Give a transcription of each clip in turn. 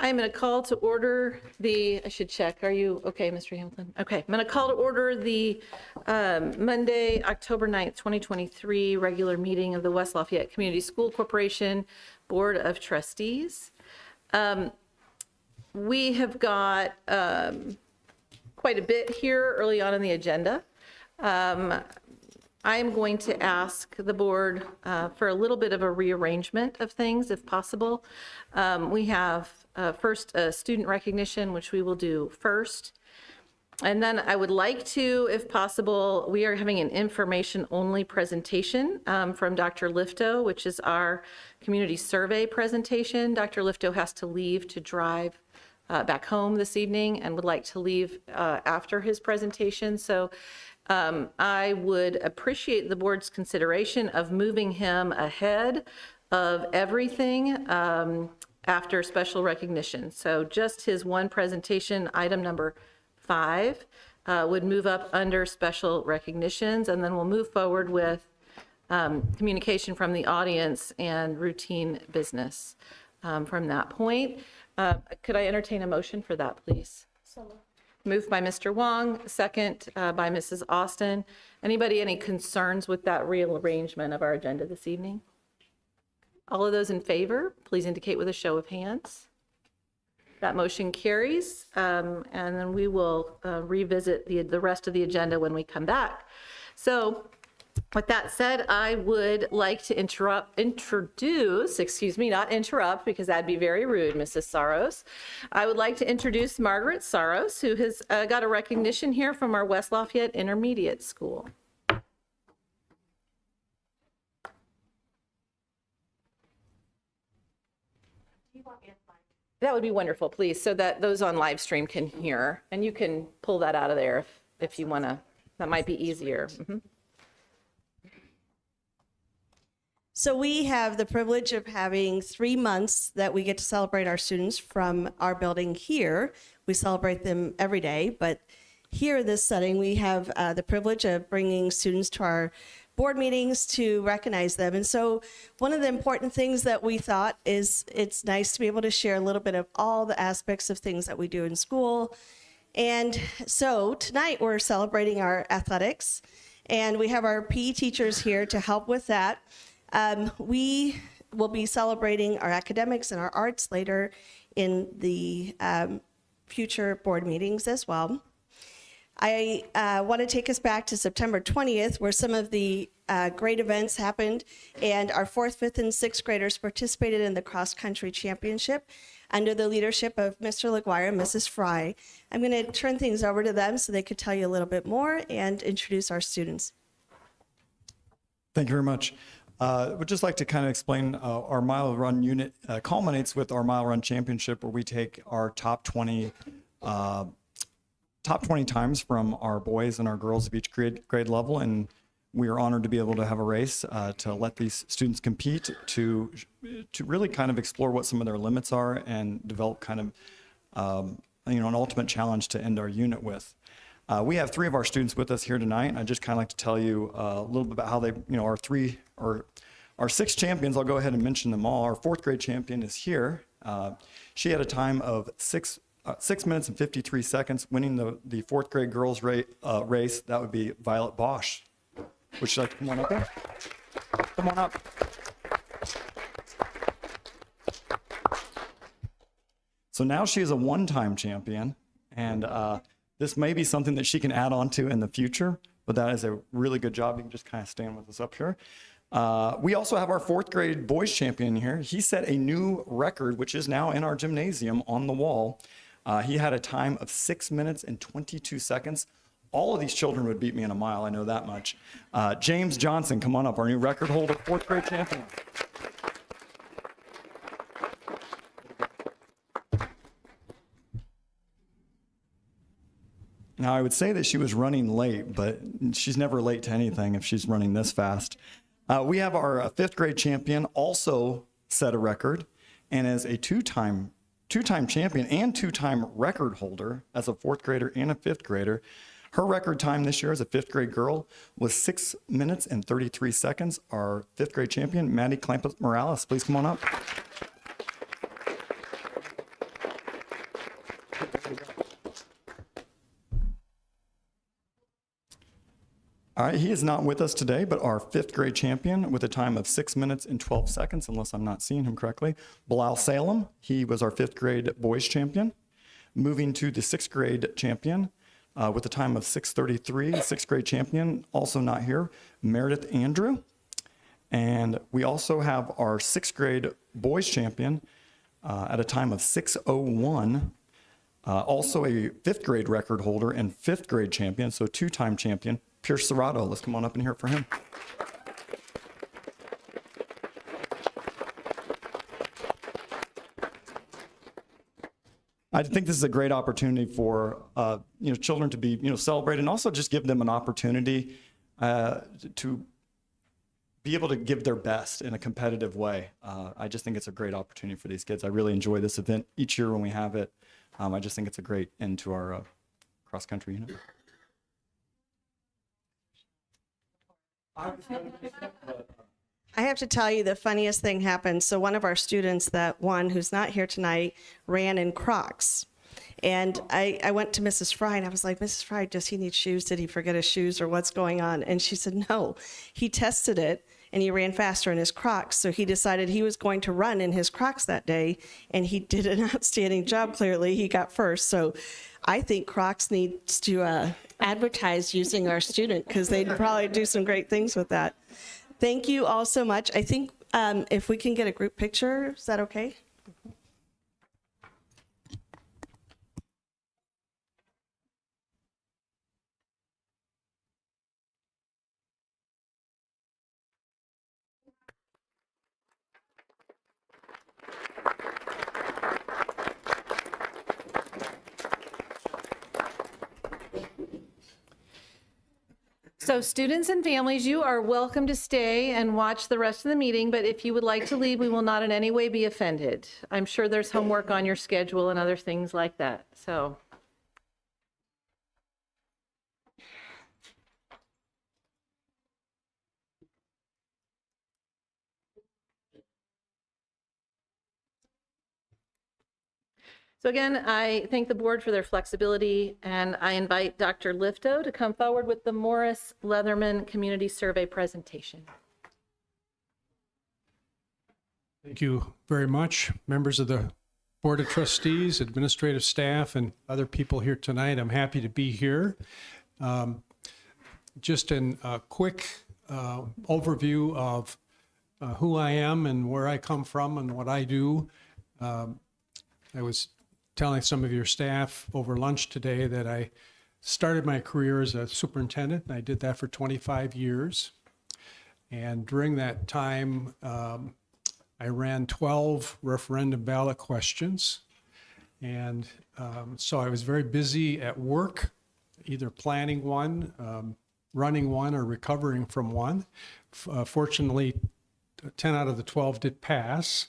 I'm going to call to order I should check. Are you okay, Mr. Hamilton? Okay, I'm going to call to order the Monday, October 9th, 2023 regular meeting of the West Lafayette Community School Corporation Board of Trustees. We have got quite a bit here early on in the agenda. I am going to ask the board for a little bit of a rearrangement of things, if possible. We have first student recognition, which we will do first. And then I would like to, if possible, we are having an information-only presentation from Dr. Lifto, which is our community survey presentation. Dr. Lifto has to leave to drive back home this evening and would like to leave after his presentation. So I would appreciate the board's consideration of moving him ahead of everything after special recognition. So just his one presentation, item number 5, would move up under special recognitions, and then we'll move forward with communication from the audience and routine business from that point. Could I entertain a motion for that, please? Moved by Mr. Wong, second by Mrs. Austin. Anybody any concerns with that rearrangement of our agenda this evening? All of those in favor, please indicate with a show of hands. That motion carries, and then we will revisit the rest of the agenda when we come back. So with that said, I would like to introduce, excuse me, not interrupt, because that'd be very rude, Mrs. Saros. I would like to introduce Margaret Saros, who has got a recognition here from our West Lafayette Intermediate School. That would be wonderful, please, so that those on live stream can hear, and you can pull that out of there if you want to. That might be easier. Mm-hmm. So we have the privilege of having 3 months that we get to celebrate our students from our building here. We celebrate them every day, but here in this setting, we have the privilege of bringing students to our board meetings to recognize them. And so one of the important things that we thought is it's nice to be able to share a little bit of all the aspects of things that we do in school. And so tonight we're celebrating our athletics, and we have our PE teachers here to help with that. We will be celebrating our academics and our arts later in the future board meetings as well. I want to take us back to September 20th, where some of the great events happened, and our 4th, 5th, and 6th graders participated in the cross-country championship under the leadership of Mr. LaGuire and Mrs. Fry. I'm going to turn things over to them so they could tell you a little bit more and introduce our students. Thank you very much. Would just like to kind of explain our mile run unit culminates with our mile run championship, where we take our top 20 times from our boys and our girls of each grade level, and we are honored to be able to have a race to let these students compete to really kind of explore what some of their limits are and develop kind of an ultimate challenge to end our unit with. We have 3 of our students with us here tonight, and I'd just kind of like to tell you a little bit about how they, our 6 champions. I'll go ahead and mention them all. Our 4th grade champion is here. She had a time of 6 minutes and 53 seconds, winning the 4th grade girls race. That would be Violet Bosch. Would you like to come on up there? Come on up. So now she is a 1-time champion, and this may be something that she can add on to in the future, but that is a really good job. You can just kind of stand with us up here. We also have our 4th grade boys champion here. He set a new record, which is now in our gymnasium on the wall. He had a time of 6 minutes and 22 seconds. All of these children would beat me in a mile, I know that much. James Johnson, come on up, our new record holder, 4th grade champion. Now, I would say that she was running late, but she's never late to anything if she's running this fast. We have our 5th grade champion also set a record and is a two-time champion and 2-time record holder as a 4th grader and a 5th grader. Her record time this year as a 5th grade girl was 6 minutes and 33 seconds. Our 5th grade champion, Maddie Clampus Morales, please come on up. All right, he is not with us today, but our 5th grade champion with a time of 6 minutes and 12 seconds, unless I'm not seeing him correctly, Bilal Salem. He was our 5th grade boys champion. Moving to the 6th grade champion with a time of 6:33, 6th grade champion, also not here, Meredith Andrew. And we also have our 6th grade boys champion at a time of 6:01. Also a 5th grade record holder and 5th grade champion, so 2-time champion, Pierce Serrato. Let's come on up and hear it for him. I think this is a great opportunity for children to be celebrated, and also just give them an opportunity to be able to give their best in a competitive way. I just think it's a great opportunity for these kids. I really enjoy this event each year when we have it. I just think it's a great end to our cross-country unit. I have to tell you the funniest thing happened. So one of our students that won, who's not here tonight, ran in Crocs. And I went to Mrs. Fry and I was like, Mrs. Fry, does he need shoes? Did he forget his shoes or what's going on? And she said, no, he tested it and he ran faster in his Crocs. So he decided he was going to run in his Crocs that day. And he did an outstanding job, clearly. He got first. So I think Crocs needs to advertise using our student because they'd probably do some great things with that. Thank you all so much. I think if we can get a group picture, is that okay? So students and families, you are welcome to stay and watch the rest of the meeting, but if you would like to leave, we will not in any way be offended. I'm sure there's homework on your schedule and other things like that, so. So again, I thank the board for their flexibility, and I invite Dr. Lifto to come forward with the Morris Leatherman Community Survey presentation. Thank you very much, members of the Board of Trustees, administrative staff, and other people here tonight. I'm happy to be here. Just a quick overview of who I am and where I come from and what I do. I was telling some of your staff over lunch today that I started my career as a superintendent, and I did that for 25 years. And during that time, I ran 12 referendum ballot questions. And so I was very busy at work, either planning one, running one, or recovering from one. Fortunately, 10 out of the 12 did pass.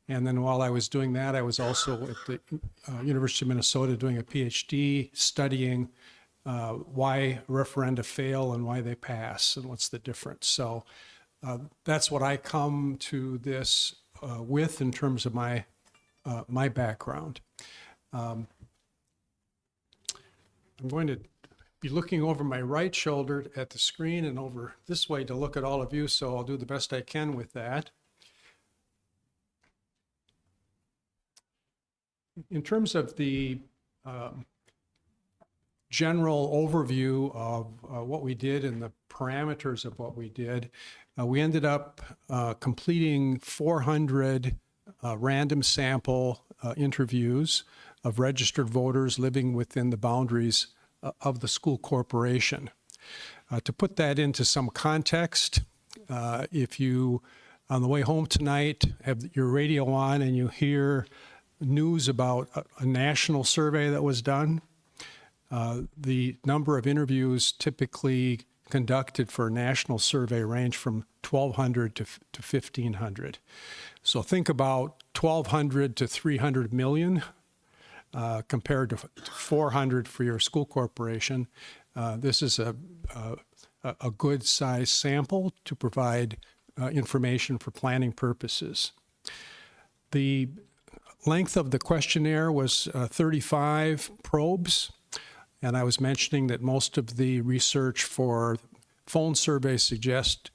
And then while I was doing that, I was also at the University of Minnesota doing a PhD studying why referenda fail and why they pass and what's the difference. So that's what I come to this with in terms of my my background. I'm going to be looking over my right shoulder at the screen and over this way to look at all of you, so I'll do the best I can with that. In terms of the general overview of what we did and the parameters of what we did, we ended up completing 400 random sample interviews of registered voters living within the boundaries of the school corporation. To put that into some context, if you, on the way home tonight, have your radio on and you hear news about a national survey that was done, the number of interviews typically conducted for a national survey range from 1,200 to 1,500. So think about 1,200 to 300 million compared to 400 for your school corporation. This is a good size sample to provide information for planning purposes. The length of the questionnaire was 35 probes, and I was mentioning that most of the research for phone surveys suggest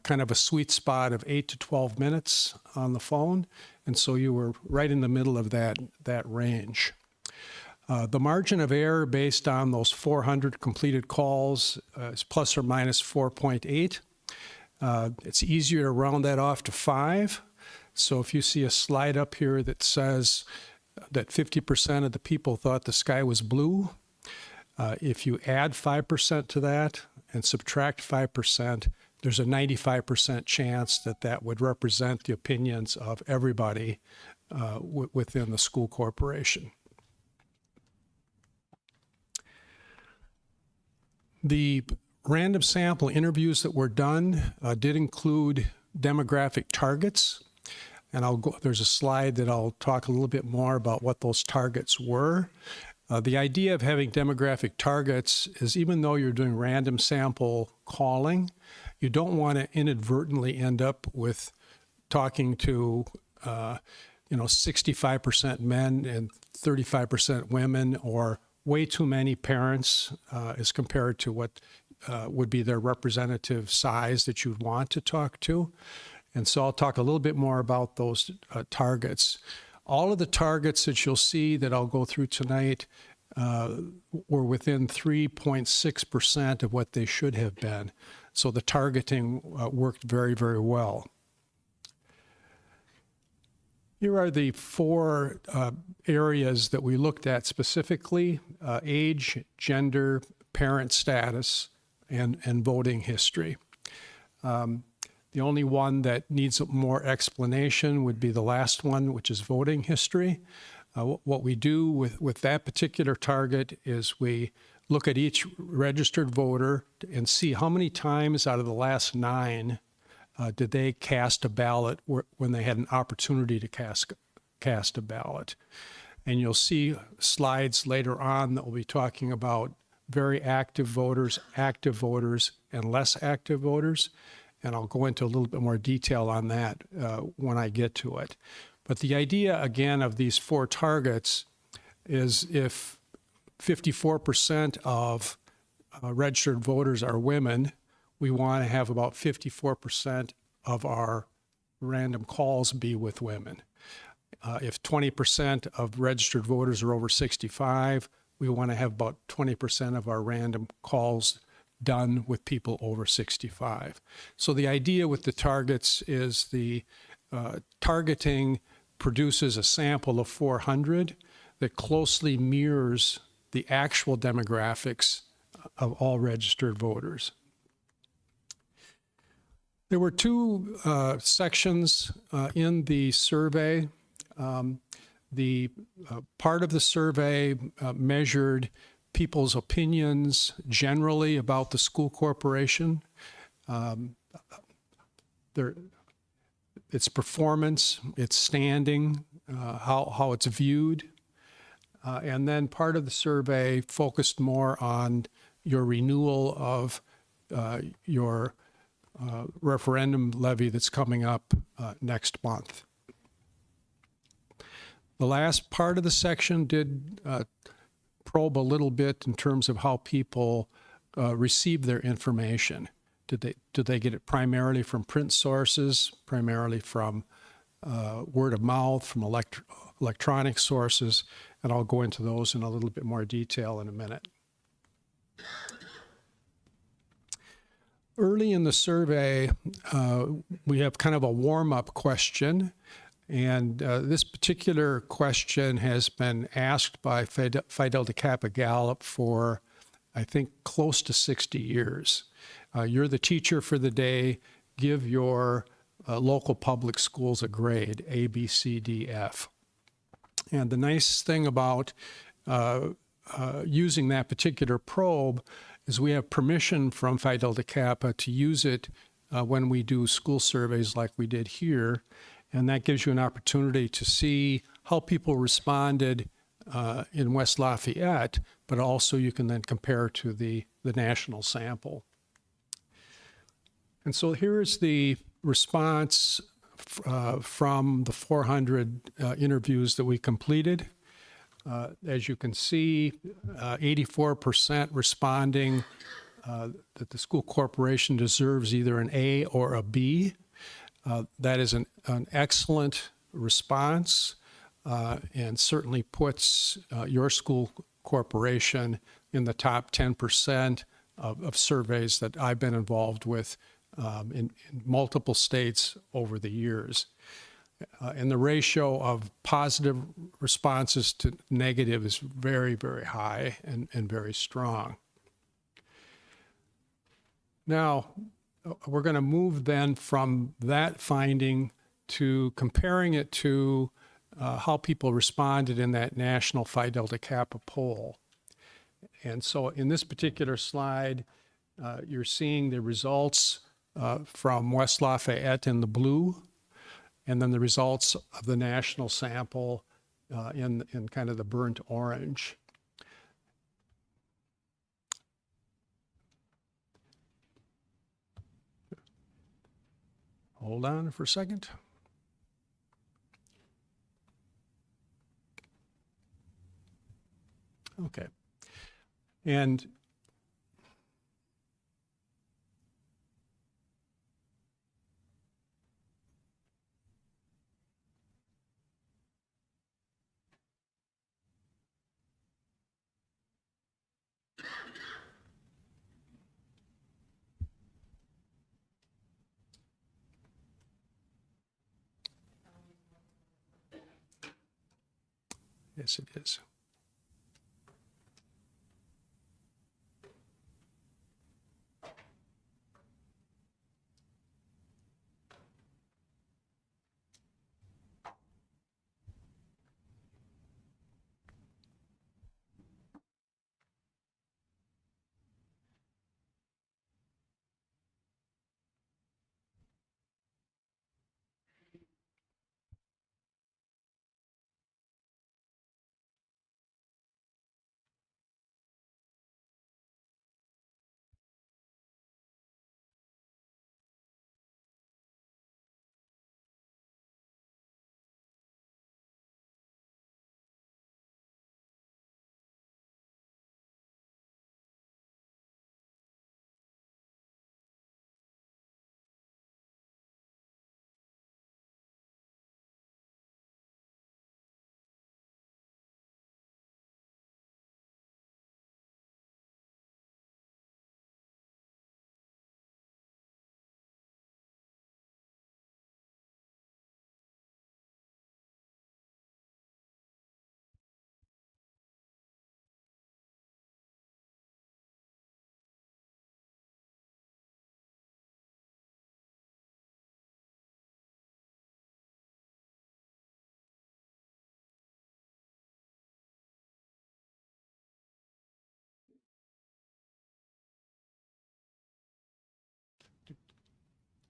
kind of a sweet spot of 8 to 12 minutes on the phone. And so you were right in the middle of that range. The margin of error based on those 400 completed calls is plus or minus 4.8. It's easier to round that off to 5. So if you see a slide up here that says that 50% of the people thought the sky was blue, if you add 5% to that and subtract 5%, there's a 95% chance that that would represent the opinions of everybody within the school corporation. The random sample interviews that were done did include demographic targets. And there's a slide that I'll talk a little bit more about what those targets were. The idea of having demographic targets is even though you're doing random sample calling, you don't want to inadvertently end up with talking to 65% men and 35% women, or way too many parents as compared to what would be their representative size that you'd want to talk to. And so I'll talk a little bit more about those targets. All of the targets that you'll see that I'll go through tonight were within 3.6% of what they should have been. So the targeting worked very, very well. Here are the 4 areas that we looked at specifically: age, gender, parent status, and voting history. The only one that needs more explanation would be the last one, which is voting history. What we do with that particular target is we look at each registered voter and see how many times out of the last 9 did they cast a ballot when they had an opportunity to cast a ballot. And you'll see slides later on that will be talking about very active voters, and less active voters. And I'll go into a little bit more detail on that when I get to it. But the idea, again, of these 4 targets is if 54% of registered voters are women, we want to have about 54% of our random calls be with women. If 20% of registered voters are over 65, we want to have about 20% of our random calls done with people over 65. So the idea with the targets is the targeting produces a sample of 400 that closely mirrors the actual demographics of all registered voters. There were 2 sections in the survey. The part of the survey measured people's opinions generally about the school corporation, its performance, its standing, how it's viewed. And then part of the survey focused more on your renewal of your referendum levy that's coming up next month. The last part of the section did probe a little bit in terms of how people receive their information. Did they get it primarily from print sources, primarily from word of mouth, from electronic sources? And I'll go into those in a little bit more detail in a minute. Early in the survey, we have kind of a warm-up question. And this particular question has been asked by Phi Delta Gallup for, I think, close to 60 years. You're the teacher for the day. Give your local public schools a grade, A, B, C, D, F. And the nice thing about using that particular probe is we have permission from Phi Delta Kappa to use it when we do school surveys like we did here. And that gives you an opportunity to see how people responded in West Lafayette, but also you can then compare to the national sample. And so here's the response from the 400 interviews that we completed. As you can see, 84% responding that the school corporation deserves either an A or a B. That is an excellent response and certainly puts your school corporation in the top 10% of surveys that I've been involved with in multiple states over the years. And the ratio of positive responses to negative is very, very high and very strong. Now, we're going to move then from that finding to comparing it to how people responded in that national Phi Delta Kappa poll. And so in this particular slide, you're seeing the results from West Lafayette in the blue, and then the results of the national sample in kind of the burnt orange. Hold on for a second. Okay. And yes, it is.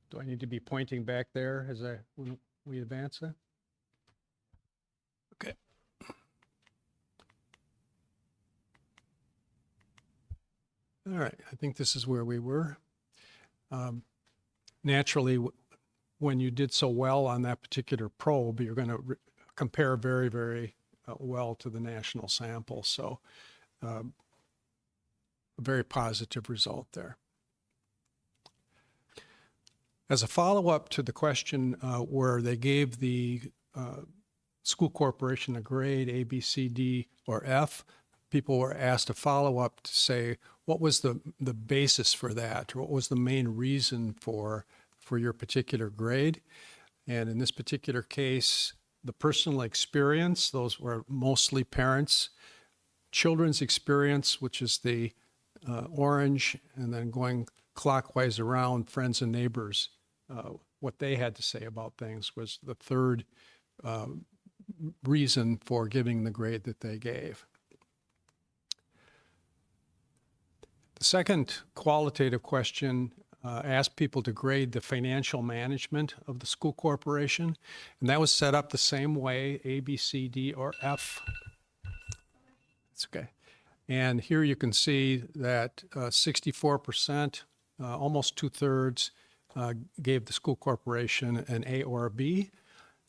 Do I need to be pointing back there as when we advance it? Okay. All right, I think this is where we were. Naturally, when you did so well on that particular probe, you're going to compare very, very well to the national sample. So a very positive result there. As a follow-up to the question where they gave the school corporation a grade A, B, C, D, or F, people were asked a follow-up to say, what was the basis for that? Or what was the main reason for your particular grade? And in this particular case, the personal experience, those were mostly parents, children's experience, which is the orange, and then going clockwise around, friends and neighbors. What they had to say about things was the third reason for giving the grade that they gave. The second qualitative question asked people to grade the financial management of the school corporation, and that was set up the same way, A, B, C, D, or F. It's okay. And here you can see that 64%, almost 2/3, gave the school corporation an A or a B.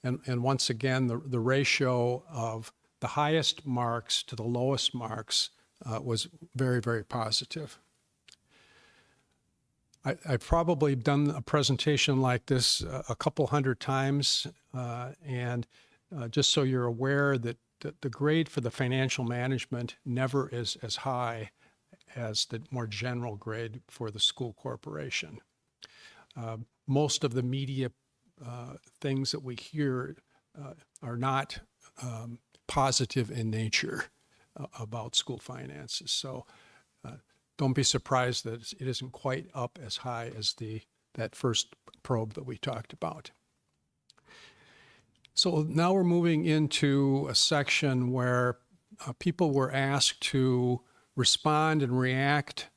And once again, the ratio of the highest marks to the lowest marks was very, very positive. I've probably done a presentation like this a couple hundred times, and just so you're aware that the grade for the financial management never is as high as the more general grade for the school corporation. Most of the media things that we hear are not positive in nature about school finances. So don't be surprised that it isn't quite up as high as that first probe that we talked about. So now we're moving into a section where people were asked to respond and react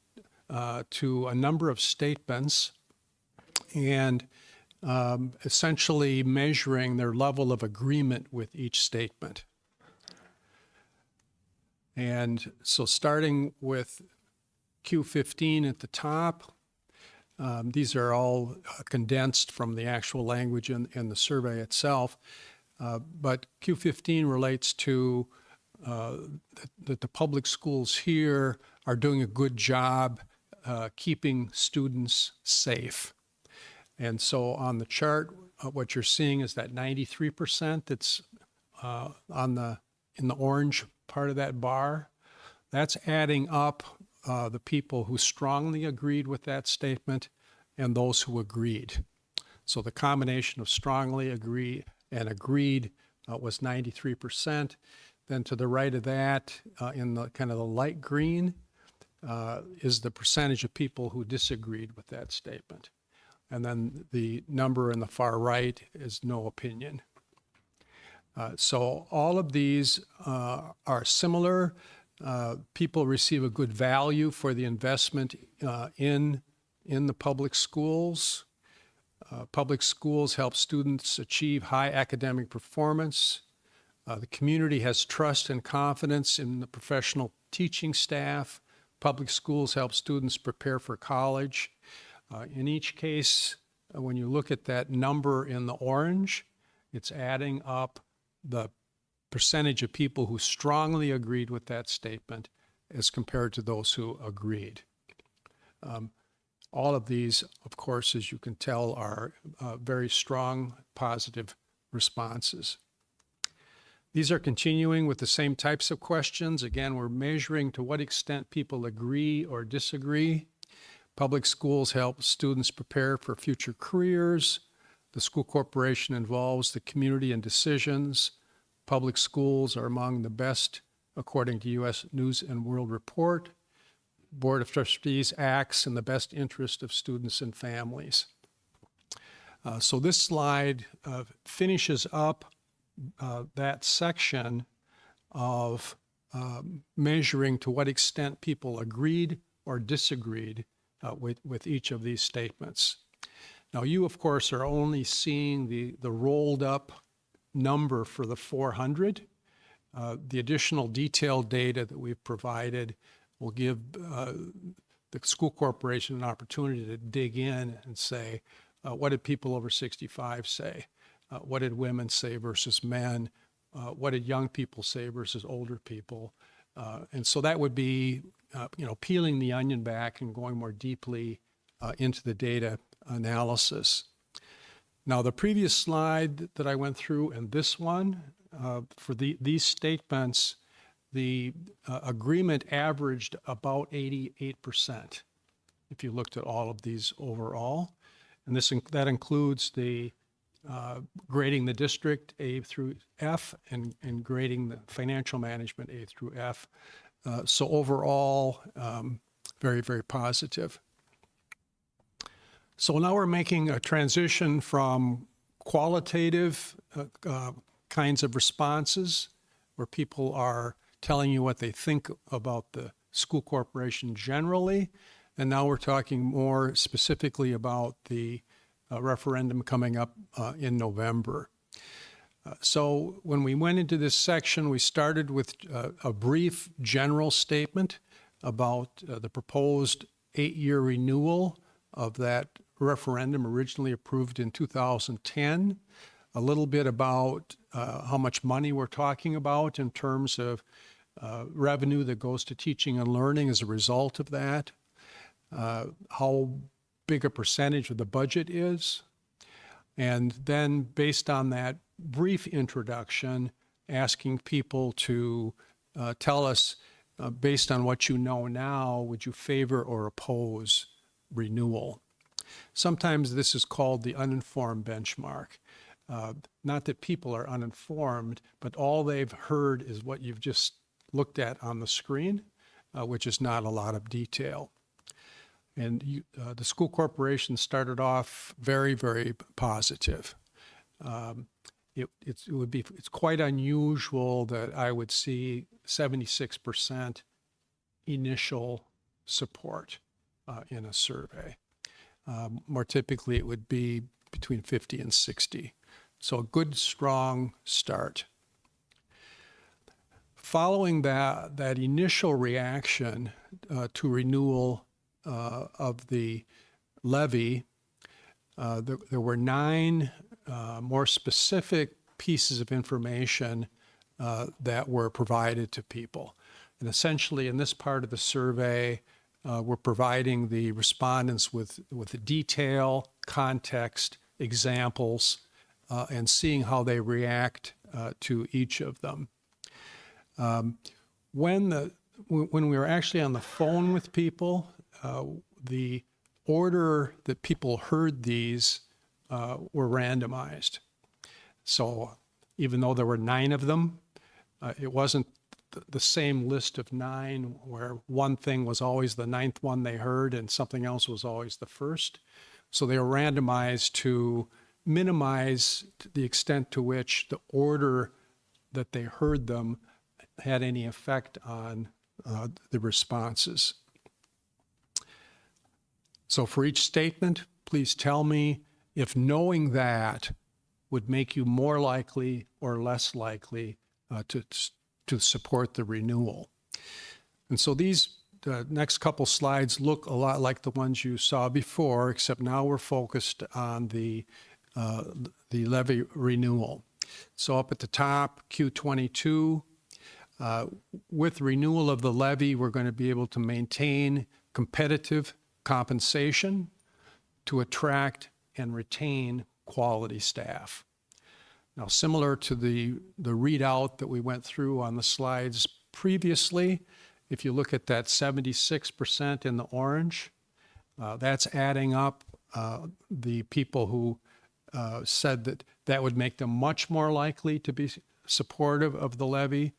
to a number of statements and essentially measuring their level of agreement with each statement. And so starting with Q15 at the top, these are all condensed from the actual language in the survey itself, but Q15 relates to that the public schools here are doing a good job keeping students safe. And so on the chart, what you're seeing is that 93% that's in the orange part of that bar. That's adding up the people who strongly agreed with that statement and those who agreed. So the combination of strongly agree and agreed was 93%. Then to the right of that, in the kind of the light green, is the percentage of people who disagreed with that statement. And then the number in the far right is no opinion. So all of these are similar. People receive a good value for the investment in the public schools. Public schools help students achieve high academic performance. The community has trust and confidence in the professional teaching staff. Public schools help students prepare for college. In each case, when you look at that number in the orange, it's adding up the percentage of people who strongly agreed with that statement as compared to those who agreed. All of these, of course, as you can tell, are very strong positive responses. These are continuing with the same types of questions. Again, we're measuring to what extent people agree or disagree. Public schools help students prepare for future careers. The school corporation involves the community in decisions. Public schools are among the best, according to U.S. News and World Report. Board of Trustees acts in the best interest of students and families. So this slide finishes up that section of measuring to what extent people agreed or disagreed with each of these statements. Now, you, of course, are only seeing the rolled up number for the 400. The additional detailed data that we've provided will give the school corporation an opportunity to dig in and say, what did people over 65 say? What did women say versus men? What did young people say versus older people? And so that would be, peeling the onion back and going more deeply into the data analysis. Now, the previous slide that I went through and this one, for these statements, the agreement averaged about 88% if you looked at all of these overall. And that includes the grading the district A through F and grading the financial management A through F. So overall, very, very positive. So now we're making a transition from qualitative kinds of responses where people are telling you what they think about the school corporation generally. And now we're talking more specifically about the referendum coming up in November. So when we went into this section, we started with a brief general statement about the proposed 8-year renewal of that referendum originally approved in 2010, a little bit about how much money we're talking about in terms of revenue that goes to teaching and learning as a result of that, how big a percentage of the budget is. And then based on that brief introduction, asking people to tell us, based on what you know now, would you favor or oppose renewal? Sometimes this is called the uninformed benchmark. Not that people are uninformed, but all they've heard is what you've just looked at on the screen, which is not a lot of detail. And the school corporation started off very, very positive. It's quite unusual that I would see 76% initial support in a survey. More typically, it would be between 50 and 60. So a good, strong start. Following that initial reaction to renewal of the levy, there were 9 more specific pieces of information that were provided to people. And essentially, in this part of the survey, we're providing the respondents with detail, context, examples, and seeing how they react to each of them. When we were actually on the phone with people, the order that people heard these were randomized. So even though there were 9 of them, it wasn't the same list of 9 where one thing was always the 9th one they heard and something else was always the first. So they were randomized to minimize the extent to which the order that they heard them had any effect on the responses. So for each statement, please tell me if knowing that would make you more likely or less likely to support the renewal. And so these next couple slides look a lot like the ones you saw before, except now we're focused on the levy renewal. So up at the top, Q22, with renewal of the levy, we're going to be able to maintain competitive compensation to attract and retain quality staff. Now, similar to the readout that we went through on the slides previously, if you look at that 76% in the orange, that's adding up the people who said that that would make them much more likely to be supportive of the levy,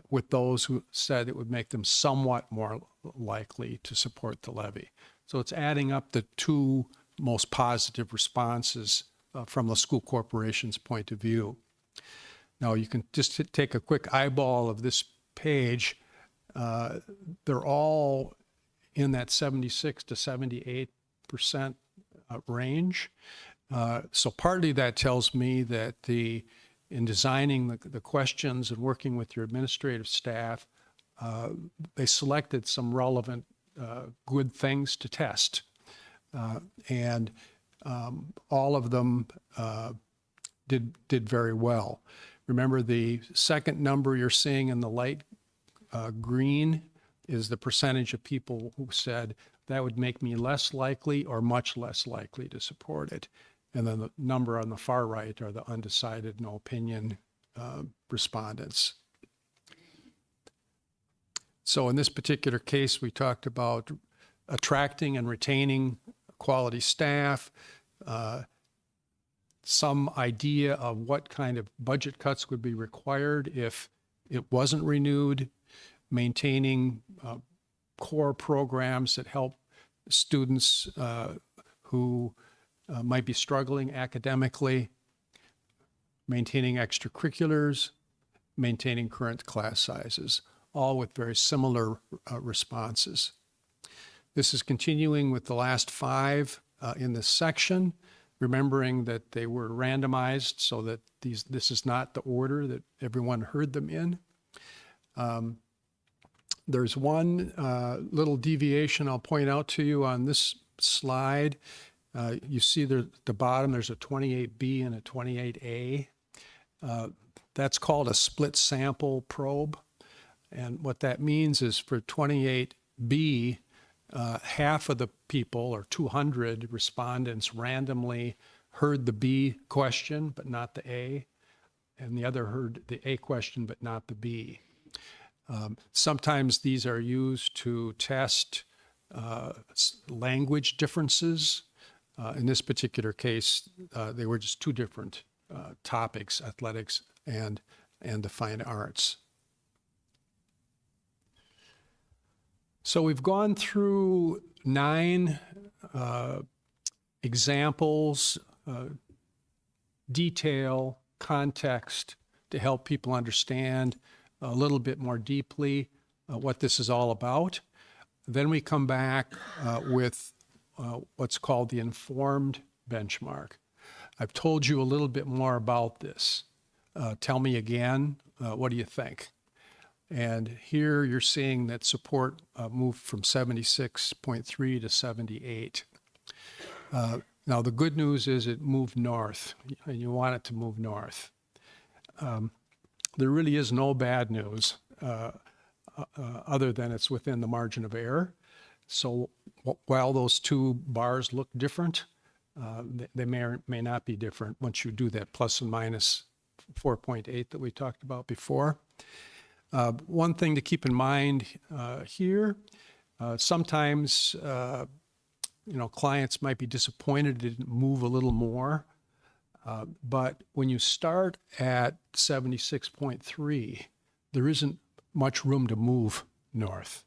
with those who said it would make them somewhat more likely to support the levy. So it's adding up the 2 most positive responses from the school corporation's point of view. Now you can just take a quick eyeball of this page. They're all in that 76 to 78% range. So partly that tells me that in designing the questions and working with your administrative staff, they selected some relevant good things to test. And all of them did very well. Remember, the second number you're seeing in the light green is the percentage of people who said that would make me less likely or much less likely to support it. And then the number on the far right are the undecided, no opinion respondents. So in this particular case, we talked about attracting and retaining quality staff, some idea of what kind of budget cuts would be required if it wasn't renewed, maintaining core programs that help students who might be struggling academically, maintaining extracurriculars, maintaining current class sizes, all with very similar responses. This is continuing with the last 5 in this section, remembering that they were randomized so that this is not the order that everyone heard them in. There's one little deviation I'll point out to you on this slide. You see there at the bottom, there's a 28B and a 28A. That's called a split sample probe. And what that means is for 28B, half of the people, or 200 respondents, randomly heard the B question but not the A, and the other heard the A question but not the B. Sometimes these are used to test language differences. In this particular case, they were just two different topics, athletics and the fine arts. So we've gone through 9 examples, detail, context to help people understand a little bit more deeply what this is all about. Then we come back with what's called the informed benchmark. I've told you a little bit more about this. Tell me again, what do you think? And here you're seeing that support moved from 76.3 to 78. Now the good news is it moved north, and you want it to move north. There really is no bad news other than it's within the margin of error. So while those two bars look different, they may or may not be different once you do that plus and minus 4.8 that we talked about before. One thing to keep in mind here, sometimes clients might be disappointed it didn't move a little more, but when you start at 76.3, there isn't much room to move north,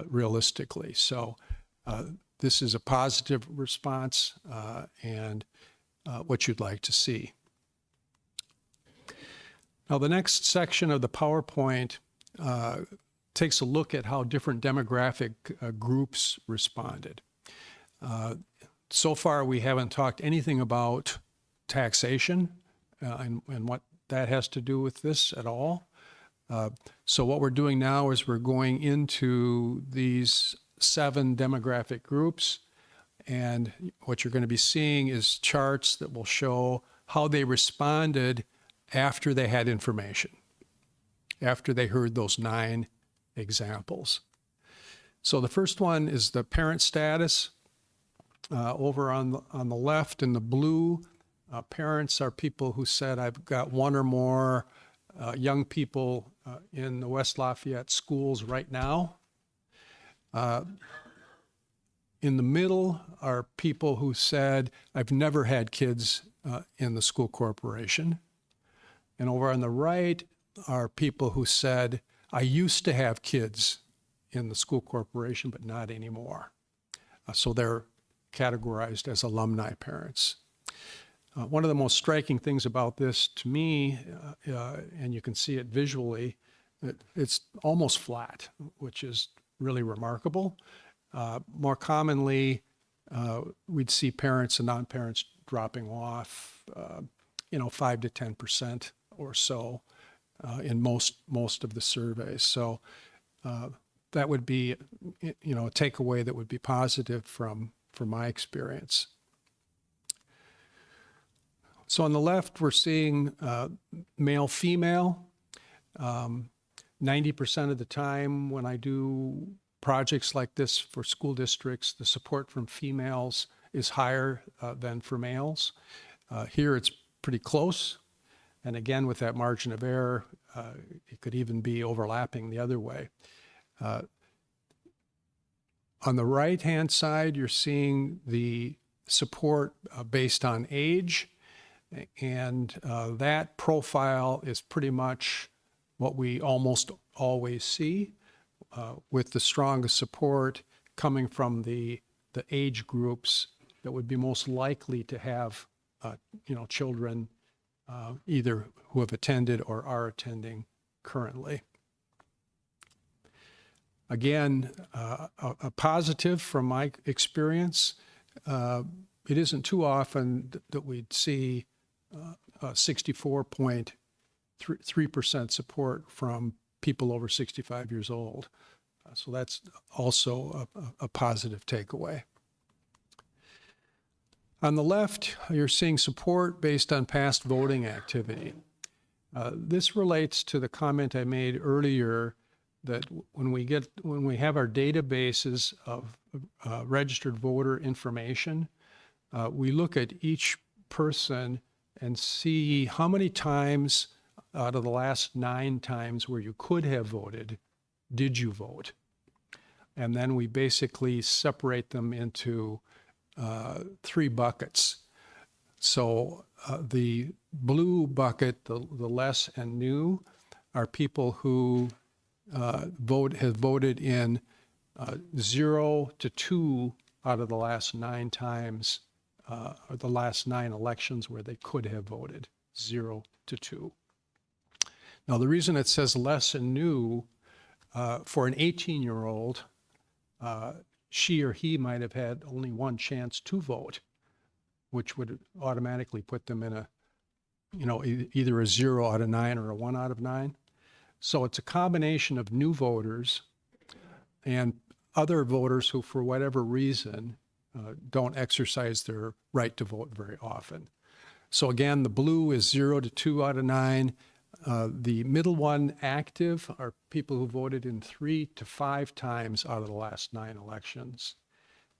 realistically. So this is a positive response and what you'd like to see. Now, the next section of the PowerPoint takes a look at how different demographic groups responded. So far, we haven't talked anything about taxation and what that has to do with this at all. So what we're doing now is we're going into these 7 demographic groups, and what you're going to be seeing is charts that will show how they responded after they had information, after they heard those 9 examples. So the first one is the parent status. Over on the left in the blue, parents are people who said, I've got 1 or more young people in the West Lafayette schools right now. In the middle are people who said, I've never had kids in the school corporation. And over on the right are people who said, I used to have kids in the school corporation, but not anymore. So they're categorized as alumni parents. One of the most striking things about this to me, and you can see it visually, it's almost flat, which is really remarkable. More commonly, we'd see parents and non-parents dropping off, 5 to 10% or so in most of the surveys. So that would be, a takeaway that would be positive from my experience. So on the left, we're seeing male-female. 90% of the time when I do projects like this for school districts, the support from females is higher than for males. Here it's pretty close. And again, with that margin of error, it could even be overlapping the other way. On the right-hand side, you're seeing the support based on age. And that profile is pretty much what we almost always see, with the strongest support coming from the age groups that would be most likely to have, children either who have attended or are attending currently. Again, a positive from my experience, it isn't too often that we'd see 64.3% support from people over 65 years old. So that's also a positive takeaway. On the left, you're seeing support based on past voting activity. This relates to the comment I made earlier that when we have our databases of registered voter information, we look at each person and see how many times out of the last 9 times where you could have voted, did you vote? And then we basically separate them into 3 buckets. So the blue bucket, the less and new, are people who have voted in 0 to 2 out of the last 9 times, or the last 9 elections where they could have voted, 0 to 2. Now, the reason it says less and new, for an 18-year-old, she or he might have had only 1 chance to vote, which would automatically put them in a, either a 0 out of 9 or a 1 out of 9. So it's a combination of new voters and other voters who, for whatever reason, don't exercise their right to vote very often. So again, the blue is 0 to 2 out of 9. The middle one, active, are people who voted in 3 to 5 times out of the last 9 elections.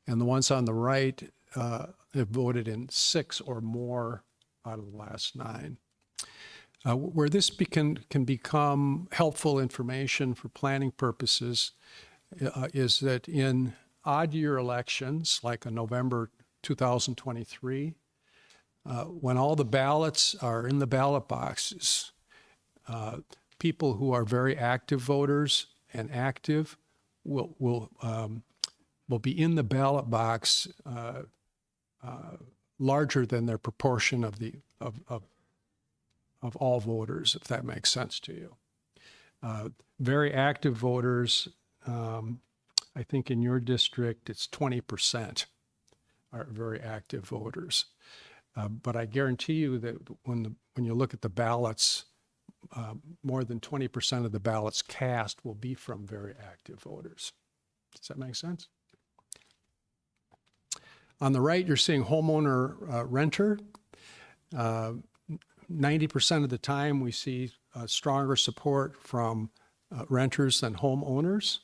And the ones on the right have voted in 6 or more out of the last 9. Where this can become helpful information for planning purposes is that in odd year elections, like a November 2023, when all the ballots are in the ballot boxes, people who are very active voters and active will be in the ballot box larger than their proportion of all voters, if that makes sense to you. Very active voters, I think in your district it's 20% are very active voters. But I guarantee you that when you look at the ballots, more than 20% of the ballots cast will be from very active voters. Does that make sense? On the right, you're seeing homeowner renter. 90% of the time, we see stronger support from renters than homeowners.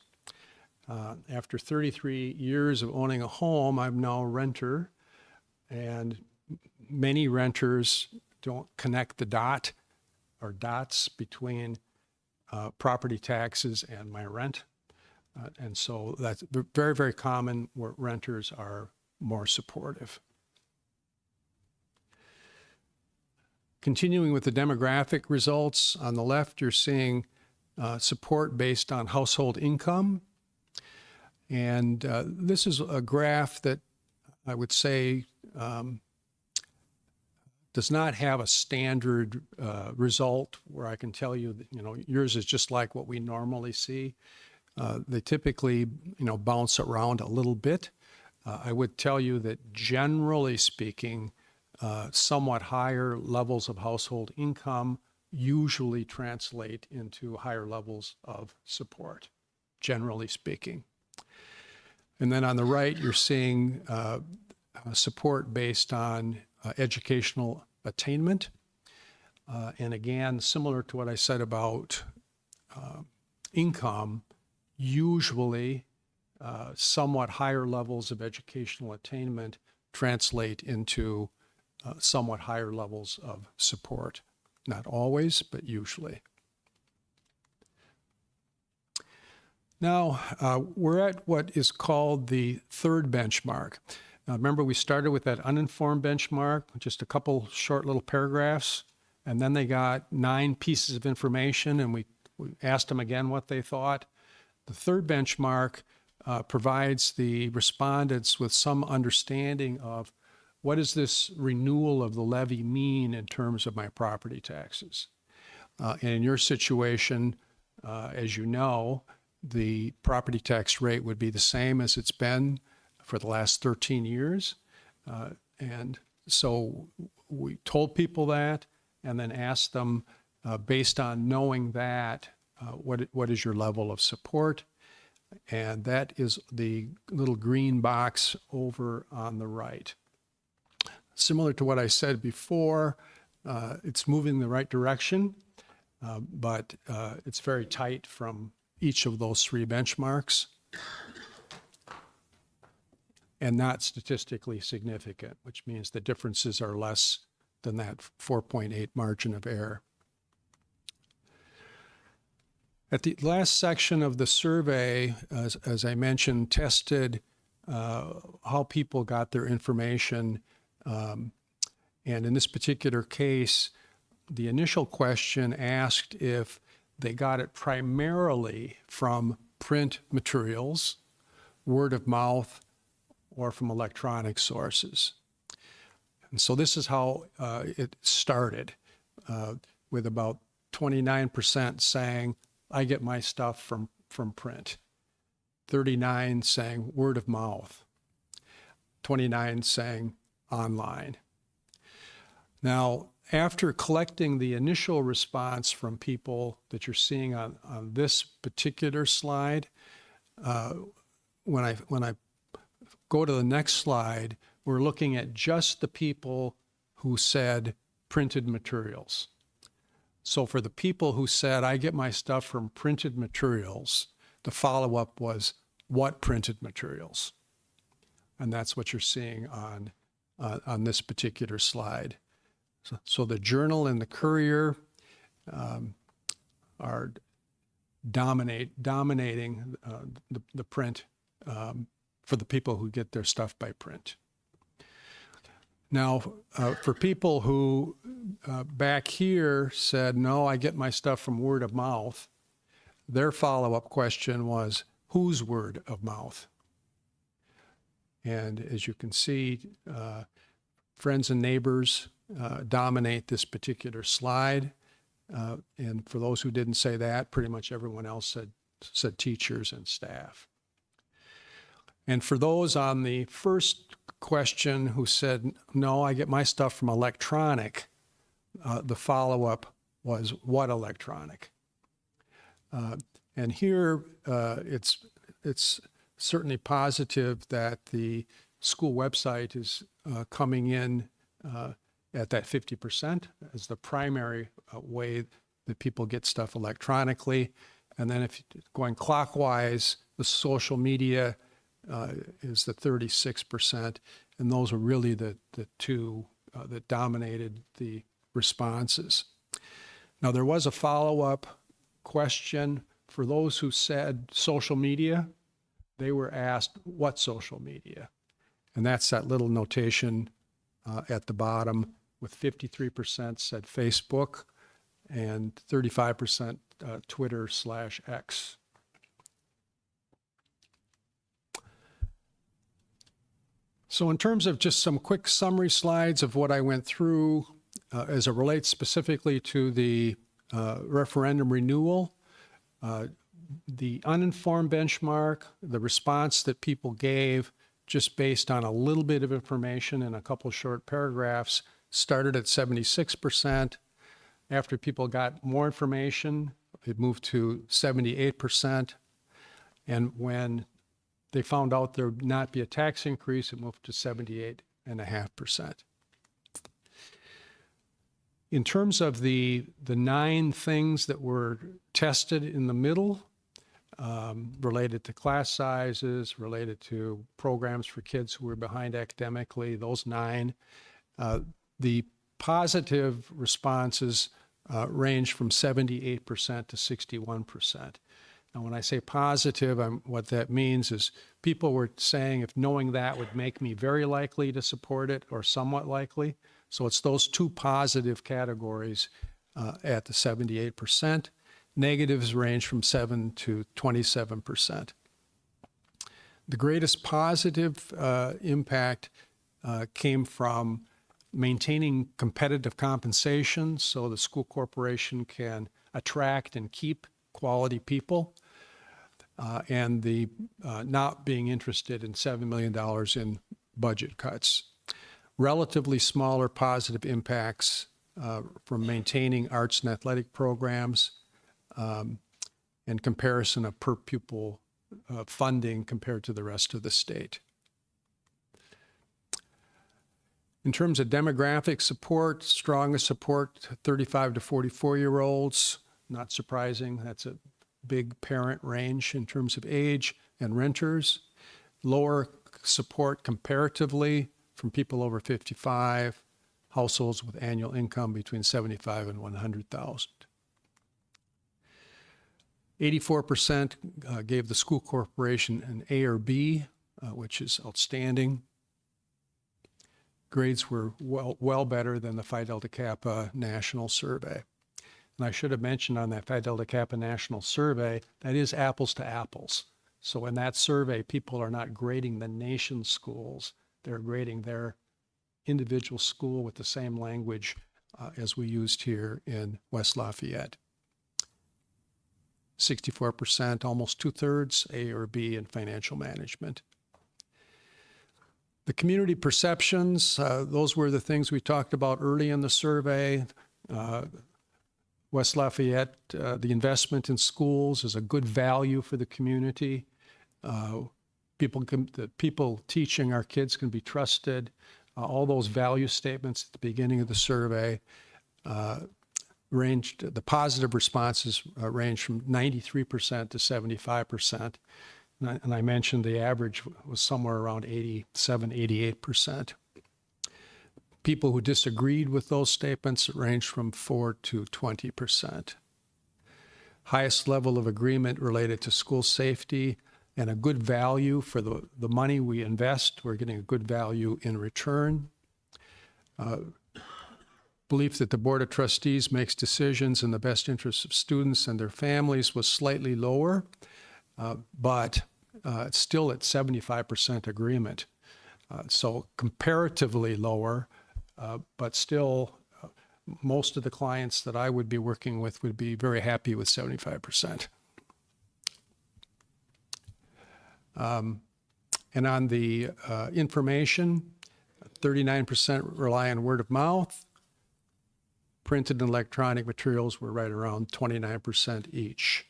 After 33 years of owning a home, I'm now a renter, and many renters don't connect the dots between property taxes and my rent. And so that's very, very common where renters are more supportive. Continuing with the demographic results, on the left, you're seeing support based on household income. And this is a graph that I would say does not have a standard result where I can tell you that, yours is just like what we normally see. They typically, bounce around a little bit. I would tell you that generally speaking, somewhat higher levels of household income usually translate into higher levels of support, generally speaking. And then on the right, you're seeing support based on educational attainment. And again, similar to what I said about income, usually somewhat higher levels of educational attainment translate into somewhat higher levels of support. Not always, but usually. Now, we're at what is called the third benchmark. Now, remember, we started with that uninformed benchmark, just a couple short little paragraphs, and then they got 9 pieces of information, and we asked them again what they thought. The third benchmark provides the respondents with some understanding of what does this renewal of the levy mean in terms of my property taxes. And in your situation, as you know, the property tax rate would be the same as it's been for the last 13 years. And so we told people that and then asked them, based on knowing that, what is your level of support? And that is the little green box over on the right. Similar to what I said before, it's moving in the right direction, but it's very tight from each of those three benchmarks, and not statistically significant, which means the differences are less than that 4.8 margin of error. At the last section of the survey, as I mentioned, tested how people got their information. And in this particular case, the initial question asked if they got it primarily from print materials, word of mouth, or from electronic sources. And so this is how it started, with about 29% saying, I get my stuff from print. 39 saying word of mouth. 29 saying online. Now, after collecting the initial response from people that you're seeing on this particular slide, when I go to the next slide, we're looking at just the people who said printed materials. So for the people who said, I get my stuff from printed materials, the follow-up was, what printed materials? And that's what you're seeing on this particular slide. So the Journal and the Courier are dominating the print for the people who get their stuff by print. Now, for people who back here said, no, I get my stuff from word of mouth, their follow-up question was, whose word of mouth? And as you can see, friends and neighbors dominate this particular slide. And for those who didn't say that, pretty much everyone else said teachers and staff. And for those on the first question who said, no, I get my stuff from electronic, the follow-up was, what electronic? And here it's certainly positive that the school website is coming in at that 50% as the primary way that people get stuff electronically. And then if going clockwise, the social media is the 36%, and those are really the two that dominated the responses. Now, there was a follow-up question for those who said social media. They were asked, what social media? And that's that little notation at the bottom, with 53% said Facebook and 35% Twitter/X. So in terms of just some quick summary slides of what I went through as it relates specifically to the referendum renewal, the uninformed benchmark, the response that people gave just based on a little bit of information in a couple short paragraphs started at 76%. After people got more information, it moved to 78%. And when they found out there would not be a tax increase, it moved to 78.5%. In terms of the 9 things that were tested in the middle, related to class sizes, related to programs for kids who were behind academically, those 9, the positive responses range from 78% to 61%. And when I say positive, what that means is people were saying, if knowing that would make me very likely to support it or somewhat likely. So it's those 2 positive categories at the 78%. Negatives range from 7 to 27%. The greatest positive impact came from maintaining competitive compensation so the school corporation can attract and keep quality people, and the not being interested in $7 million in budget cuts. Relatively smaller positive impacts from maintaining arts and athletic programs, and comparison of per pupil funding compared to the rest of the state. In terms of demographic support, strongest support, 35 to 44-year-olds. Not surprising, that's a big parent range in terms of age and renters, lower support comparatively from people over 55, households with annual income between 75 and 100,000. 84% gave the school corporation an A or B, which is outstanding. Grades were well better than the Phi Delta Kappa National Survey. And I should have mentioned on that Phi Delta Kappa National Survey, that is apples to apples. So in that survey, people are not grading the nation's schools, they're grading their individual school with the same language as we used here in West Lafayette. 64%, almost 2/3, A or B in financial management. The community perceptions, those were the things we talked about early in the survey. West Lafayette, the investment in schools is a good value for the community. The people teaching our kids can be trusted. All those value statements at the beginning of the survey the positive responses ranged from 93% to 75%. And I mentioned the average was somewhere around 87, 88%. People who disagreed with those statements ranged from 4 to 20%. Highest level of agreement related to school safety and a good value for the money we invest. We're getting a good value in return. Belief that the Board of Trustees makes decisions in the best interests of students and their families was slightly lower, but it's still at 75% agreement. So comparatively lower, but still most of the clients that I would be working with would be very happy with 75%. And on the information, 39% rely on word of mouth. Printed and electronic materials were right around 29% each.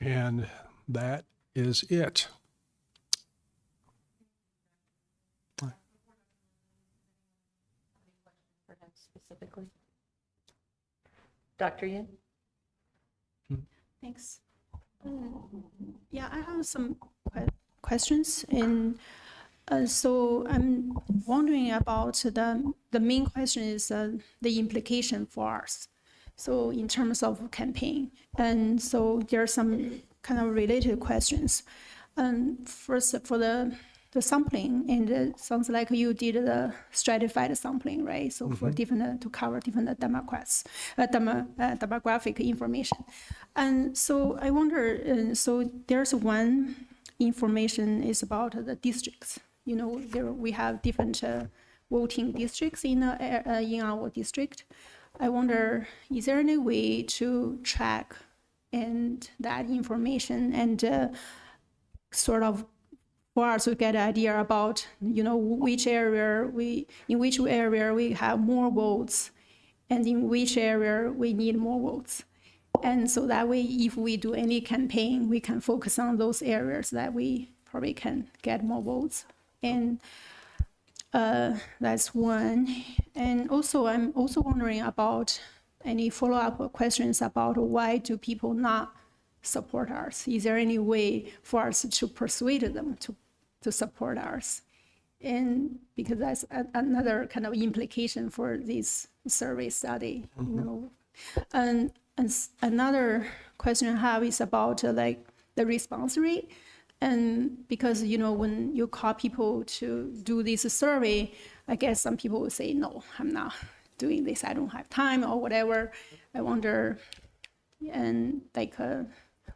And that is it. Specifically. Dr. Yin? Thanks. Yeah, I have some questions, and so I'm wondering about the main question is the implication for us. So in terms of campaign, and so there are some kind of related questions. First, for the sampling, and it sounds like you did the stratified sampling, right? So for different to cover different demographic information, and so I wonder. So there's one information is about the districts. You know, there we have different voting districts in our district. I wonder, is there any way to track and that information and sort of for us to get an idea about, you know, in which area we have more votes and in which area we need more votes. And so that way, if we do any campaign, we can focus on those areas that we probably can get more votes. And that's one. And also, I'm also wondering about any follow-up questions about why do people not support us? Is there any way for us to persuade them to support us? And because that's another kind of implication for this survey study, you know. And another question I have is about like the response rate. And because, you know, when you call people to do this survey, I guess some people will say, no, I'm not doing this. I don't have time or whatever. I wonder, and like,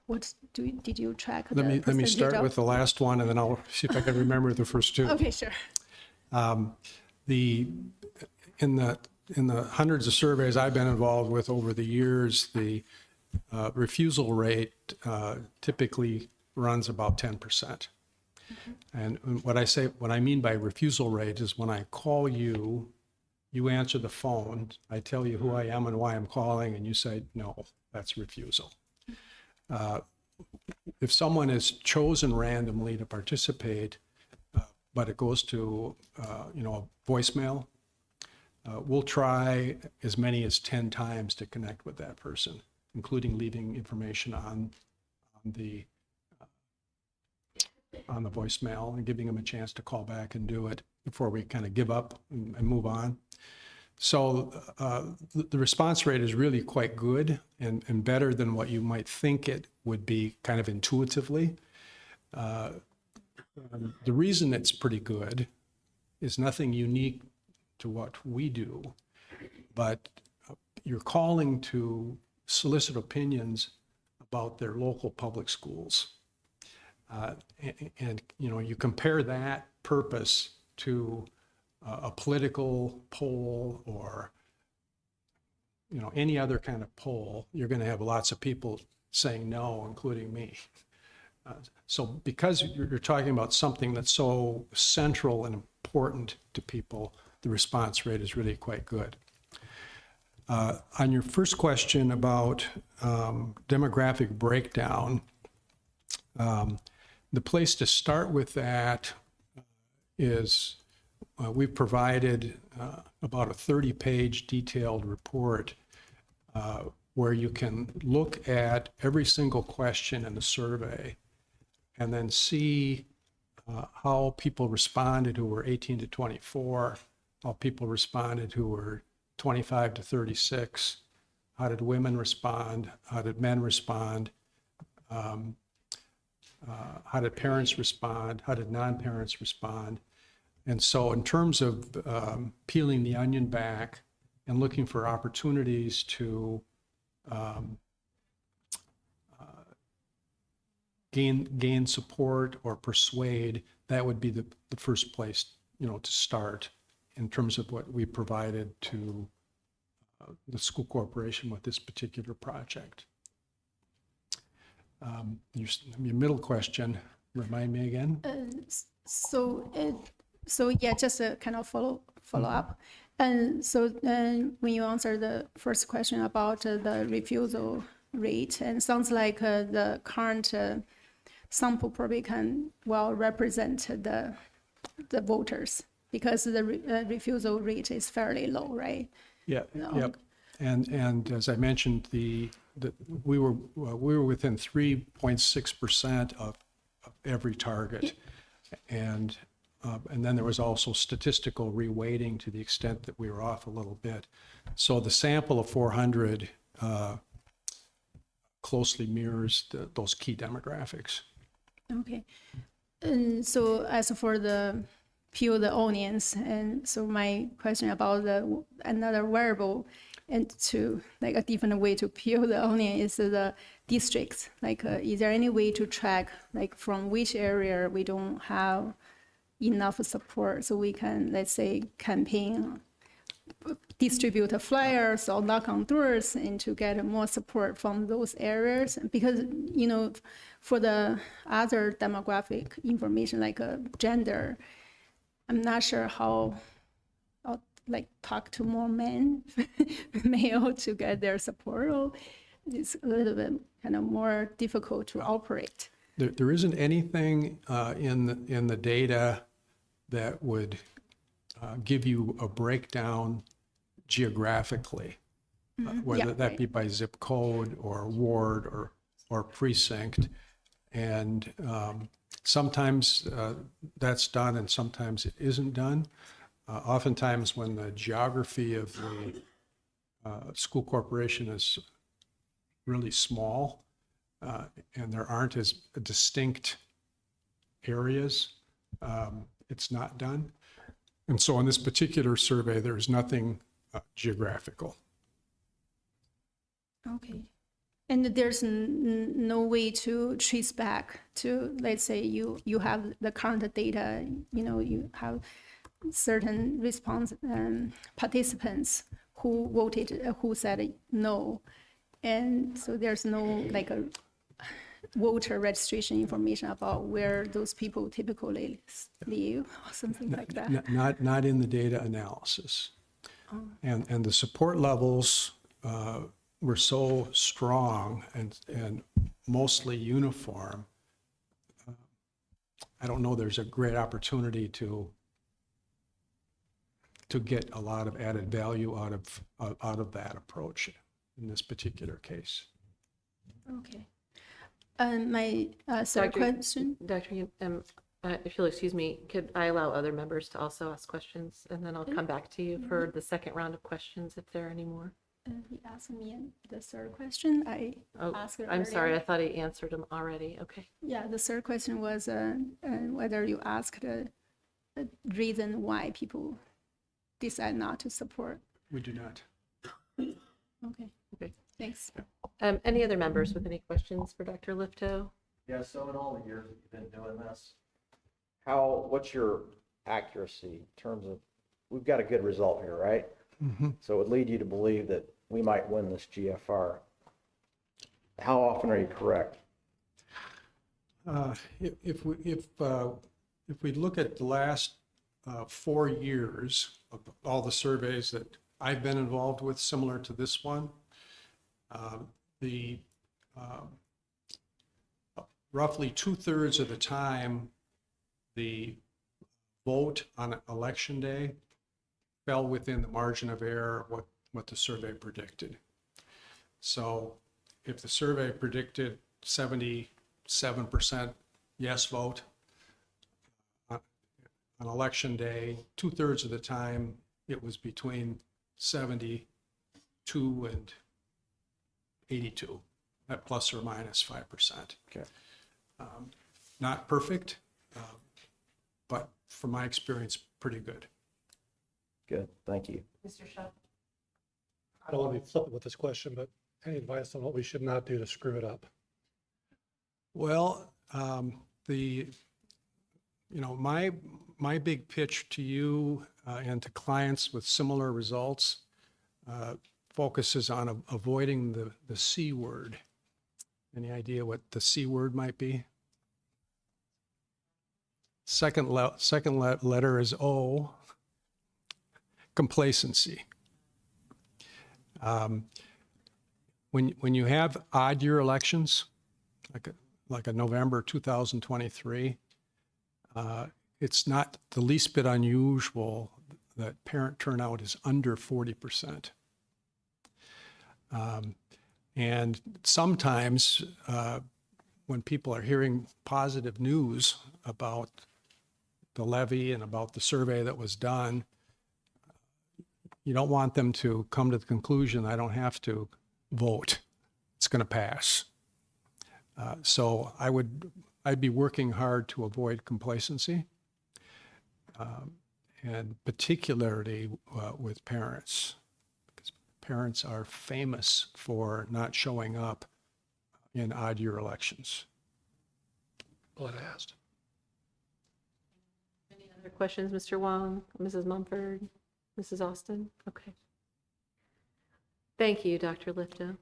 what did you track? Let me start with the last one, and then I'll see if I can remember the first two. Okay, sure. In the hundreds of surveys I've been involved with over the years, the refusal rate typically runs about 10%. And what I mean by refusal rate is when I call you, you answer the phone, I tell you who I am and why I'm calling, and you say, no, that's refusal. If someone is chosen randomly to participate, but it goes to, a voicemail, we'll try as many as 10 times to connect with that person. including leaving information on the voicemail and giving them a chance to call back and do it before we kind of give up and move on. So the response rate is really quite good and better than what you might think it would be kind of intuitively. The reason it's pretty good is nothing unique to what we do, but you're calling to solicit opinions about their local public schools. And you know, you compare that purpose to a political poll or, you know, any other kind of poll, you're going to have lots of people saying no, including me. So because you're talking about something that's so central and important to people, the response rate is really quite good. On your first question about demographic breakdown, the place to start with that is we've provided about a 30-page detailed report where you can look at every single question in the survey and then see how people responded who were 18 to 24, how people responded who were 25 to 36, how did women respond, how did men respond, how did parents respond, how did non-parents respond. And so in terms of peeling the onion back and looking for opportunities to gain support or persuade, that would be the first place, you know, to start in terms of what we provided to the school corporation with this particular project. Your middle question, remind me again? So yeah, just a kind of follow up. And so when you answer the first question about the refusal rate, and sounds like the current sample probably can well represent the voters because the refusal rate is fairly low, right? Yeah. No. Yep. And as I mentioned, we were within 3.6% of every target, and then there was also statistical reweighting to the extent that we were off a little bit. So the sample of 400 closely mirrors those key demographics. Okay. And so as for the peel the onions, and so my question about another variable and to like a different way to peel the onion is the districts. Like, is there any way to track like from which area we don't have enough support so we can, let's say, campaign, distribute flyers or knock on doors and to get more support from those areas? Because, you know, for the other demographic information like gender, I'm not sure how I'll like talk to more men, male to get their support. Or it's a little bit kind of more difficult to operate. There isn't anything in the data that would give you a breakdown geographically, whether Yeah, that be by zip code or ward or precinct. And sometimes that's done and sometimes it isn't done. Oftentimes when the geography of the school corporation is really small and there aren't as distinct areas, it's not done. And so in this particular survey, there's nothing geographical. Okay. And there's no way to trace back to, let's say you have the current data, you know, you have certain participants who voted, who said no. And so there's no like a voter registration information about where those people typically live or something like that. Not in the data analysis. Oh. And the support levels were so strong and mostly uniform. I don't know there's a great opportunity to get a lot of added value out of that approach in this particular case. Okay. My third Dr. question. Dr. If you'll excuse me, could I allow other members to also ask questions? And then I'll come back to you for the second round of questions if there are any more. He asked me the third question. I Oh, asked I'm sorry, I earlier. thought he answered them already. Okay. Yeah, the third question was whether you asked the reason why people decide not to support. We do not. Okay, Okay. thanks. Any other members with any questions for Dr. Lifto? Yeah, so in all the years that you've been doing this, what's your accuracy in terms of, we've got a good result here, right? So it would lead you to believe that we might win this GFR. How often are you correct? If we look at the last 4 years of all the surveys that I've been involved with, similar to this one, the roughly 2/3 of the time, the vote on election day fell within the margin of error of what the survey predicted. So if the survey predicted 77% yes vote on election day, 2/3 of the time it was between 72 and 82, at plus or minus 5%. Okay. Not perfect, but from my experience, pretty good. Good, thank you. Mr. Shaw? I don't want to be flippant with this question, but any advice on what we should not do to screw it up? Well, my big pitch to you and to clients with similar results focuses on avoiding the C word. Any idea what the C word might be? Second letter is O, complacency. When you have odd year elections, like a November 2023, it's not the least bit unusual that parent turnout is under 40%. And sometimes when people are hearing positive news about the levy and about the survey that was done, you don't want them to come to the conclusion, I don't have to vote. It's going to pass. So I'd be working hard to avoid complacency, and particularly with parents, because parents are famous for not showing up in odd year elections. Glad I asked. Any other questions, Mr. Wong, Mrs. Mumford, Mrs. Austin? Okay. Thank you, Dr. Lifto.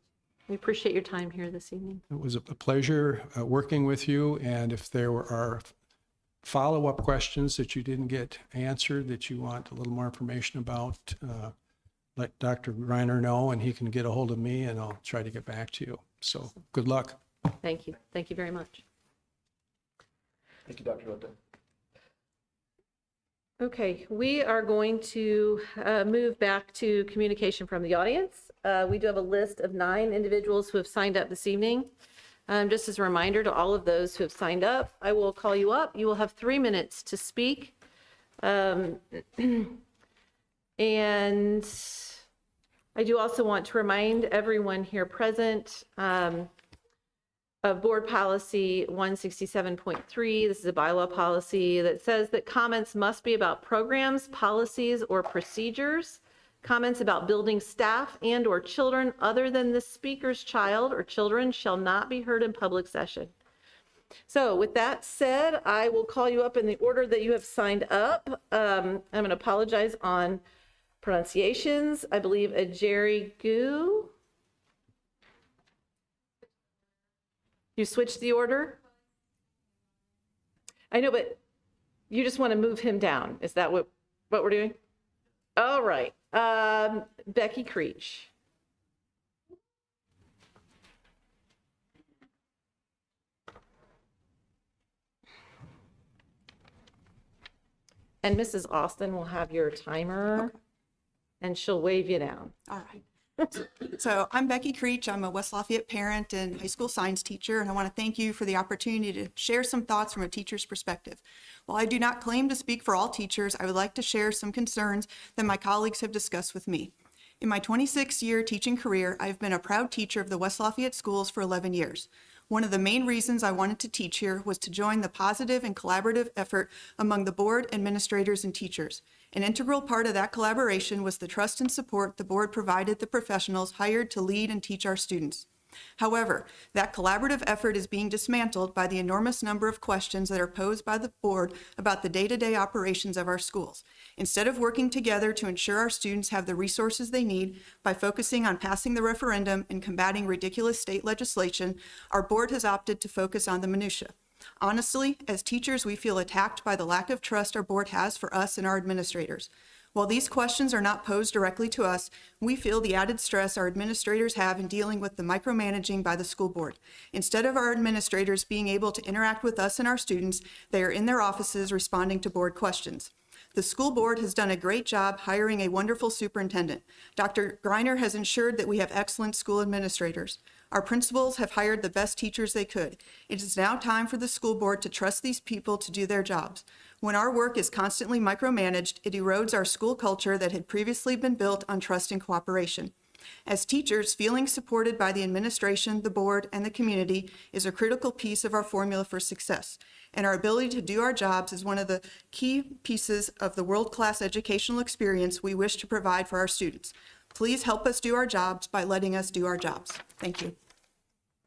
We appreciate your time here this evening. It was a pleasure working with you, and if there are follow-up questions that you didn't get answered that you want a little more information about, let Dr. Reiner know, and he can get a hold of me, and I'll try to get back to you. So good luck. Thank you. Thank you very much. Thank you, Dr. Lipton. Okay, we are going to move back to communication from the audience. We do have a list of 9 individuals who have signed up this evening. Just as a reminder to all of those who have signed up, I will call you up. You will have 3 minutes to speak. And I do also want to remind everyone here present of Board Policy 167.3. This is a bylaw policy that says that comments must be about programs, policies, or procedures. Comments about building staff and/or children other than the speaker's child or children shall not be heard in public session. So with that said, I will call you up in the order that you have signed up. I'm going to apologize on pronunciations. I believe a Jerry Gu. You switched the order? I know, but you just want to move him down. Is that what we're doing? All right. Becky Creech. And Mrs. Austin will have your timer, and she'll wave you down. All right. So I'm Becky Creech. I'm a West Lafayette parent and high school science teacher, and I want to thank you for the opportunity to share some thoughts from a teacher's perspective. While I do not claim to speak for all teachers, I would like to share some concerns that my colleagues have discussed with me. In my 26-year teaching career, I've been a proud teacher of the West Lafayette schools for 11 years. One of the main reasons I wanted to teach here was to join the positive and collaborative effort among the board, administrators, and teachers. An integral part of that collaboration was the trust and support the board provided the professionals hired to lead and teach our students. However, that collaborative effort is being dismantled by the enormous number of questions that are posed by the board about the day-to-day operations of our schools. Instead of working together to ensure our students have the resources they need by focusing on passing the referendum and combating ridiculous state legislation, our board has opted to focus on the minutia. Honestly, as teachers, we feel attacked by the lack of trust our board has for us and our administrators. While these questions are not posed directly to us, we feel the added stress our administrators have in dealing with the micromanaging by the school board. Instead of our administrators being able to interact with us and our students, they are in their offices responding to board questions. The school board has done a great job hiring a wonderful superintendent. Dr. Greiner has ensured that we have excellent school administrators. Our principals have hired the best teachers they could. It is now time for the school board to trust these people to do their jobs. When our work is constantly micromanaged, it erodes our school culture that had previously been built on trust and cooperation. As teachers, feeling supported by the administration, the board, and the community is a critical piece of our formula for success. And our ability to do our jobs is one of the key pieces of the world-class educational experience we wish to provide for our students. Please help us do our jobs by letting us do our jobs. Thank you.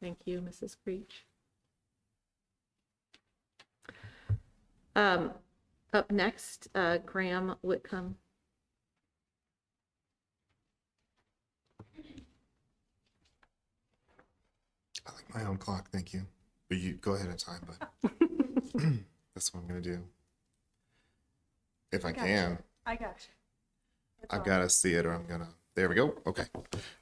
Thank you, Mrs. Creech. Up next, Graham Whitcomb. I like my own clock, thank you. But you go ahead in time, but that's what I'm gonna do. If I can. I got you. I've got to see it or I'm gonna, there we go. Okay.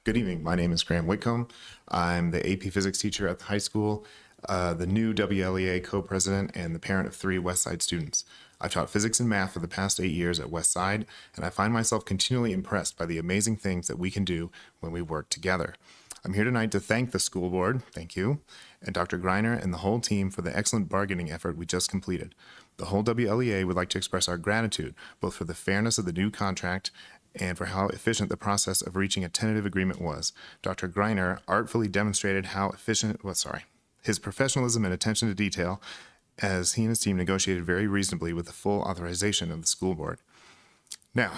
Good evening. My name is Graham Whitcomb. I'm the AP physics teacher at the high school, the new WLEA co-president and the parent of 3 Westside students. I've taught physics and math for the past 8 years at Westside, and I find myself continually impressed by the amazing things that we can do when we work together. I'm here tonight to thank the school board, thank you, and Dr. Greiner and the whole team for the excellent bargaining effort we just completed. The whole WLEA would like to express our gratitude both for the fairness of the new contract and for how efficient the process of reaching a tentative agreement was. Dr. Greiner artfully demonstrated his professionalism and attention to detail as he and his team negotiated very reasonably with the full authorization of the school board. Now,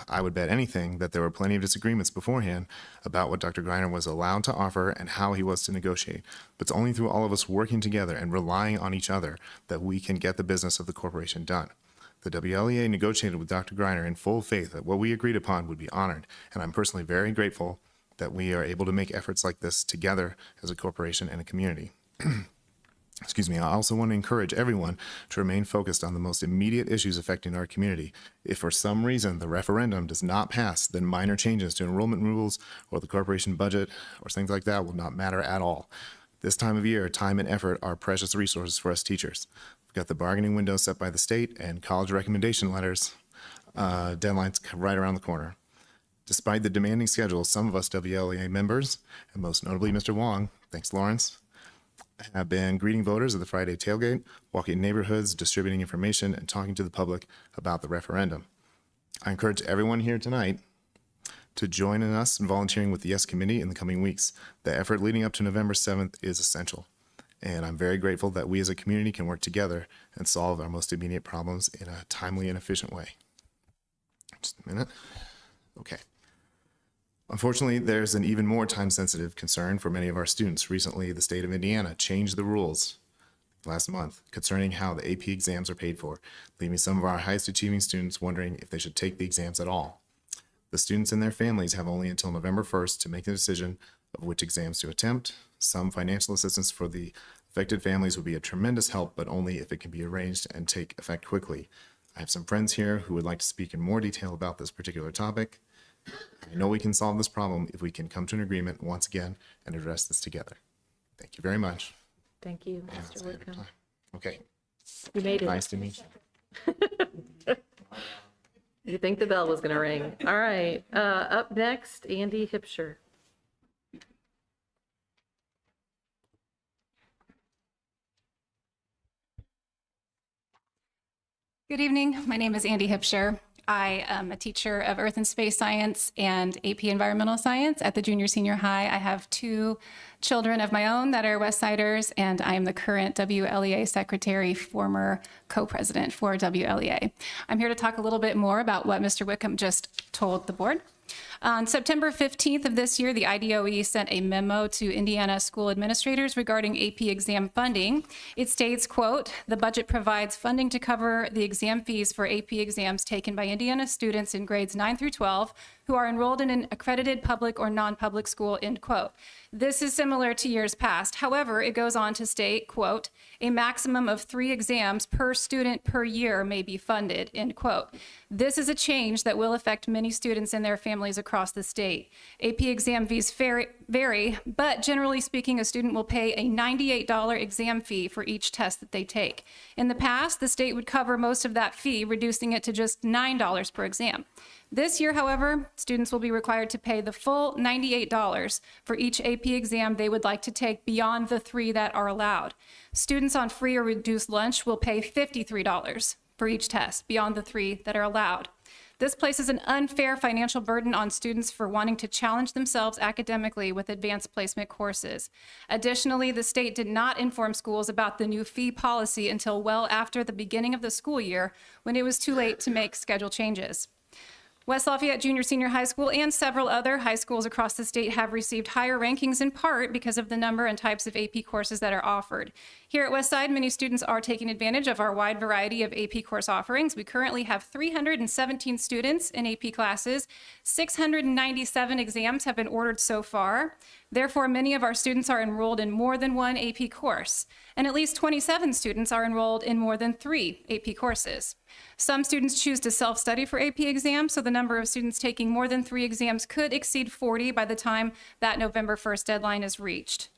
I would bet anything that there were plenty of disagreements beforehand about what Dr. Greiner was allowed to offer and how he was to negotiate, but it's only through all of us working together and relying on each other that we can get the business of the corporation done. The WLEA negotiated with Dr. Greiner in full faith that what we agreed upon would be honored, and I'm personally very grateful that we are able to make efforts like this together as a corporation and a community. Excuse me, I also want to encourage everyone to remain focused on the most immediate issues affecting our community. If for some reason the referendum does not pass, then minor changes to enrollment rules or the corporation budget or things like that will not matter at all. This time of year, time and effort are precious resources for us teachers. We've got the bargaining window set by the state and college recommendation letters, deadlines right around the corner. Despite the demanding schedule, some of us WLEA members, and most notably Mr. Wong, thanks Lawrence, have been greeting voters at the Friday tailgate, walking neighborhoods, distributing information, and talking to the public about the referendum. I encourage everyone here tonight to join in us in volunteering with the Yes Committee in the coming weeks. The effort leading up to November 7th is essential, and I'm very grateful that we as a community can work together and solve our most immediate problems in a timely and efficient way. Just a minute. Okay. Unfortunately, there's an even more time-sensitive concern for many of our students. Recently, the state of Indiana changed the rules last month concerning how the AP exams are paid for, leaving some of our highest achieving students wondering if they should take the exams at all. The students and their families have only until November 1st to make a decision of which exams to attempt. Some financial assistance for the affected families would be a tremendous help, but only if it can be arranged and take effect quickly. I have some friends here who would like to speak in more detail about this particular topic. I know we can solve this problem if we can come to an agreement once again and address this together. Thank you very much. Thank you, Yeah, Mr. it's ahead of Whitcomb. time. Okay. You made it. Nice to meet you. You think the bell was going to ring. All right. Up next, Andy Hipsher. Good evening. My name is Andy Hipsher. I am a teacher of Earth and Space Science and AP Environmental Science at the junior senior high. I have 2 children of my own that are West Siders, and I am the current WLEA secretary, former co-president for WLEA. I'm here to talk a little bit more about what Mr. Wickham just told the board. On September 15th of this year, the IDOE sent a memo to Indiana school administrators regarding AP exam funding. It states, quote, "The budget provides funding to cover the exam fees for AP exams taken by Indiana students in grades 9 through 12 who are enrolled in an accredited public or non-public school," end quote. This is similar to years past. However, it goes on to state, quote, "A maximum of 3 exams per student per year may be funded," end quote. This is a change that will affect many students and their families across the state. AP exam fees vary, but generally speaking, a student will pay a $98 exam fee for each test that they take. In the past, the state would cover most of that fee, reducing it to just $9 per exam. This year, however, students will be required to pay the full $98 for each AP exam they would like to take beyond the 3 that are allowed. Students on free or reduced lunch will pay $53 for each test beyond the 3 that are allowed. This places an unfair financial burden on students for wanting to challenge themselves academically with advanced placement courses. Additionally, the state did not inform schools about the new fee policy until well after the beginning of the school year, when it was too late to make schedule changes. West Lafayette Junior Senior High School and several other high schools across the state have received higher rankings in part because of the number and types of AP courses that are offered. Here at Westside, many students are taking advantage of our wide variety of AP course offerings. We currently have 317 students in AP classes. 697 exams have been ordered so far. Therefore, many of our students are enrolled in more than one AP course, and at least 27 students are enrolled in more than 3 AP courses. Some students choose to self-study for AP exams, so the number of students taking more than 3 exams could exceed 40 by the time that November 1st deadline is reached.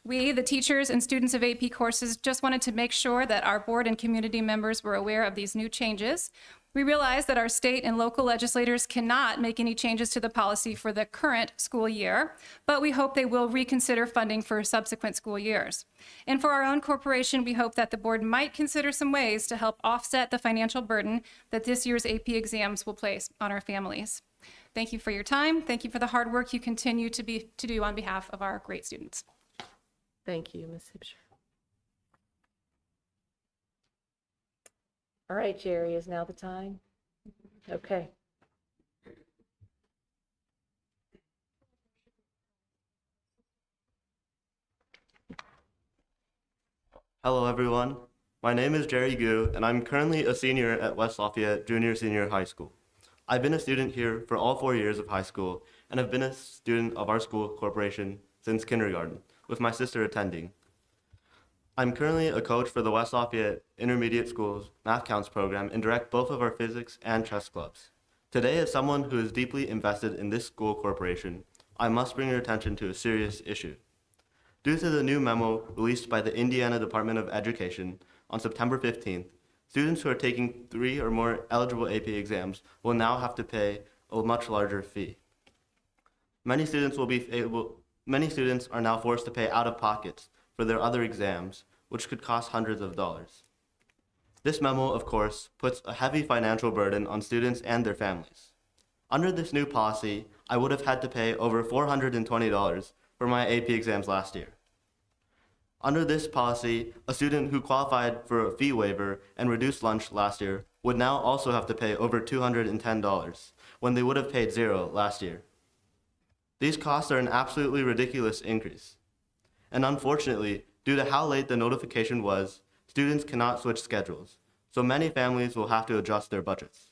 We, the teachers and students of AP courses, just wanted to make sure that our board and community members were aware of these new changes. We realize that our state and local legislators cannot make any changes to the policy for the current school year, but we hope they will reconsider funding for subsequent school years. And for our own corporation, we hope that the board might consider some ways to help offset the financial burden that this year's AP exams will place on our families. Thank you for your time. Thank you for the hard work you continue to do on behalf of our great students. Thank you, Ms. Hipsher. All right, Jerry, is now the time? Okay. Hello, everyone. My name is Jerry Gu, and I'm currently a senior at West Lafayette Junior Senior High School. I've been a student here for all 4 years of high school, and have been a student of our school corporation since kindergarten, with my sister attending. I'm currently a coach for the West Lafayette Intermediate School's Math Counts program and direct both of our physics and chess clubs. Today, as someone who is deeply invested in this school corporation, I must bring your attention to a serious issue. Due to the new memo released by the Indiana Department of Education on September 15th, students who are taking 3 or more eligible AP exams will now have to pay a much larger fee. Many students are now forced to pay out of pockets for their other exams, which could cost hundreds of dollars. This memo, of course, puts a heavy financial burden on students and their families. Under this new policy, I would have had to pay over $420 for my AP exams last year. Under this policy, a student who qualified for a fee waiver and reduced lunch last year would now also have to pay over $210 when they would have paid $0 last year. These costs are an absolutely ridiculous increase. And unfortunately, due to how late the notification was, students cannot switch schedules, so many families will have to adjust their budgets.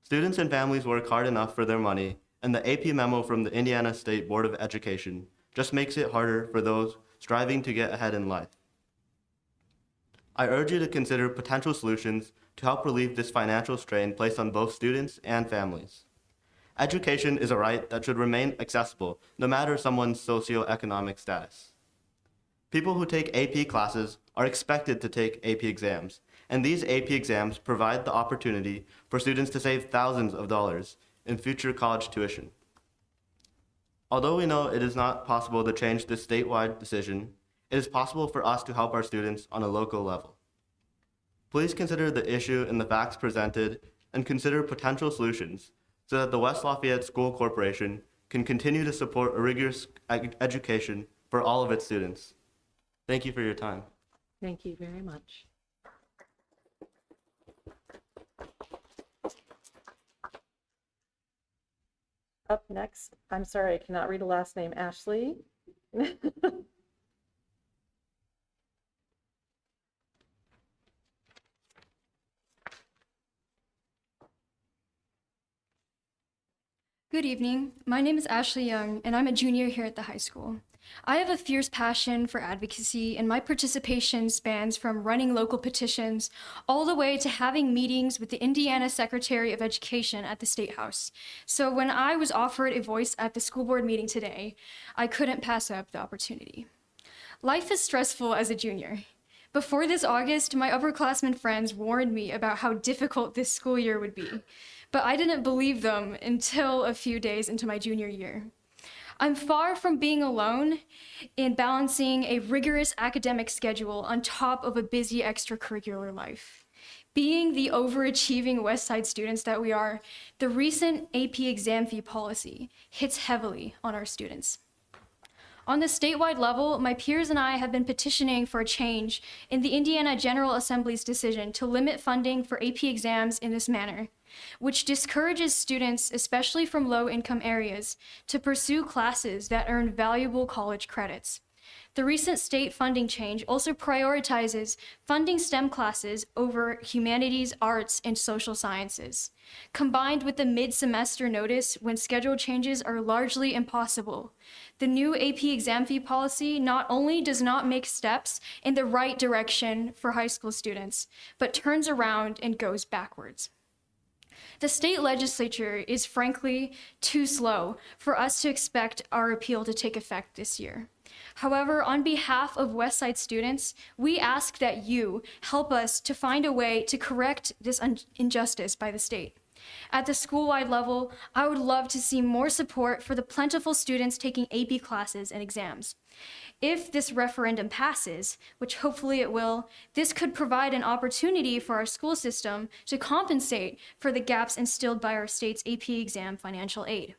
Students and families work hard enough for their money, and the AP memo from the Indiana State Board of Education just makes it harder for those striving to get ahead in life. I urge you to consider potential solutions to help relieve this financial strain placed on both students and families. Education is a right that should remain accessible no matter someone's socioeconomic status. People who take AP classes are expected to take AP exams, and these AP exams provide the opportunity for students to save thousands of dollars in future college tuition. Although we know it is not possible to change this statewide decision, it is possible for us to help our students on a local level. Please consider the issue and the facts presented and consider potential solutions so that the West Lafayette School Corporation can continue to support a rigorous education for all of its students. Thank you for your time. Thank you very much. Up next, I'm sorry, I cannot read the last name, Ashley. Good evening. My name is Ashley Young, and I'm a junior here at the high school. I have a fierce passion for advocacy, and my participation spans from running local petitions all the way to having meetings with the Indiana Secretary of Education at the State House. So when I was offered a voice at the school board meeting today, I couldn't pass up the opportunity. Life is stressful as a junior. Before this August, my upperclassmen friends warned me about how difficult this school year would be, but I didn't believe them until a few days into my junior year. I'm far from being alone in balancing a rigorous academic schedule on top of a busy extracurricular life. Being the overachieving West Side students that we are, the recent AP exam fee policy hits heavily on our students. On the statewide level, my peers and I have been petitioning for a change in the Indiana General Assembly's decision to limit funding for AP exams in this manner, which discourages students, especially from low-income areas, to pursue classes that earn valuable college credits. The recent state funding change also prioritizes funding STEM classes over humanities, arts, and social sciences. Combined with the mid-semester notice when schedule changes are largely impossible, the new AP exam fee policy not only does not make steps in the right direction for high school students, but turns around and goes backwards. The state legislature is frankly too slow for us to expect our appeal to take effect this year. However, on behalf of West Side students, we ask that you help us to find a way to correct this injustice by the state. At the school-wide level, I would love to see more support for the plentiful students taking AP classes and exams. If this referendum passes, which hopefully it will, this could provide an opportunity for our school system to compensate for the gaps instilled by our state's AP exam financial aid.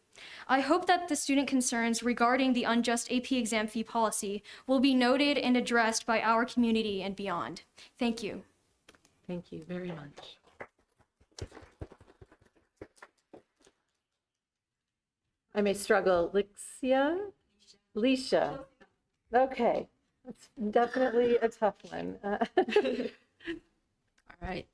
I hope that the student concerns regarding the unjust AP exam fee policy will be noted and addressed by our community and beyond. Thank you. Thank you very much. I may struggle. Leisha. Okay, that's definitely a tough one. All right.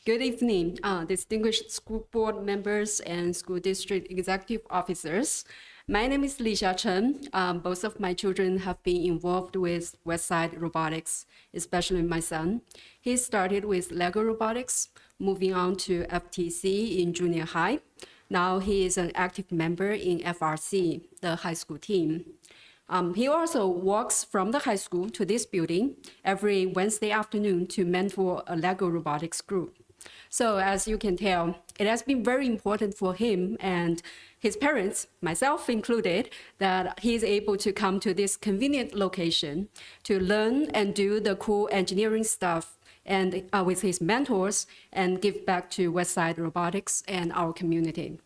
Good evening, distinguished school board members and school district executive officers. My name is Lisha Chen. Both of my children have been involved with Westside Robotics, especially my son. He started with Lego Robotics, moving on to FTC in junior high. Now he is an active member in FRC, the high school team. He also walks from the high school to this building every Wednesday afternoon to mentor a Lego robotics group. So as you can tell, it has been very important for him and his parents, myself included, that he is able to come to this convenient location to learn and do the cool engineering stuff and with his mentors and give back to Westside Robotics and our community.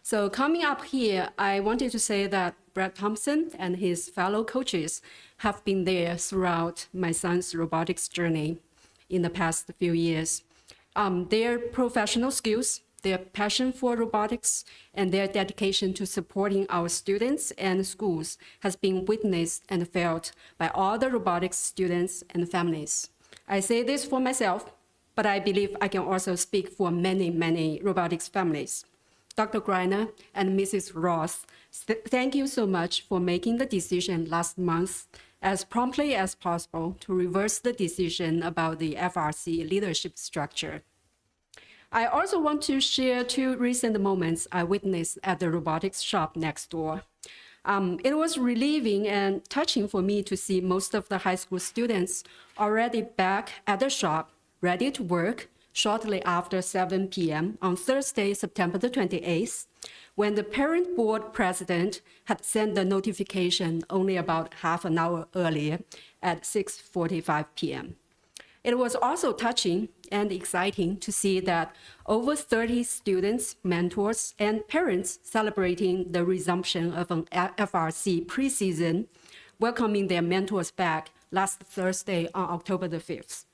So coming up here, I wanted to say that Brad Thompson and his fellow coaches have been there throughout my son's robotics journey in the past few years. Their professional skills, their passion for robotics, and their dedication to supporting our students and schools has been witnessed and felt by all the robotics students and families. I say this for myself, but I believe I can also speak for many, many robotics families. Dr. Greiner and Mrs. Ross, thank you so much for making the decision last month as promptly as possible to reverse the decision about the FRC leadership structure. I also want to share 2 recent moments I witnessed at the robotics shop next door. It was relieving and touching for me to see most of the high school students already back at the shop, ready to work shortly after 7 p.m. on Thursday, September the 28th, when the parent board president had sent the notification only about half an hour earlier at 6:45 p.m. It was also touching and exciting to see that over 30 students, mentors, and parents celebrating the resumption of an FRC preseason, welcoming their mentors back last Thursday on October the 5th.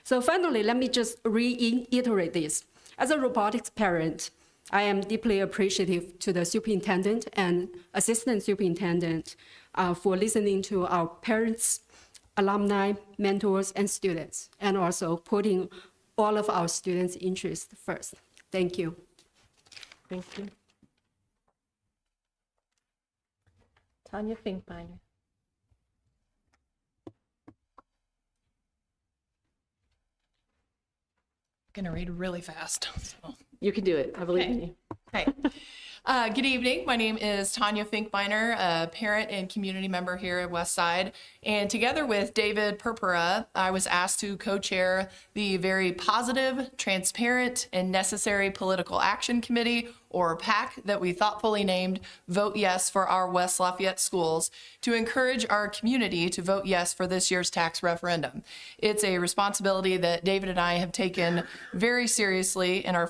So finally, let me just reiterate this. As a robotics parent, I am deeply appreciative to the superintendent and assistant superintendent for listening to our parents, alumni, mentors, and students, and also putting all of our students' interests first. Thank you. Thank you. Tanya Finkbeiner. Going to read really fast. So. You can do it. I believe in you. Okay. Good evening. My name is Tanya Finkbeiner, a parent and community member here at Westside. And together with David Purpura, I was asked to co-chair the very positive, transparent, and necessary Political Action Committee, or PAC, that we thoughtfully named Vote Yes for Our West Lafayette Schools, to encourage our community to vote yes for this year's tax referendum. It's a responsibility that David and I have taken very seriously and are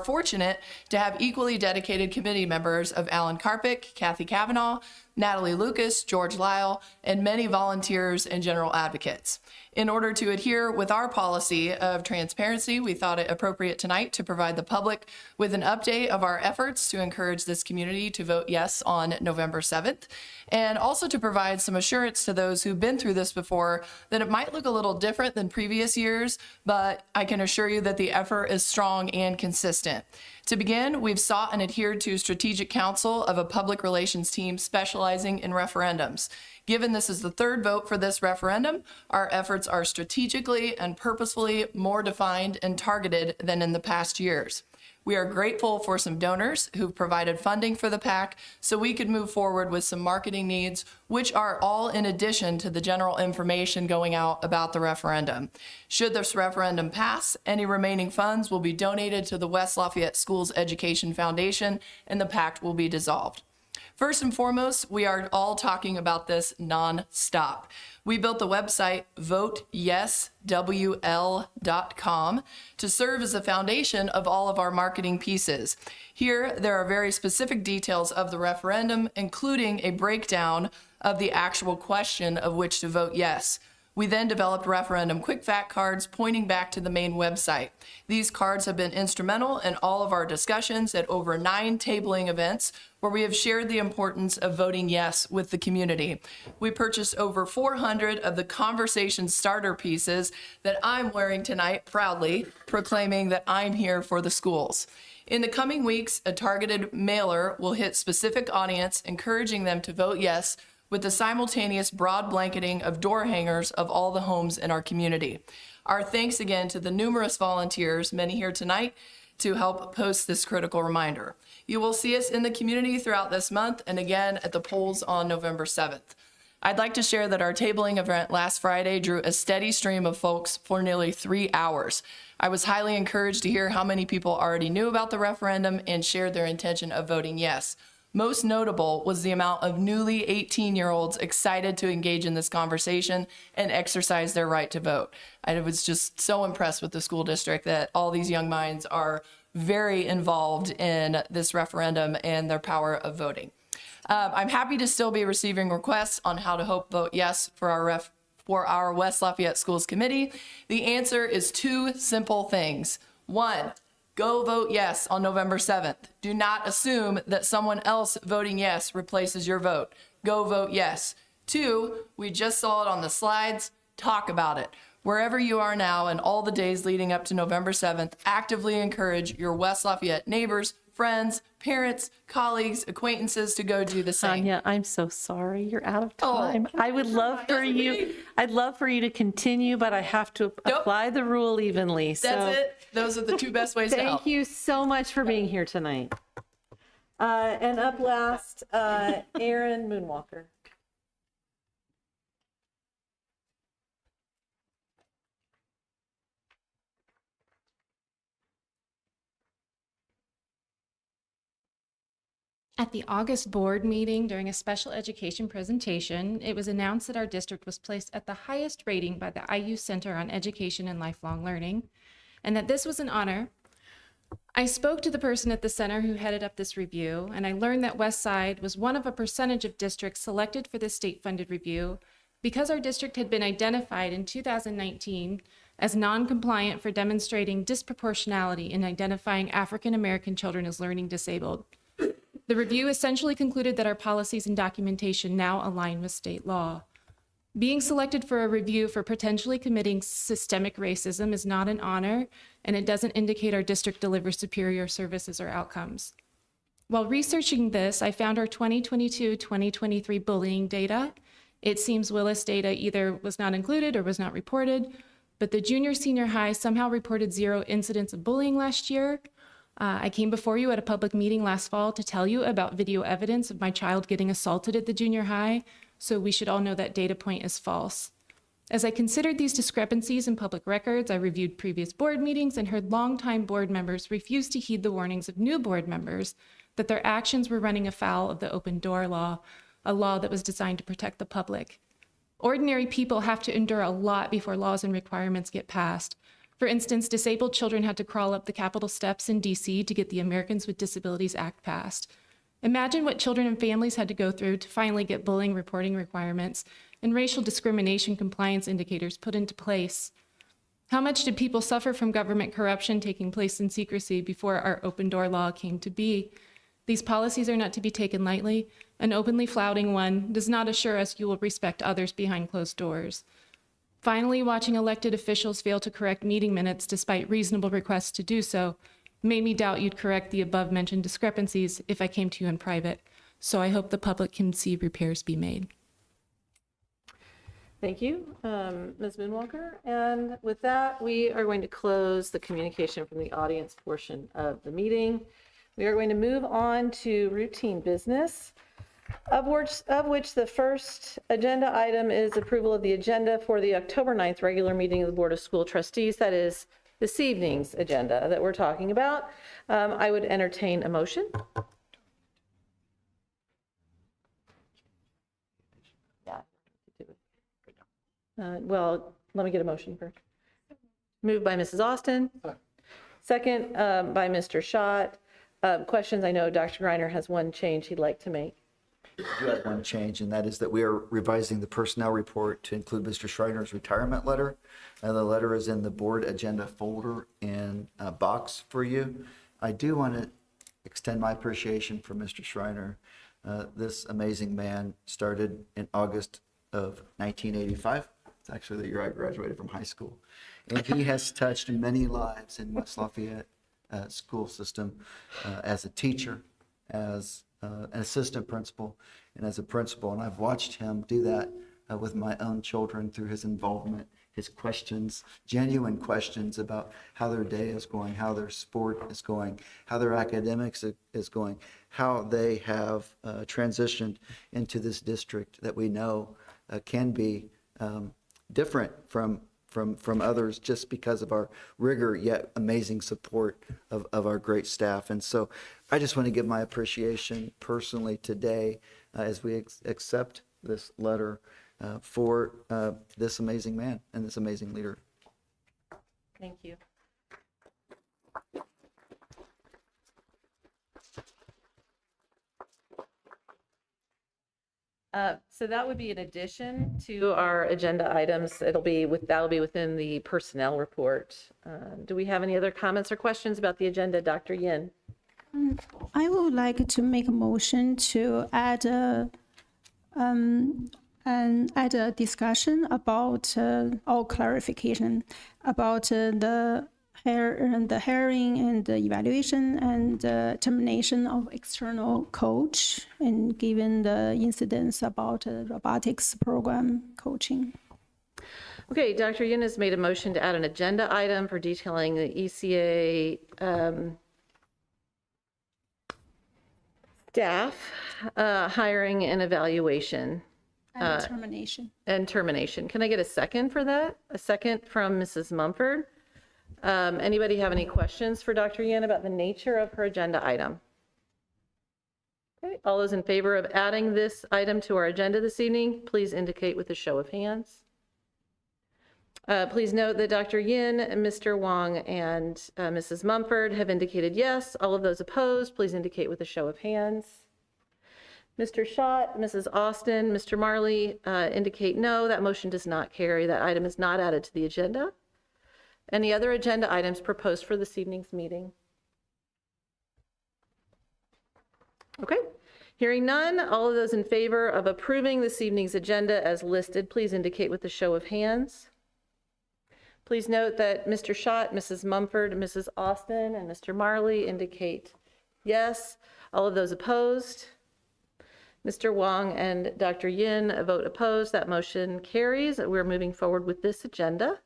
fortunate to have equally dedicated committee members of Alan Karpick, Kathy Kavanaugh, Natalie Lucas, George Lyle, and many volunteers and general advocates. In order to adhere with our policy of transparency, we thought it appropriate tonight to provide the public with an update of our efforts to encourage this community to vote yes on November 7th, and also to provide some assurance to those who've been through this before that it might look a little different than previous years, but I can assure you that the effort is strong and consistent. To begin, we've sought and adhered to strategic counsel of a public relations team specializing in referendums. Given this is the third vote for this referendum, our efforts are strategically and purposefully more defined and targeted than in the past years. We are grateful for some donors who've provided funding for the PAC so we could move forward with some marketing needs, which are all in addition to the general information going out about the referendum. Should this referendum pass, any remaining funds will be donated to the West Lafayette Schools Education Foundation, and the PAC will be dissolved. First and foremost, we are all talking about this nonstop. We built the website voteyeswl.com to serve as the foundation of all of our marketing pieces. Here, there are very specific details of the referendum, including a breakdown of the actual question of which to vote yes. We then developed referendum quick fact cards pointing back to the main website. These cards have been instrumental in all of our discussions at over 9 tabling events where we have shared the importance of voting yes with the community. We purchased over 400 of the conversation starter pieces that I'm wearing tonight proudly, proclaiming that I'm here for the schools. In the coming weeks, a targeted mailer will hit specific audience, encouraging them to vote yes, with the simultaneous broad blanketing of door hangers of all the homes in our community. Our thanks again to the numerous volunteers, many here tonight, to help post this critical reminder. You will see us in the community throughout this month and again at the polls on November 7th. I'd like to share that our tabling event last Friday drew a steady stream of folks for nearly 3 hours. I was highly encouraged to hear how many people already knew about the referendum and shared their intention of voting yes. Most notable was the amount of newly 18-year-olds excited to engage in this conversation and exercise their right to vote. I was just so impressed with the school district that all these young minds are very involved in this referendum and their power of voting. I'm happy to still be receiving requests on how to vote yes for our West Lafayette Schools Committee. The answer is 2 simple things. 1, go vote yes on November 7th. Do not assume that someone else voting yes replaces your vote. Go vote yes. 2, we just saw it on the slides. Talk about it. Wherever you are now and all the days leading up to November 7th, actively encourage your West Lafayette neighbors, friends, parents, colleagues, acquaintances to go do the same. Tanya, I'm so sorry. You're out of time. I would love for you, I'd love for you to continue, but I have to apply the rule evenly. That's it. Those are the 2 best ways to help. Thank you so much for being here tonight. And up last, Aaron Moonwalker. At the August board meeting during a special education presentation, it was announced that our district was placed at the highest rating by the IU Center on Education and Lifelong Learning, and that this was an honor. I spoke to the person at the center who headed up this review, and I learned that Westside was one of a percentage of districts selected for this state-funded review because our district had been identified in 2019 as non-compliant for demonstrating disproportionality in identifying African American children as learning disabled. The review essentially concluded that our policies and documentation now align with state law. Being selected for a review for potentially committing systemic racism is not an honor, and it doesn't indicate our district delivers superior services or outcomes. While researching this, I found our 2022-2023 bullying data. It seems Willis data either was not included or was not reported, but the junior senior high somehow reported 0 incidents of bullying last year. I came before you at a public meeting last fall to tell you about video evidence of my child getting assaulted at the junior high, so we should all know that data point is false. As I considered these discrepancies in public records, I reviewed previous board meetings and heard longtime board members refuse to heed the warnings of new board members that their actions were running afoul of the open door law, a law that was designed to protect the public. Ordinary people have to endure a lot before laws and requirements get passed. For instance, disabled children had to crawl up the Capitol steps in DC to get the Americans with Disabilities Act passed. Imagine what children and families had to go through to finally get bullying reporting requirements and racial discrimination compliance indicators put into place. How much did people suffer from government corruption taking place in secrecy before our open door law came to be? These policies are not to be taken lightly. An openly flouting one does not assure us you will respect others behind closed doors. Finally, watching elected officials fail to correct meeting minutes despite reasonable requests to do so made me doubt you'd correct the above-mentioned discrepancies if I came to you in private. So I hope the public can see repairs be made. Thank you, Ms. Moonwalker. And with that, we are going to close the communication from the audience portion of the meeting. We are going to move on to routine business, of which the first agenda item is approval of the agenda for the October 9th regular meeting of the Board of School Trustees. That is this evening's agenda that we're talking about. I would entertain a motion. Well, let me get a motion first. Moved by Mrs. Austin. Second by Mr. Schott. Questions? I know Dr. Greiner has one change he'd like to make. We do have one change, and that is that we are revising the personnel report to include Mr. Schreiner's retirement letter. The letter is in the board agenda folder in a box for you. I do want to extend my appreciation for Mr. Schreiner. This amazing man started in August of 1985. It's actually the year I graduated from high school. And he has touched many lives in West Lafayette school system as a teacher, as an assistant principal, and as a principal. And I've watched him do that with my own children through his involvement, his questions, genuine questions about how their day is going, how their sport is going, how their academics is going, how they have transitioned into this district that we know can be different from others just because of our rigor, yet amazing support of our great staff. And so I just want to give my appreciation personally today as we accept this letter for this amazing man and this amazing leader. Thank you. So that would be in addition to our agenda items. That'll be within the personnel report. Do we have any other comments or questions about the agenda, Dr. Yin? I would like to make a motion to add a discussion about or clarification about the hiring and the evaluation and termination of external coach, and given the incidents about robotics program coaching. Okay, Dr. Yin has made a motion to add an agenda item for detailing the ECA staff hiring and evaluation. And termination. And termination. Can I get a second for that? A second from Mrs. Mumford. Anybody have any questions for Dr. Yin about the nature of her agenda item? Okay, all those in favor of adding this item to our agenda this evening, please indicate with a show of hands. Please note that Dr. Yin, Mr. Wong, and Mrs. Mumford have indicated yes. All of those opposed, please indicate with a show of hands. Mr. Schott, Mrs. Austin, Mr. Marley indicate no. That motion does not carry. That item is not added to the agenda. Any other agenda items proposed for this evening's meeting? Okay, hearing none, all of those in favor of approving this evening's agenda as listed, please indicate with a show of hands. Please note that Mr. Schott, Mrs. Mumford, Mrs. Austin, and Mr. Marley indicate yes. All of those opposed? Mr. Wong and Dr. Yin vote opposed. That motion carries. We're moving forward with this agenda.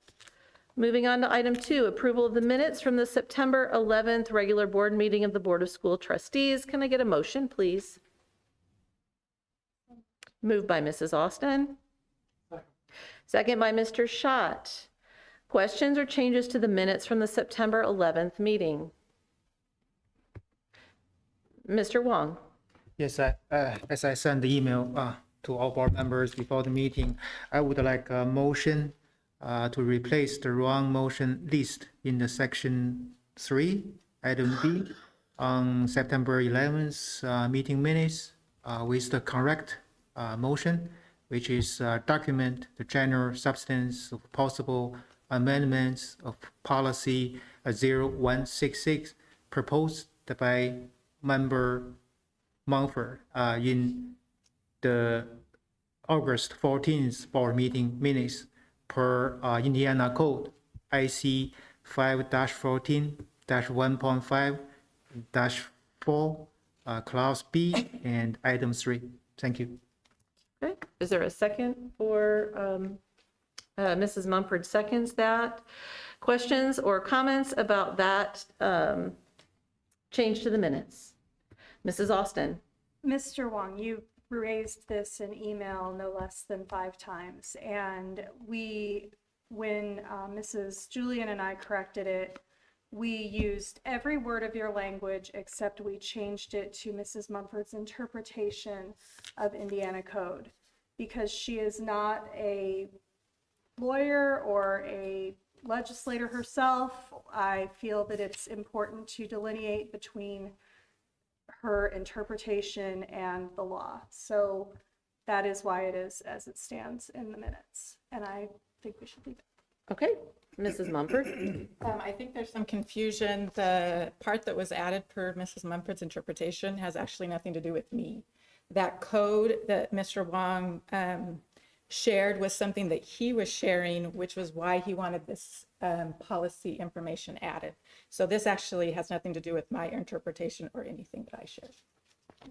Moving on to item 2, approval of the minutes from the September 11th regular board meeting of the Board of School Trustees. Can I get a motion, please? Moved by Mrs. Austin. Second by Mr. Schott. Questions or changes to the minutes from the September 11th meeting? Mr. Wong. Yes, as I sent the email to all board members before the meeting, I would like a motion to replace the wrong motion list in the section 3, item B, on September 11th meeting minutes with the correct motion, which is document the general substance of possible amendments of policy 0166 proposed by member Mumford in the August 14th board meeting minutes per Indiana Code IC 5-14-1.5-4, Clause B and item 3. Thank you. Okay, is there a second for Mrs. Mumford seconds that? Questions or comments about that change to the minutes? Mrs. Austin. Mr. Wong, you raised this in email no less than 5 times. And when Mrs. Julian and I corrected it, we used every word of your language except we changed it to Mrs. Mumford's interpretation of Indiana Code. Because she is not a lawyer or a legislator herself, I feel that it's important to delineate between her interpretation and the law. So that is why it is as it stands in the minutes. And I think we should leave it. Okay, Mrs. Mumford. I think there's some confusion. The part that was added per Mrs. Mumford's interpretation has actually nothing to do with me. That code that Mr. Wong shared was something that he was sharing, which was why he wanted this policy information added. So this actually has nothing to do with my interpretation or anything that I shared.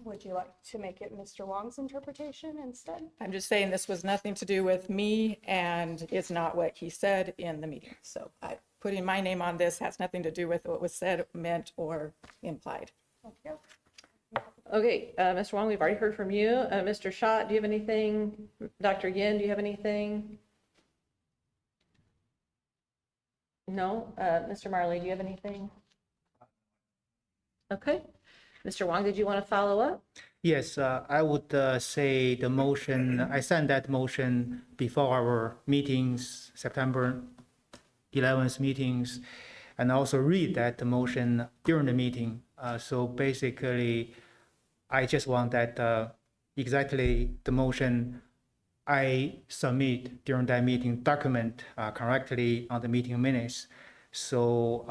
Would you like to make it Mr. Wong's interpretation instead? I'm just saying this was nothing to do with me and is not what he said in the meeting. So putting my name on this has nothing to do with what was said, meant, or implied. Okay. Okay, Mr. Wong, we've already heard from you. Mr. Schott, do you have anything? Dr. Yin, do you have anything? No? Mr. Marley, do you have anything? Okay. Mr. Wong, did you want to follow up? Yes, I would say the motion, I sent that motion before our meetings, September 11th meetings, and also read that motion during the meeting. So basically, I just want that exactly the motion I submit during that meeting document correctly on the meeting minutes. So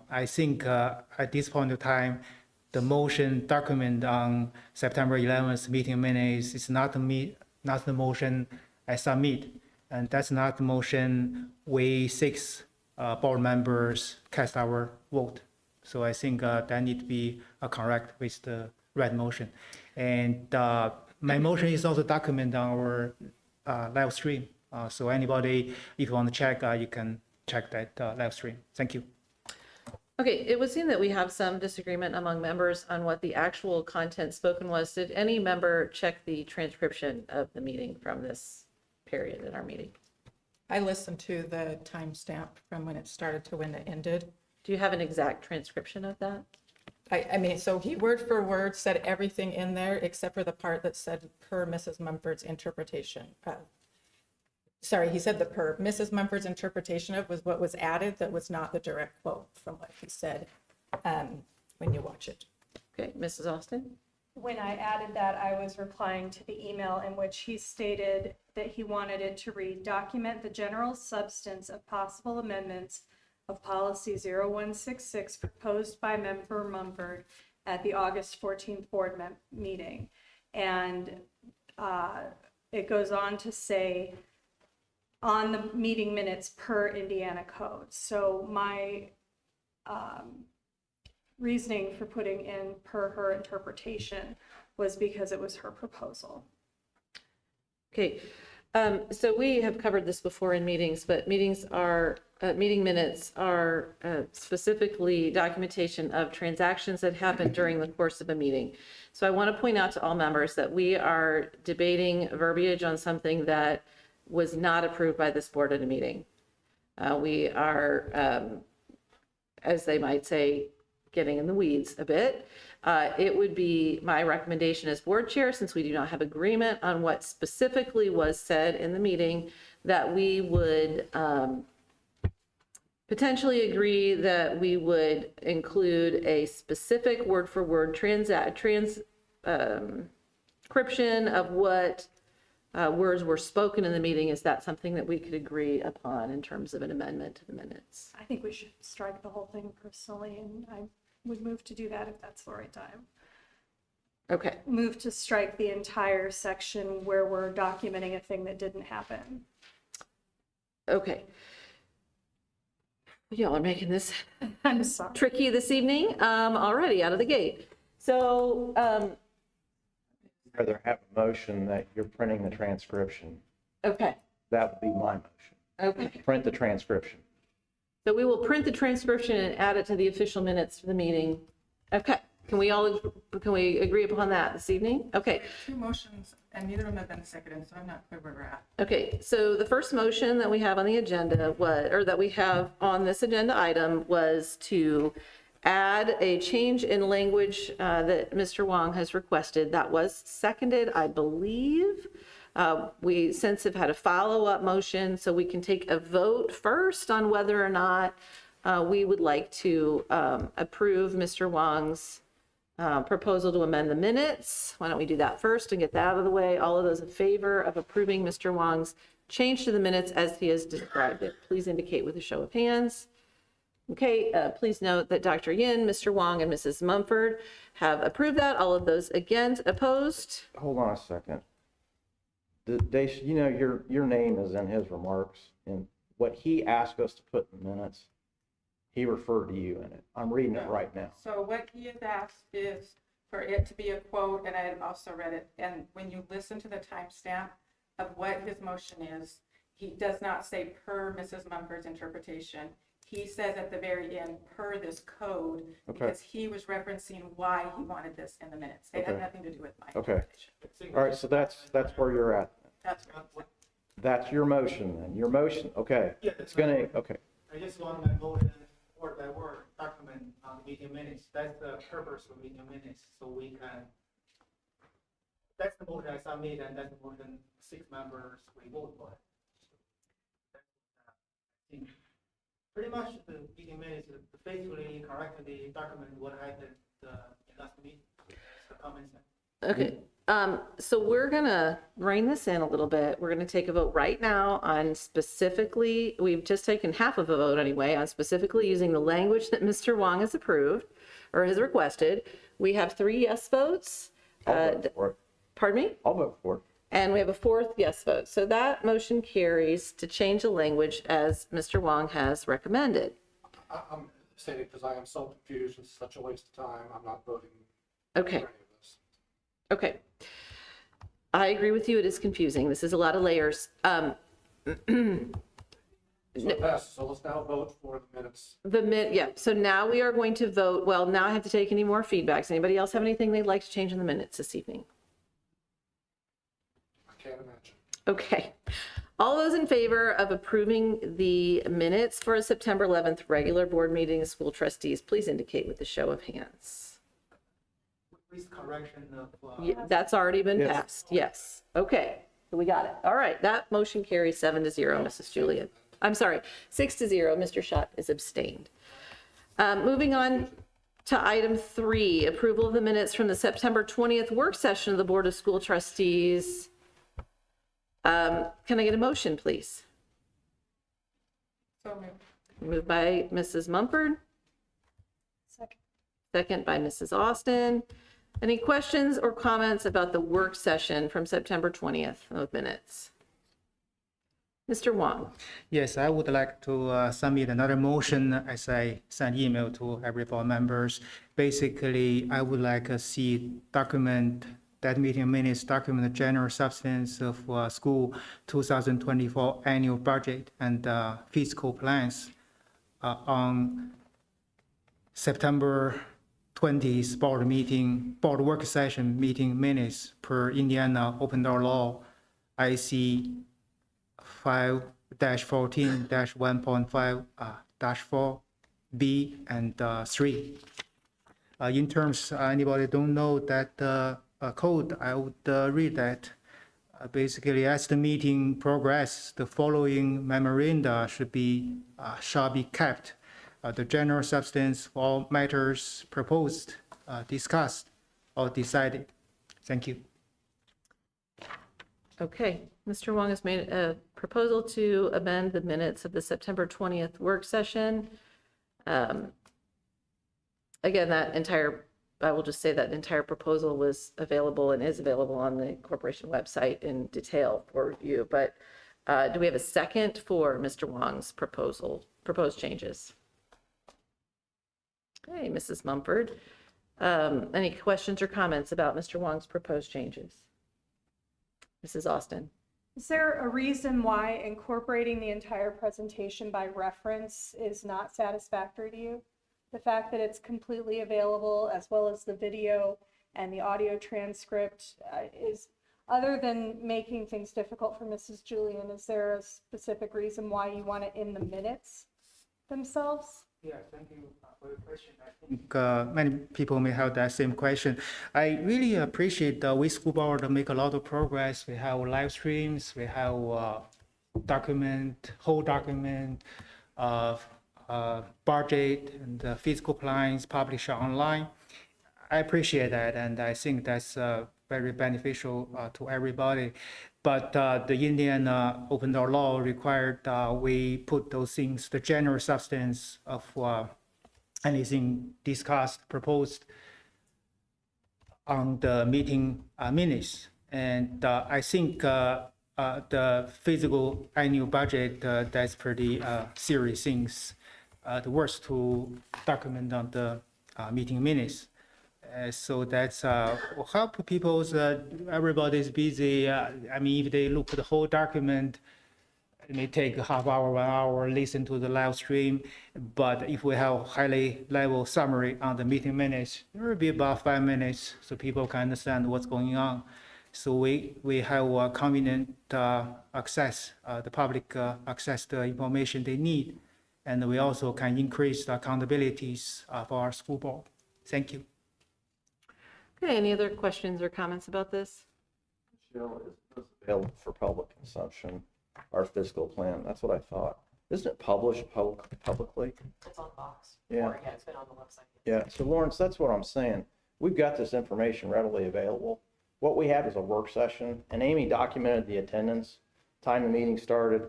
I think at this point of time, the motion document on September 11th meeting minutes is not the motion I submit, and that's not the motion we 6 board members cast our vote. So I think that need to be correct with the right motion. And my motion is also documented on our live stream. So anybody, if you want to check, you can check that live stream. Thank you. Okay, it would seem that we have some disagreement among members on what the actual content spoken was. Did any member check the transcription of the meeting from this period in our meeting? I listened to the timestamp from when it started to when it ended. Do you have an exact transcription of that? I mean, so he word for word said everything in there except for the part that said per Mrs. Mumford's interpretation. Sorry, he said the per. Mrs. Mumford's interpretation of was what was added. That was not the direct quote from what he said when you watch it. Okay, Mrs. Austin? When I added that, I was replying to the email in which he stated that he wanted it to read, document the general substance of possible amendments of policy 0166 proposed by Member Mumford at the August 14th board meeting. And it goes on to say, on the meeting minutes per Indiana code. So my reasoning for putting in per her interpretation was because it was her proposal. Okay, so we have covered this before in meetings, but meeting minutes are specifically documentation of transactions that happened during the course of a meeting. So I want to point out to all members that we are debating verbiage on something that was not approved by this board at a meeting. We are, as they might say, getting in the weeds a bit. It would be my recommendation as board chair, since we do not have agreement on what specifically was said in the meeting, that we would potentially agree that we would include a specific word for word transcription of what words were spoken in the meeting. Is that something that we could agree upon in terms of an amendment to the minutes? I think we should strike the whole thing personally, and I would move to do that if that's the right time. Okay. Move to strike the entire section where we're documenting a thing that didn't happen. Okay. Y'all are making this I'm sorry. tricky this evening already out of the gate. So Rather have a motion that you're printing the transcription. okay. That would be my motion. Okay. Print the transcription. So we will print the transcription and add it to the official minutes for the meeting. Okay. Can we agree upon that this evening? Okay. Two motions, and neither of them have been seconded, so I'm not clear where we're at. Okay. So the first motion that we have on the agenda was, or that we have on this agenda item, was to add a change in language that Mr. Wong has requested. That was seconded, I believe. We since have had a follow-up motion, so we can take a vote first on whether or not we would like to approve Mr. Wong's proposal to amend the minutes. Why don't we do that first and get that out of the way? All of those in favor of approving Mr. Wong's change to the minutes as he has described it, please indicate with a show of hands. Okay, please note that Dr. Yin, Mr. Wong, and Mrs. Mumford have approved that. All of those against, opposed? Hold on a second. Daisha, you know, your name is in his remarks, and what he asked us to put in the minutes, he referred to you in it. I'm reading it right now. So what he has asked is for it to be a quote, and I had also read it, and when you listen to the timestamp of what his motion is, he does not say per Mrs. Mumford's interpretation. He says at the very end, per this code, because he was referencing why he wanted this in the minutes. It had nothing to do with my interpretation. All right, so that's where you're at. That's right. That's your motion then. Your motion, okay. Yeah, It's gonna, okay. I just want my motion word by word document on the meeting minutes. That's the purpose of meeting minutes, so we can. That's the motion I submit, and that's the motion 6 members we vote for. I think pretty much the meeting minutes basically correctly document what I did in last meeting. The comments. Okay, so we're gonna rein this in a little bit. We're gonna take a vote right now on specifically, we've just taken half of a vote anyway, on specifically using the language that Mr. Wong has approved or has requested. We have 3 yes votes. I'll vote for it. Pardon me? I'll vote for it. And we have a 4th yes vote. So that motion carries to change the language as Mr. Wong has recommended. I'm saying it because I am so confused. It's such a waste of time. I'm not voting Okay. for any of this. Okay. I agree with you. It is confusing. This is a lot of layers. So it passes. So let's now vote for the minutes. Yeah. So now we are going to vote. Well, now I have to take any more feedbacks. Anybody else have anything they'd like to change in the minutes this evening? I can't imagine. Okay. All those in favor of approving the minutes for a September 11th regular board meeting of school trustees, please indicate with a show of hands. With correction of. That's already been Yes. passed, yes. Okay, so we got it. All right, that motion carries 7-0, Mrs. Julian. I'm sorry, 6-0, Mr. Schott is abstained. Moving on to item 3, approval of the minutes from the September 20th work session of the Board of School Trustees. Can I get a motion, please? So moved. Moved by Mrs. Mumford. Second by Mrs. Austin. Any questions or comments about the work session from September 20th of minutes? Mr. Wong. Yes, I would like to submit another motion as I sent email to every board members. Basically, I would like to see document, that meeting minutes document the general substance of school 2024 annual budget and fiscal plans on September 20th board work session meeting minutes per Indiana open door law, IC 5-14-1.5-4B and 3. In terms, anybody don't know that code, I would read that. Basically, as the meeting progresses, the following memoranda shall be kept. The general substance of all matters proposed, discussed, or decided. Thank you. Okay, Mr. Wong has made a proposal to amend the minutes of the September 20th work session. Again, I will just say that entire proposal was available and is available on the corporation website in detail for review. But do we have a second for Mr. Wong's proposed changes? Okay, Mrs. Mumford. Any questions or comments about Mr. Wong's proposed changes? Mrs. Austin. Is there a reason why incorporating the entire presentation by reference is not satisfactory to you? The fact that it's completely available, as well as the video and the audio transcript, is, other than making things difficult for Mrs. Julian, is there a specific reason why you want it in the minutes themselves? Yeah, thank you for your question. I think many people may have that same question. I really appreciate we school board make a lot of progress. We have live streams, we have whole document of budget and fiscal plans published online. I appreciate that, and I think that's very beneficial to everybody. But the Indiana open door law required we put those things, the general substance of anything discussed, proposed on the meeting minutes. And I think the physical annual budget, that's pretty serious things. The worst to document on the meeting minutes. So that's help people. Everybody's busy. I mean, if they look at the whole document, it may take a half hour, 1 hour, listen to the live stream. But if we have highly level summary on the meeting minutes, it will be about 5 minutes so people can understand what's going on. So we have convenient access, the public access to information they need. And we also can increase the accountabilities for our school board. Thank you. Okay, any other questions or comments about this? Michelle, is this available for public consumption, our fiscal plan? That's what I thought. Isn't it published publicly? It's on Box. Yeah. Yeah, it's been on the website. Yeah, so Lawrence, that's what I'm saying. We've got this information readily available. What we had was a work session, and Amy documented the attendance, time the meeting started,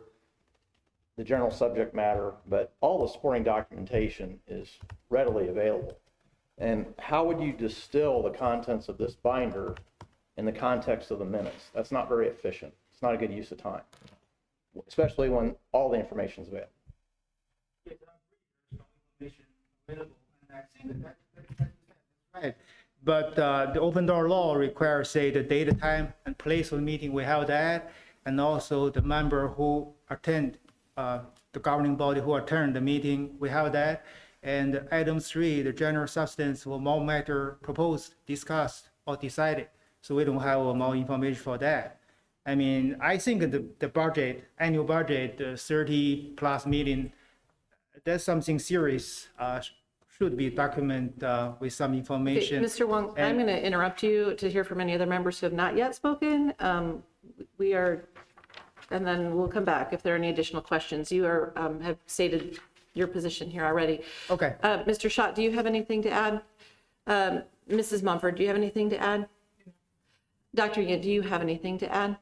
the general subject matter, but all the supporting documentation is readily available. And how would you distill the contents of this binder in the context of the minutes? That's not very efficient. It's not a good use of time, especially when all the information is available. Right. But the open door law requires, say, the date, time, and place of the meeting. We have that, and also the member who attend, the governing body who attend the meeting. We have that. And item 3, the general substance of all matter proposed, discussed, or decided. So we don't have more information for that. I mean, I think the budget, annual budget, 30+ million, that's something serious. should be document with some Okay, information. Mr. Wong, I'm And- going to interrupt you to hear from any other members who have not yet spoken. We are, and then we'll come back if there are any additional questions. You are, have stated your position here already. Okay. Mr. Schott, do you have anything to add? Mrs. Mumford, do you have anything to add? Dr. Yin, do you have anything to add?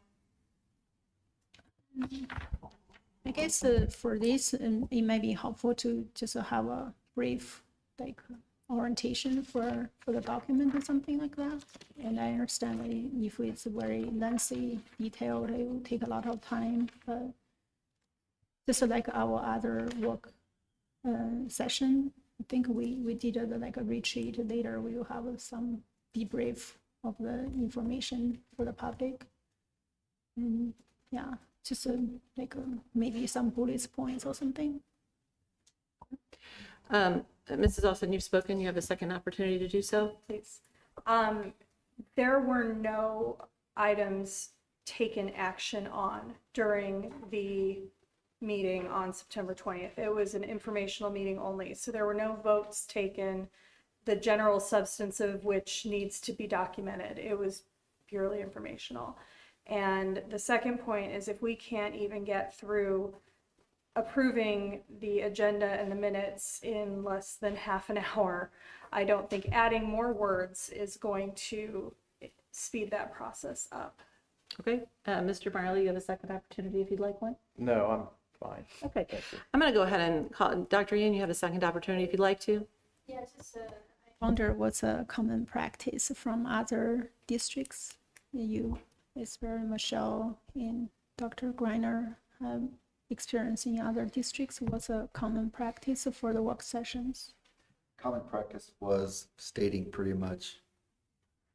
I guess for this, it might be helpful to just have a brief like orientation for the document or something like that. And I understand that if it's very lengthy, detailed, it will take a lot of time. But just like our other work session, I think we did like a retreat. Later, we will have some debrief of the information for the public. And yeah, just like maybe some bullet points or something. Mrs. Austin, you've spoken. You have a second opportunity to do so. Please. There were no items taken action on during the meeting on September 20th. It was an informational meeting only. So there were no votes taken, the general substance of which needs to be documented. It was purely informational. And the second point is if we can't even get through approving the agenda and the minutes in less than half an hour, I don't think adding more words is going to speed that process up. Okay, Mr. Marley, you have a second opportunity if you'd like one. No, I'm fine. Okay, I'm going to go ahead and call Dr. Yin. You have a second opportunity if you'd like to. Yeah, just I wonder what's a common practice from other districts. You, Mr. Michelle and Dr. Greiner have experience in other districts. What's a common practice for the work sessions? Common practice was stating pretty much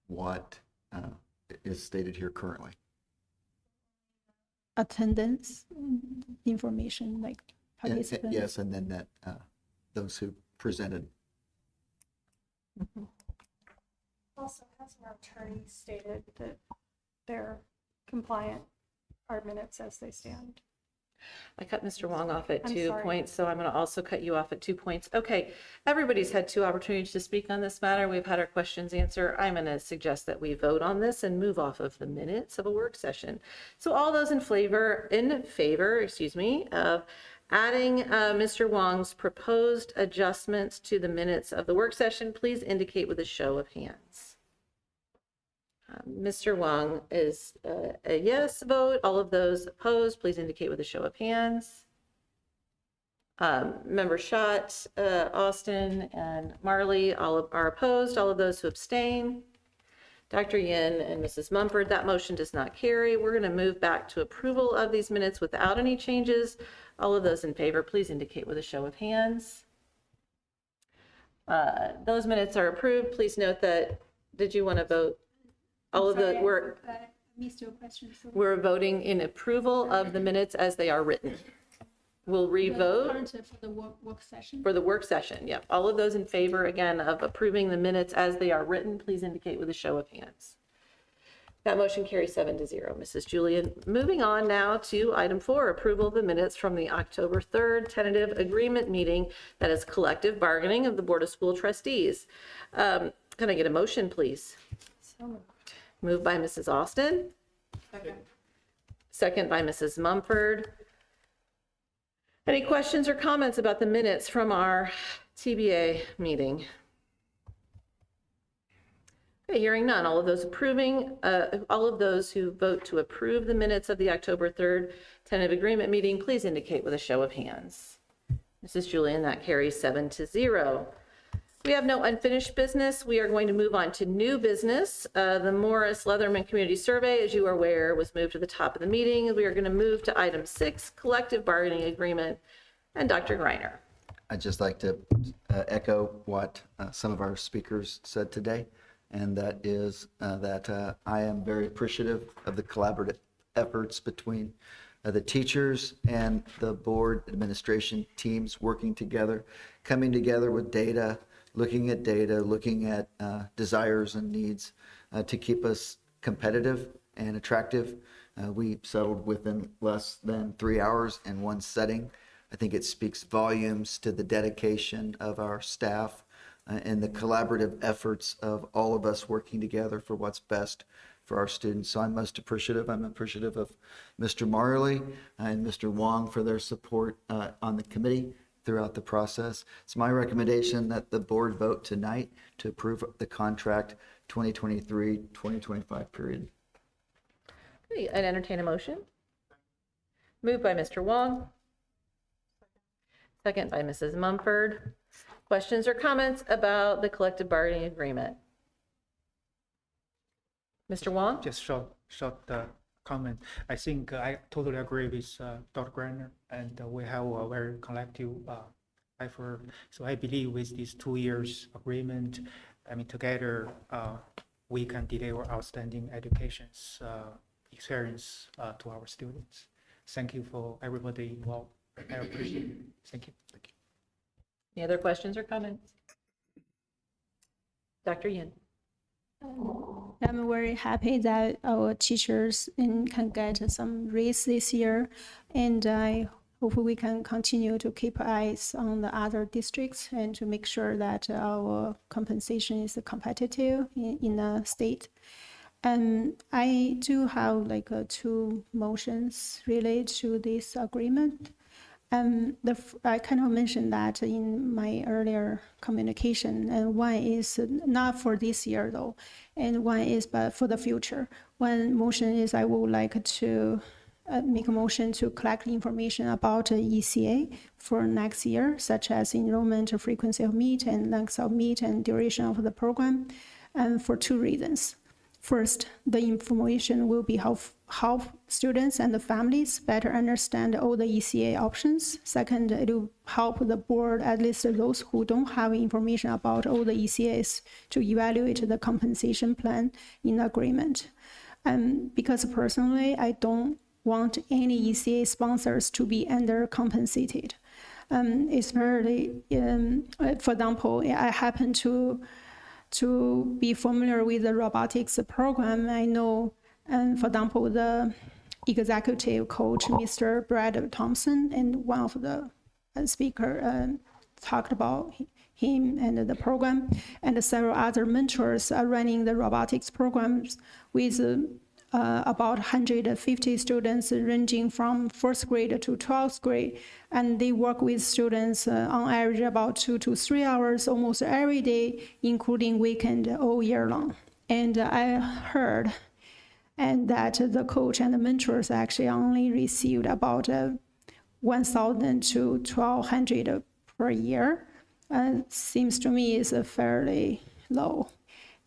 what is stated here currently. Attendance information, like participants. Yes, and then that those who presented. Also, has our attorney stated that they're compliant, our minutes as they stand? I cut Mr. Wong off at I'm 2 sorry. points, so I'm going to also cut you off at 2 points. Okay, everybody's had 2 opportunities to speak on this matter. We've had our questions answered. I'm going to suggest that we vote on this and move off of the minutes of a work session. So all those in favor, of adding Mr. Wong's proposed adjustments to the minutes of the work session, please indicate with a show of hands. Mr. Wong is a yes vote. All of those opposed, please indicate with a show of hands. Member Schott, Austin, and Marley, all are opposed. All of those who abstain. Dr. Yin and Mrs. Mumford, that motion does not carry. We're going to move back to approval of these minutes without any changes. All of those in favor, please indicate with a show of hands. Those minutes are approved. Please note that, did you want to vote? All of the, Missed your question. we're voting in approval of the minutes as they are written. We'll revote For the work session. for the work session. Yep. All of those in favor, again, of approving the minutes as they are written, please indicate with a show of hands. That motion carries 7-0, Mrs. Julian. Moving on now to item 4, approval of the minutes from the October 3rd tentative agreement meeting that is collective bargaining of the Board of School Trustees. Can I get a motion, please? So moved. Moved by Mrs. Austin. Second by Mrs. Mumford. Any questions or comments about the minutes from our TBA meeting? Okay, hearing none. All of those all of those who vote to approve the minutes of the October 3rd tentative agreement meeting, please indicate with a show of hands. Mrs. Julian, that carries 7-0. We have no unfinished business. We are going to move on to new business. The Morris Leatherman Community Survey, as you are aware, was moved to the top of the meeting. We are going to move to item 6, collective bargaining agreement, and Dr. Greiner. I'd just like to echo what some of our speakers said today, and that is that I am very appreciative of the collaborative efforts between the teachers and the board administration teams working together, coming together with data, looking at desires and needs to keep us competitive and attractive. We settled within less than 3 hours in one setting. I think it speaks volumes to the dedication of our staff and the collaborative efforts of all of us working together for what's best for our students. So I'm most appreciative. I'm appreciative of Mr. Marley and Mr. Wong for their support on the committee throughout the process. It's my recommendation that the board vote tonight to approve the contract 2023-2025 period. Okay, I'd entertain a motion. Moved by Mr. Wong. Second by Mrs. Mumford. Questions or comments about the collective bargaining agreement? Mr. Wong? Just short comment. I think I totally agree with Dr. Gardner, and we have a very collective effort. So I believe with this 2 years agreement, I mean, together we can deliver outstanding education's experience to our students. Thank you for everybody involved. I appreciate it. Thank you. Thank you. Any other questions or comments? Dr. Yin. I'm very happy that our teachers can get some raise this year, and I hope we can continue to keep eyes on the other districts and to make sure that our compensation is competitive in the state. And I do have like 2 motions related to this agreement. I kind of mentioned that in my earlier communication, and one is not for this year though, and one is but for the future. One motion is I would like to make a motion to collect information about ECA for next year, such as enrollment, frequency of meet, and length of meet, and duration of the program, and for 2 reasons. First, the information will be help students and the families better understand all the ECA options. Second, it will help the board, at least those who don't have information about all the ECAs, to evaluate the compensation plan in agreement. Because personally, I don't want any ECA sponsors to be undercompensated. Especially, for example, I happen to be familiar with the robotics program. I know, for example, the executive coach, Mr. Brad Thompson, and one of the speaker talked about him and the program, and several other mentors are running the robotics programs with about 150 students ranging from 1st grade to 12th grade. And they work with students on average about 2 to 3 hours almost every day, including weekend all year long. And I heard that the coach and the mentors actually only received about 1,000 to 1,200 per year. Seems to me is fairly low.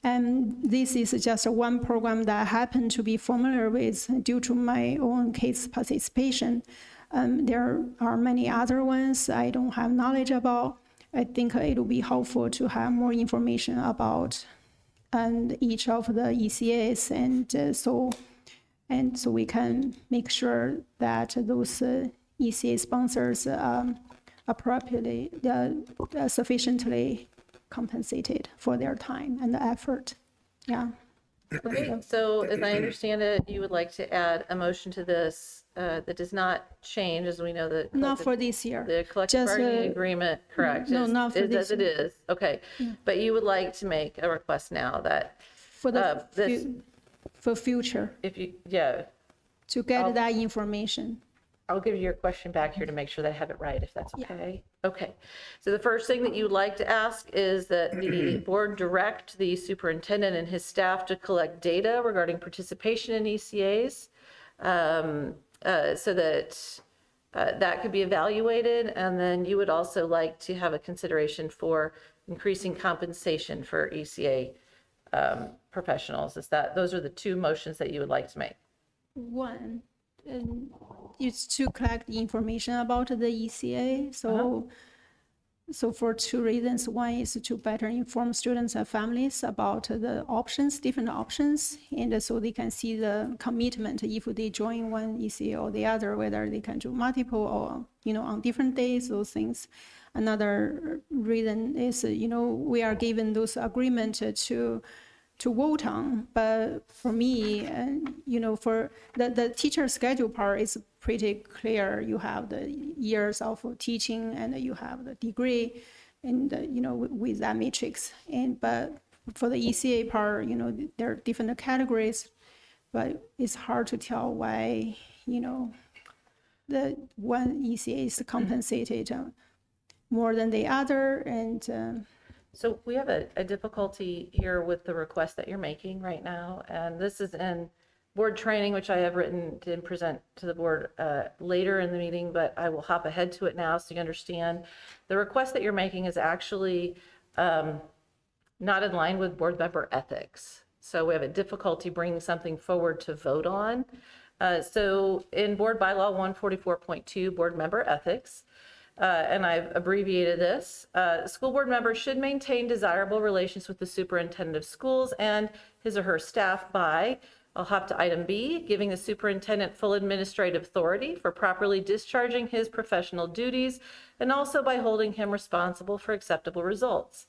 And this is just one program that I happen to be familiar with due to my own case participation. There are many other ones I don't have knowledge about. I think it will be helpful to have more information about each of the ECAs, and so we can make sure that those ECA sponsors appropriately, sufficiently compensated for their time and the effort. Yeah. Okay, so as I understand it, you would like to add a motion to this that does not change, as we know that. Not for this year. The collective bargaining agreement, correct? No, not for this as it is. Okay, but you would like to make a request now that for the this, for future. If you, to get that information. I'll give you your question back here to make sure that I have it right, if that's okay. Okay. So the first thing that you would like to ask is that the board direct the superintendent and his staff to collect data regarding participation in ECAs, so that that could be evaluated. And then you would also like to have a consideration for increasing compensation for ECA professionals. Those are the 2 motions that you would like to make? One. It's to collect the information about the ECA. So for 2 reasons. One is to better inform students and families about the options, different options, and so they can see the commitment if they join one ECA or the other, whether they can do multiple or, on different days, those things. Another reason is, we are given those agreements to vote on, but for me, for the teacher schedule part is pretty clear. You have the years of teaching and you have the degree, and with that matrix. But for the ECA part, there are different categories, but it's hard to tell why, the one ECA is compensated more than the other. And So we have a difficulty here with the request that you're making right now, and this is in board training, which I have written to present to the board later in the meeting, but I will hop ahead to it now so you understand. The request that you're making is actually not in line with board member ethics. So we have a difficulty bringing something forward to vote on. So in Board Bylaw 144.2, board member ethics, and I've abbreviated this, school board members should maintain desirable relations with the superintendent of schools and his or her staff by, I'll hop to item B, giving the superintendent full administrative authority for properly discharging his professional duties, and also by holding him responsible for acceptable results.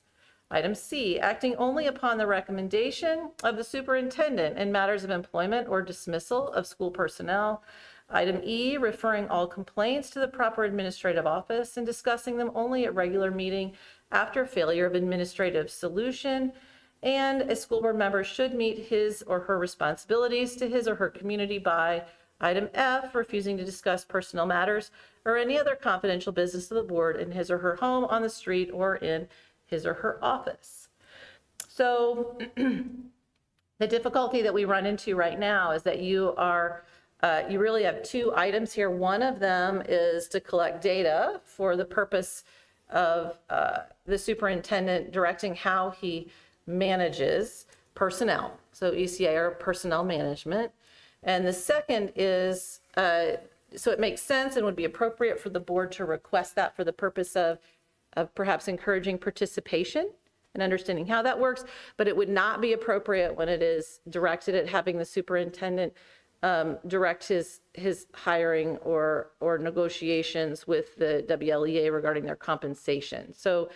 Item C, acting only upon the recommendation of the superintendent in matters of employment or dismissal of school personnel. Item E, referring all complaints to the proper administrative office and discussing them only at regular meeting after failure of administrative solution. And a school board member should meet his or her responsibilities to his or her community by item F, refusing to discuss personnel matters or any other confidential business of the board in his or her home, on the street, or in his or her office. So the difficulty that we run into right now is that you really have two items here. One of them is to collect data for the purpose of the superintendent directing how he manages personnel. So ECA or personnel management. And the second is, so it makes sense and would be appropriate for the board to request that for the purpose of perhaps encouraging participation and understanding how that works, but it would not be appropriate when it is directed at having the superintendent direct his hiring or negotiations with the WLEA regarding their compensation. So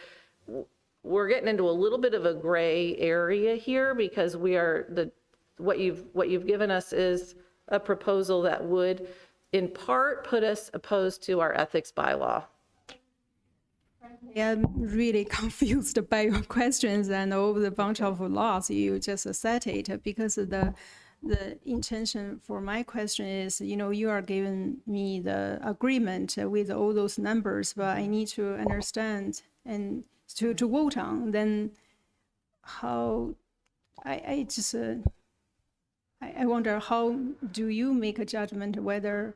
we're getting into a little bit of a gray area here, because what you've given us is a proposal that would in part put us opposed to our ethics bylaw. I'm really confused by your questions and all the bunch of laws you just cited, because the intention for my question is, you are giving me the agreement with all those numbers, but I need to understand and to vote on. Then how, I wonder, how do you make a judgment whether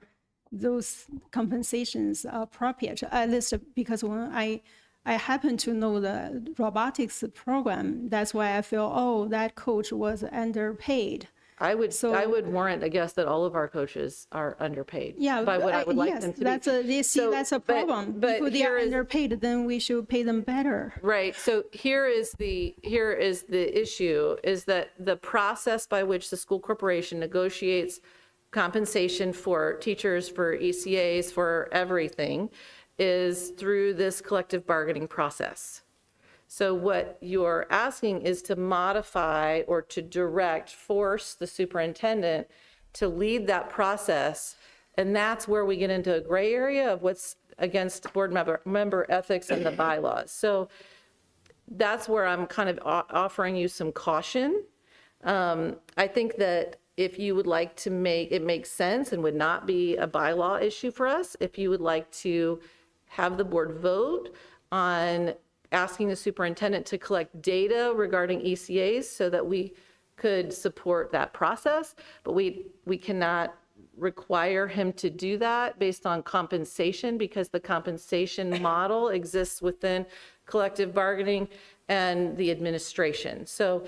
those compensations are appropriate? At least because when I happen to know the robotics program, that's why I feel, that coach was underpaid. I would warrant a guess that all of our coaches are underpaid. Yeah, by what I would like yes, them to that's be. that's a problem. But if they are underpaid, then we should pay them better. Right. So here is the issue, is that the process by which the school corporation negotiates compensation for teachers, for ECAs, for everything, is through this collective bargaining process. So what you're asking is to modify or to force the superintendent to lead that process. And that's where we get into a gray area of what's against board member ethics and the bylaws. So that's where I'm kind of offering you some caution. I think that if you would like to it makes sense and would not be a bylaw issue for us, if you would like to have the board vote on asking the superintendent to collect data regarding ECAs so that we could support that process, but we cannot require him to do that based on compensation, because the compensation model exists within collective bargaining and the administration. So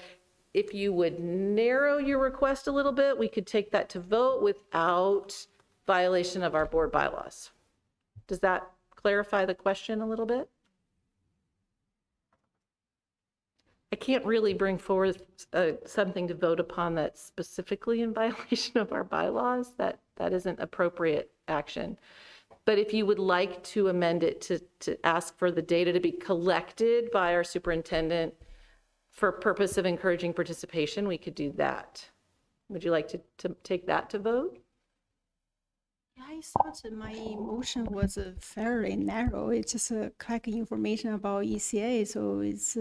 if you would narrow your request a little bit, we could take that to vote without violation of our board bylaws. Does that clarify the question a little bit? I can't really bring forward something to vote upon that's specifically in violation of our bylaws. That isn't appropriate action. But if you would like to amend it to ask for the data to be collected by our superintendent for purpose of encouraging participation, we could do that. Would you like to take that to vote? I thought my motion was fairly narrow. It's just collecting information about ECA, so it's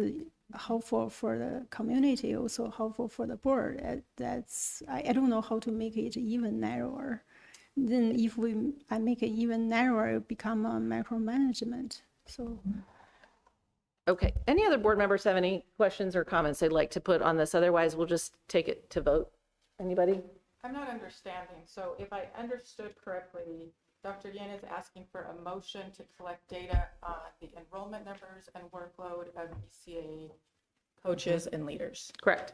helpful for the community, also helpful for the board. I don't know how to make it even narrower. Then if I make it even narrower, it become a micromanagement. So. Okay, any other board members have any questions or comments they'd like to put on this? Otherwise, we'll just take it to vote. Anybody? I'm not understanding. So if I understood correctly, Dr. Yin is asking for a motion to collect data on the enrollment numbers and workload of ECA coaches and leaders. Correct.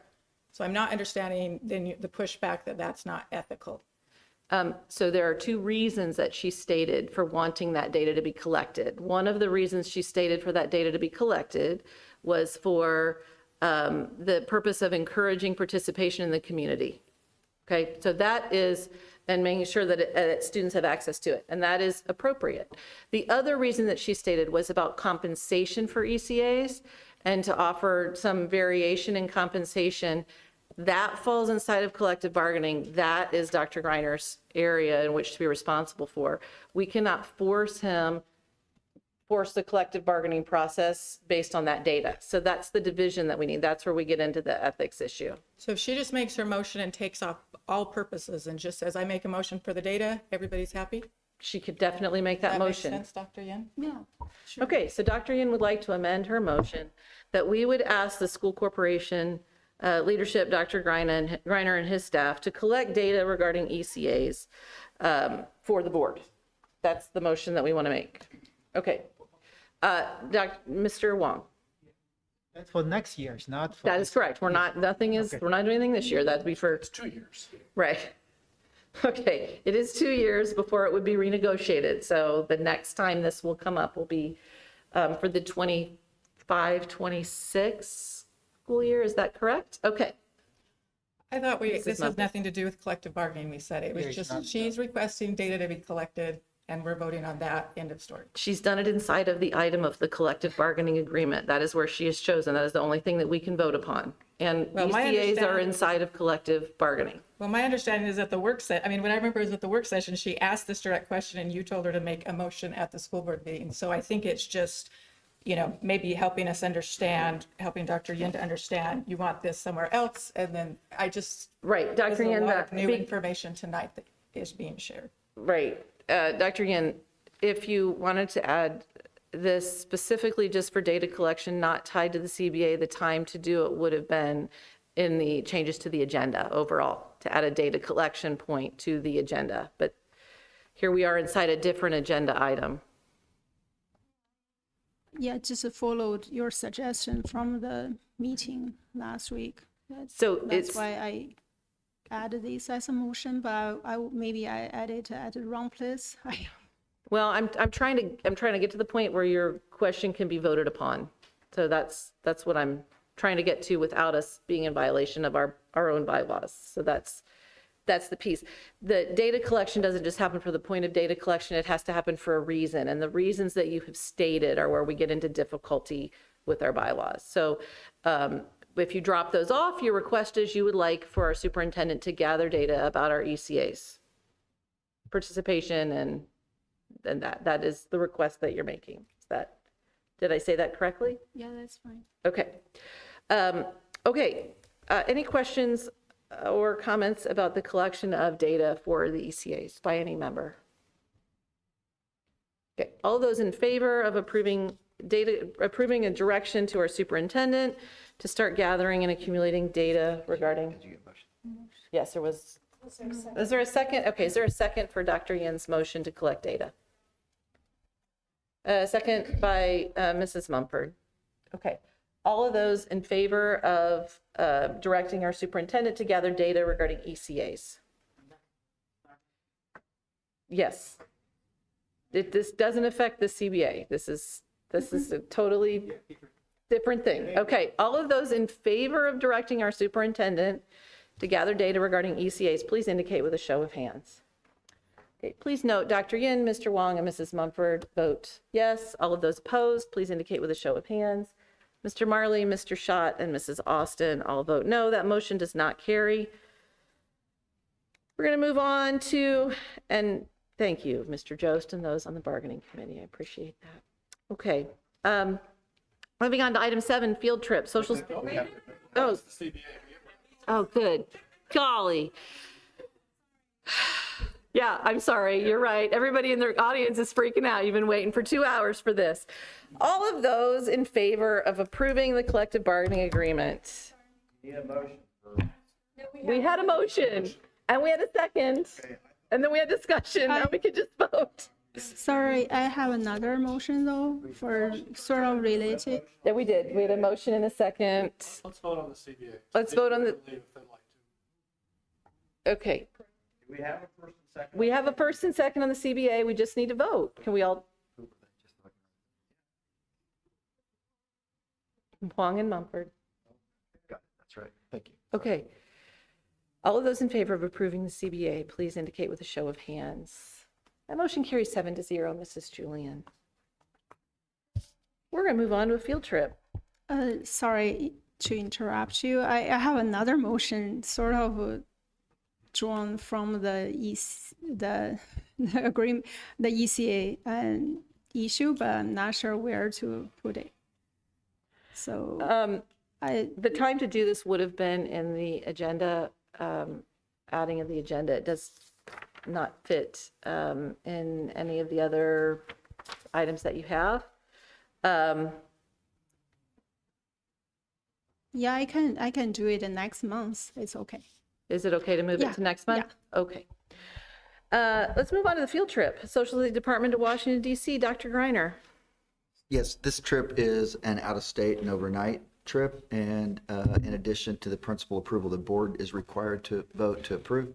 So I'm not understanding then the pushback that that's not ethical. So there are two reasons that she stated for wanting that data to be collected. One of the reasons she stated for that data to be collected was for the purpose of encouraging participation in the community. Okay, so that is, and making sure that students have access to it, and that is appropriate. The other reason that she stated was about compensation for ECAs and to offer some variation in compensation. That falls inside of collective bargaining. That is Dr. Greiner's area in which to be responsible for. We cannot force the collective bargaining process based on that data. So that's the division that we need. That's where we get into the ethics issue. So if she just makes her motion and takes off all purposes and just says, I make a motion for the data, everybody's happy? She could definitely make that motion. Makes sense, Dr. Yin? Yeah. Sure. Okay, so Dr. Yin would like to amend her motion that we would ask the school corporation leadership, Dr. Greiner and his staff, to collect data regarding ECAs for the board. That's the motion that we want to make. Okay. Mr. Wong. That's for next year, it's not for. That is correct. We're not doing anything this year. That'd be for. It's 2 years. Right. Okay, it is 2 years before it would be renegotiated. So the next time this will come up will be for the 25-26 school year. Is that correct? Okay. I thought this has nothing to do with collective bargaining. We said it was It's just, not. she's requesting data to be collected and we're voting on that, end of story. She's done it inside of the item of the collective bargaining agreement. That is where she has chosen. That is the only thing that we can vote upon. And Well, my ECAs are understanding- inside of collective bargaining. Well, my understanding is that what I remember is at the work session, she asked this direct question and you told her to make a motion at the school board meeting. So I think it's just, maybe helping us understand, helping Dr. Yin to understand, you want this somewhere else. And then Right, Dr. there's a Yin, lot of new information tonight that is being shared. right. Dr. Yin, if you wanted to add this specifically just for data collection, not tied to the CBA, the time to do it would have been in the changes to the agenda overall, to add a data collection point to the agenda. But here we are inside a different agenda item. Yeah, just followed your suggestion from the meeting last week. That's why I added this as a motion, but maybe I added at the wrong place. Well, I'm trying to get to the point where your question can be voted upon. So that's what I'm trying to get to without us being in violation of our own bylaws. So that's the piece. The data collection doesn't just happen for the point of data collection. It has to happen for a reason. And the reasons that you have stated are where we get into difficulty with our bylaws. So if you drop those off, your request is you would like for our superintendent to gather data about our ECAs, participation, and that is the request that you're making. Did I say that correctly? Yeah, that's fine. Okay. Any questions or comments about the collection of data for the ECAs by any member? Okay, all those in favor of approving a direction to our superintendent to start gathering and accumulating data regarding. Yes, there was. Is there a second? Okay, is there a second for Dr. Yin's motion to collect data? Second by Mrs. Mumford. Okay. All of those in favor of directing our superintendent to gather data regarding ECAs? Yes. This doesn't affect the CBA. This is a totally different thing. Okay. All of those in favor of directing our superintendent to gather data regarding ECAs, please indicate with a show of hands. Okay, please note Dr. Yin, Mr. Wong, and Mrs. Mumford vote yes. All of those opposed, please indicate with a show of hands. Mr. Marley, Mr. Schott, and Mrs. Austin all vote no. That motion does not carry. We're going to move on to, and Thank you, Mr. Jost, and those on the bargaining committee. I appreciate that. Okay. Moving on to item 7, field trip, social. Oh, oh, good. Golly. Yeah, I'm sorry. You're right. Everybody in the audience is freaking out. You've been waiting for 2 hours for this. All of those in favor of approving the collective bargaining agreement. Need a motion. We had a motion and we had a second and then we had discussion. Now we can just vote. Sorry, I have another motion though for sort of related. Yeah, we did. We had a motion and a second. Let's vote on the CBA. Let's vote on the. Leave if they'd like to. Okay. Do we have a first and second? We have a first and second on the CBA. We just need to vote. Can we all? Huang and Mumford. Got it. That's right. Thank you. Okay. All of those in favor of approving the CBA, please indicate with a show of hands. That motion carries 7-0, Mrs. Julian. We're going to move on to a field trip. Sorry to interrupt you. I have another motion sort of drawn from the agreement, the ECA issue, but I'm not sure where to put it. So the time to do this would have been in the agenda, adding of the agenda. It does not fit in any of the other items that you have. Yeah, I can do it next month. It's okay. Is it okay to move it to next month? Yeah. Okay. Let's move on to the field trip. Social Security Department to Washington, D.C. Dr. Greiner. Yes, this trip is an out-of-state and overnight trip, and in addition to the principal approval, the board is required to vote to approve.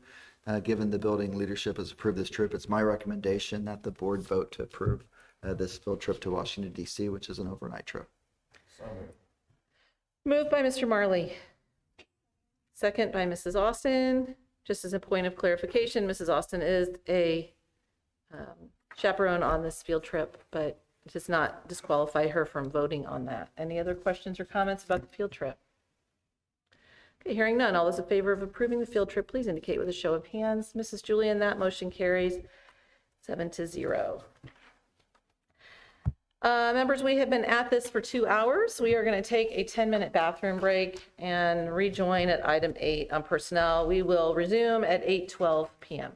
Given the building leadership has approved this trip, it's my recommendation that the board vote to approve this field trip to Washington, D.C., which is an overnight trip. Moved by Mr. Marley. Second by Mrs. Austin. Just as a point of clarification, Mrs. Austin is a chaperone on this field trip, but it does not disqualify her from voting on that. Any other questions or comments about the field trip? Okay, hearing none. All those in favor of approving the field trip, please indicate with a show of hands. Mrs. Julian, that motion carries 7-0. Members, we have been at this for 2 hours. We are going to take a 10-minute bathroom break and rejoin at item 8 on personnel. We will resume at 8:12 p.m.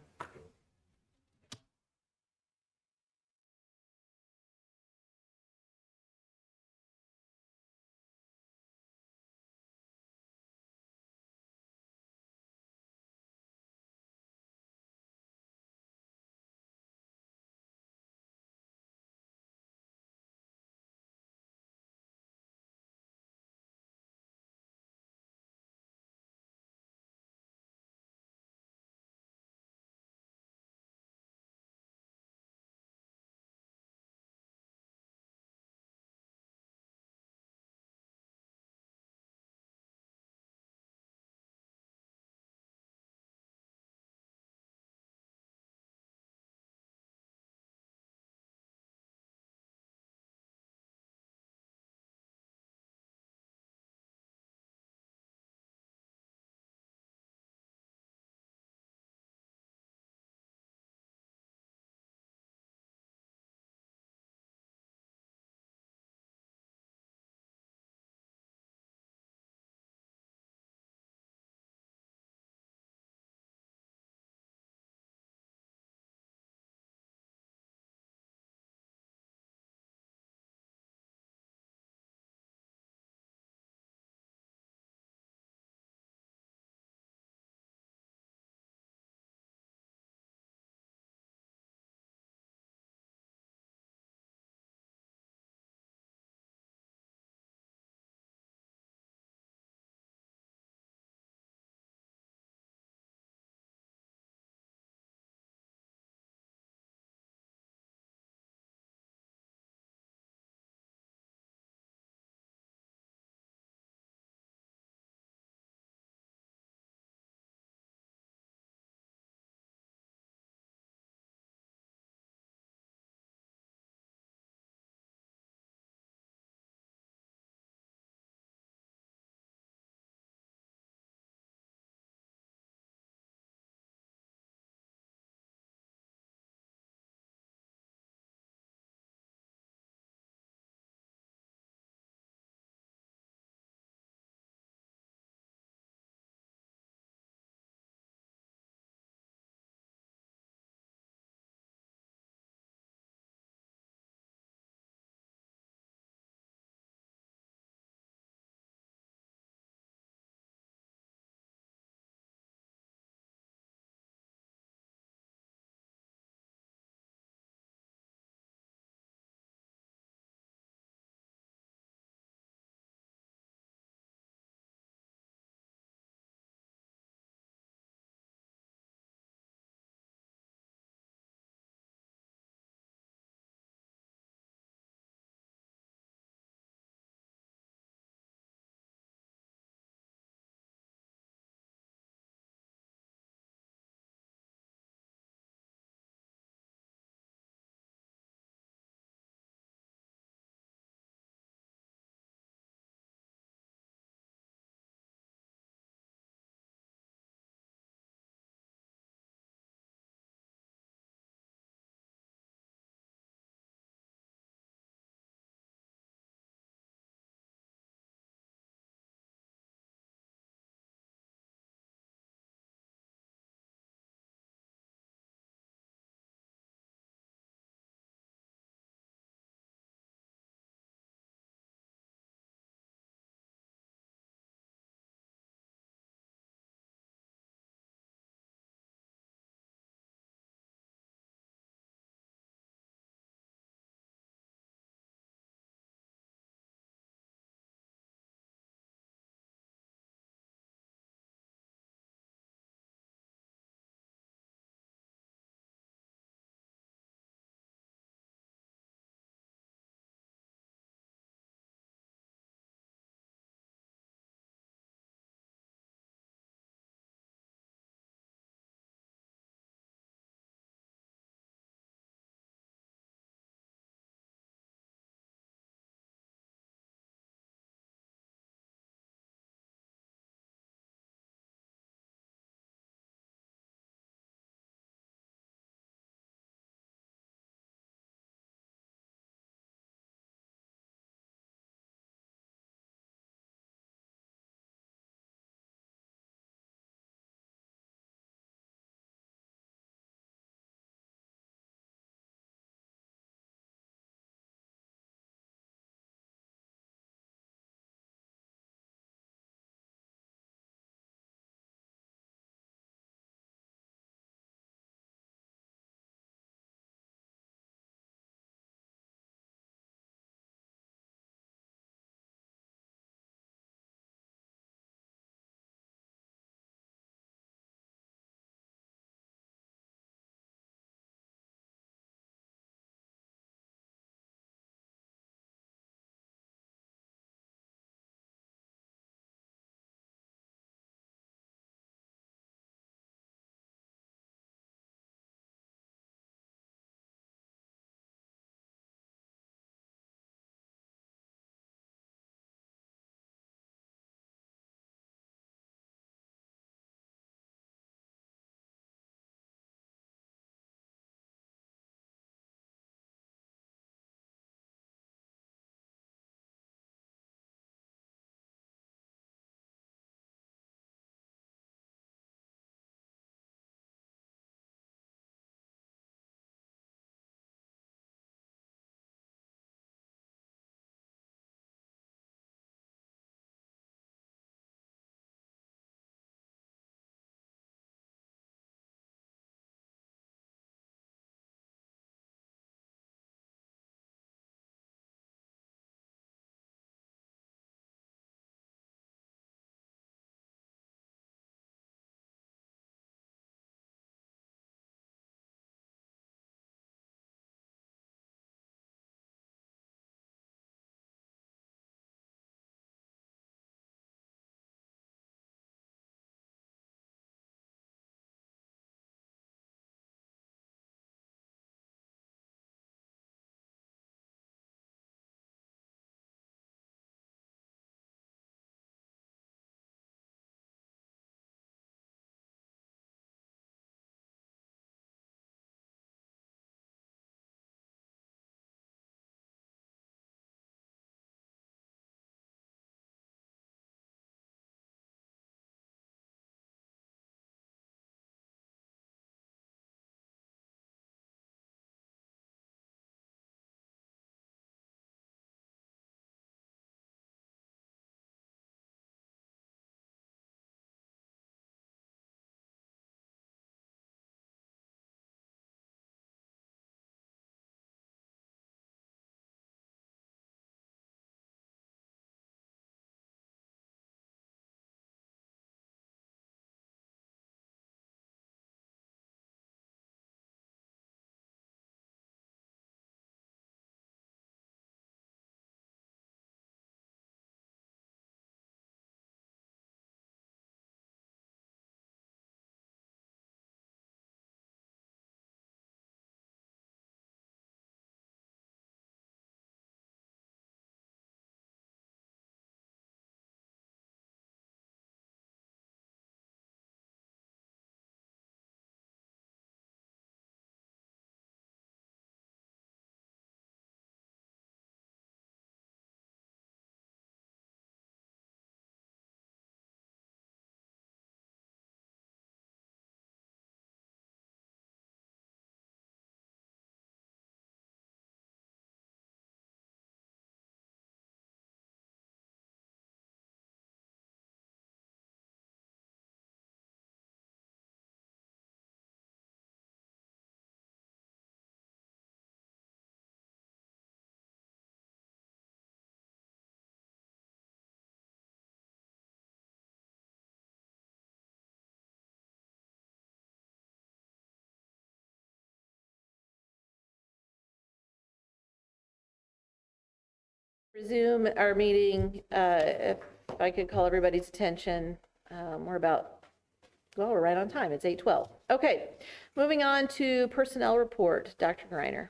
Resume our meeting. If I could call everybody's attention, we're right on time. It's 8:12. Okay, moving on to personnel report. Dr. Greiner.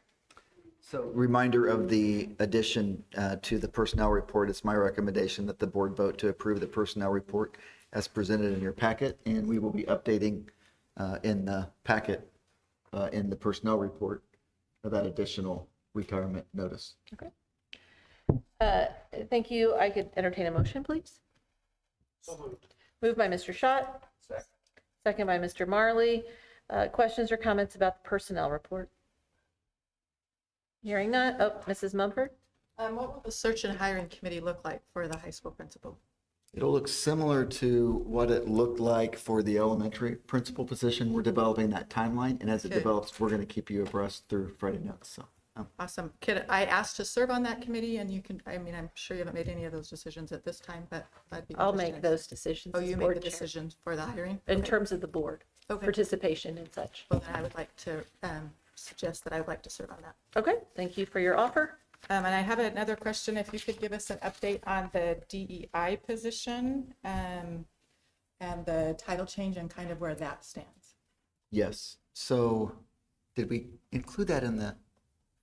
So reminder of the addition to the personnel report, it's my recommendation that the board vote to approve the personnel report as presented in your packet, and we will be updating in the packet in the personnel report of that additional retirement notice. Okay. Thank you. I could entertain a motion, please. Moved by Mr. Schott. Second by Mr. Marley. Questions or comments about the personnel report? Hearing none. Oh, Mrs. Mumford? What will the search and hiring committee look like for the high school principal? It'll look similar to what it looked like for the elementary principal position. We're developing that timeline, and as it Okay. develops, we're going to keep you abreast through Friday notes. So. Awesome. Could I ask to serve on that committee? And you can, I mean, I'm sure you haven't made any of those decisions at this time, but I'd be I'll interested make in- those decisions. Oh, as you board make the chair. decisions for the hiring? In Okay. terms of the board, Okay. participation and such. Well, then I would like to suggest that I would like to serve on that. Okay, thank you for your offer. And I have another question. If you could give us an update on the DEI position and the title change and kind of where that stands. Yes. So did we include that in the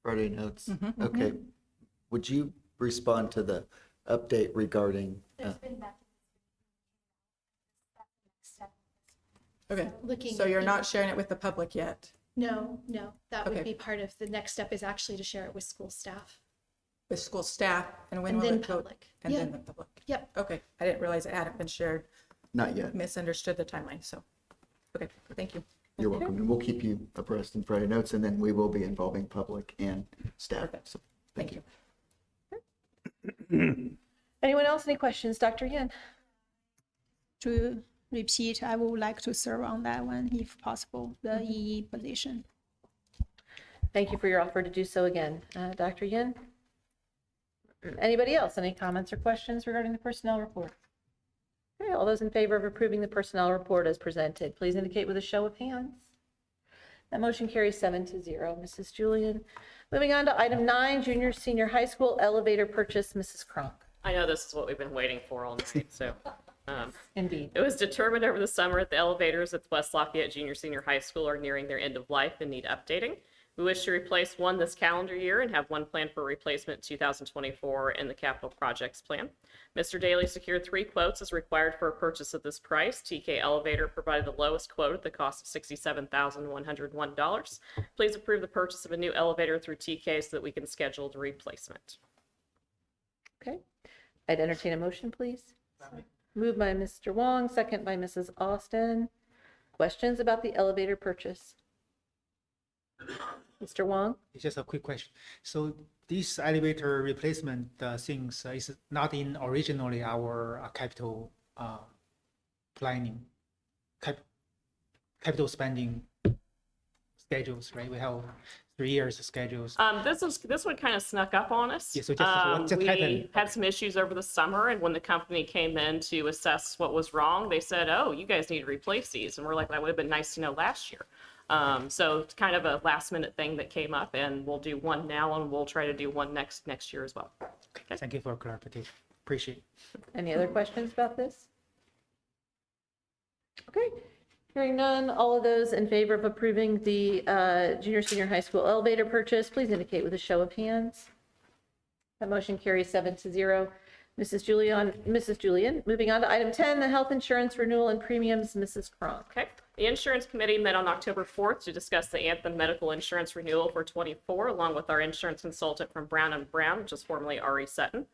Friday notes? Okay. Would you respond to the update regarding? Okay. Looking So you're at- not sharing it with the public yet? No, that Okay. would be part of the next step is actually to share it with school staff. With school staff, and when And will then it go? public. And then Yeah. the public? Yep. Okay, I didn't realize it hadn't been shared. Not yet. Misunderstood the timeline, so, okay, thank you. You're welcome. And we'll keep you abreast in Friday notes, and then we will be involving public and staff. So thank you. Anyone else? Any questions? Dr. Yin? To repeat, I would like to serve on that one if possible, the EE position. Thank you for your offer to do so again. Dr. Yin? Anybody else? Any comments or questions regarding the personnel report? Okay, all those in favor of approving the personnel report as presented, please indicate with a show of hands. That motion carries 7-0. Mrs. Julian. Moving on to item 9, junior, senior high school elevator purchase. Mrs. Kronk. I know this is what we've been waiting for all night, so. Indeed. It was determined over the summer that the elevators at the West Lafayette Junior Senior High School are nearing their end of life and need updating. We wish to replace one this calendar year and have one planned for replacement in 2024 in the capital projects plan. Mr. Daly secured 3 quotes as required for a purchase at this price. TK Elevator provided the lowest quote at the cost of $67,101. Please approve the purchase of a new elevator through TK so that we can schedule the replacement. Okay. I'd entertain a motion, please. Moved by Mr. Wong, second by Mrs. Austin. Questions about the elevator purchase? Mr. Wong? It's just a quick question. So this elevator replacement things is not in originally our capital planning, capital spending schedules, right? We have 3 years schedules. This one kind of snuck up on us. Yeah, so just We happened? had some issues over the summer, and when the company came in to assess what was wrong, they said, "Oh, you guys need to replace these." And we're like, "That would have been nice to know last year." So it's kind of a last minute thing that came up, and we'll do one now, and we'll try to do one next year as well. Okay. Thank you for clarification. Appreciate it. Any other questions about this? Okay. Hearing none, all of those in favor of approving the junior senior high school elevator purchase, please indicate with a show of hands. That motion carries 7-0. Mrs. Julian, moving on to item 10, the health insurance renewal and premiums. Mrs. Kronk. Okay. The insurance committee met on October 4th to discuss the Anthem medical insurance renewal for 24, along with our insurance consultant from Brown & Brown, which is formerly Ari Sutton.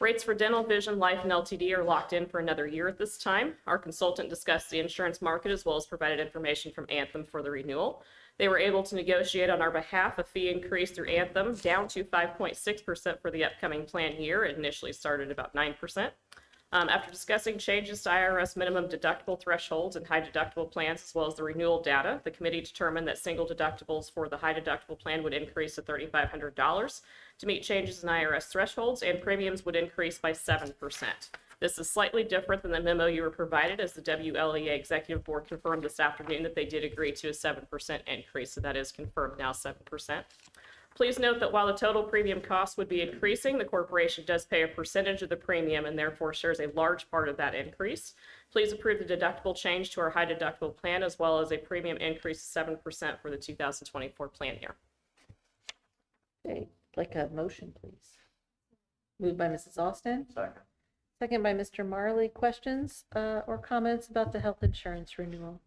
Rates for dental, vision, life, and LTD are locked in for another year at this time. Our consultant discussed the insurance market as well as provided information from Anthem for the renewal. They were able to negotiate on our behalf a fee increase through Anthem down to 5.6% for the upcoming plan year. It initially started about 9%. After discussing changes to IRS minimum deductible thresholds and high deductible plans, as well as the renewal data, the committee determined that single deductibles for the high deductible plan would increase to $3,500 to meet changes in IRS thresholds, and premiums would increase by 7%. This is slightly different than the memo you were provided, as the WLEA Executive Board confirmed this afternoon that they did agree to a 7% increase, so that is confirmed now, 7%. Please note that while the total premium cost would be increasing, the corporation does pay a percentage of the premium and therefore shares a large part of that increase. Please approve the deductible change to our high deductible plan as well as a premium increase of 7% for the 2024 plan year. Okay, like a motion, please. Moved by Mrs. Austin. Second. Second by Mr. Marley. Questions or comments about the health insurance renewal?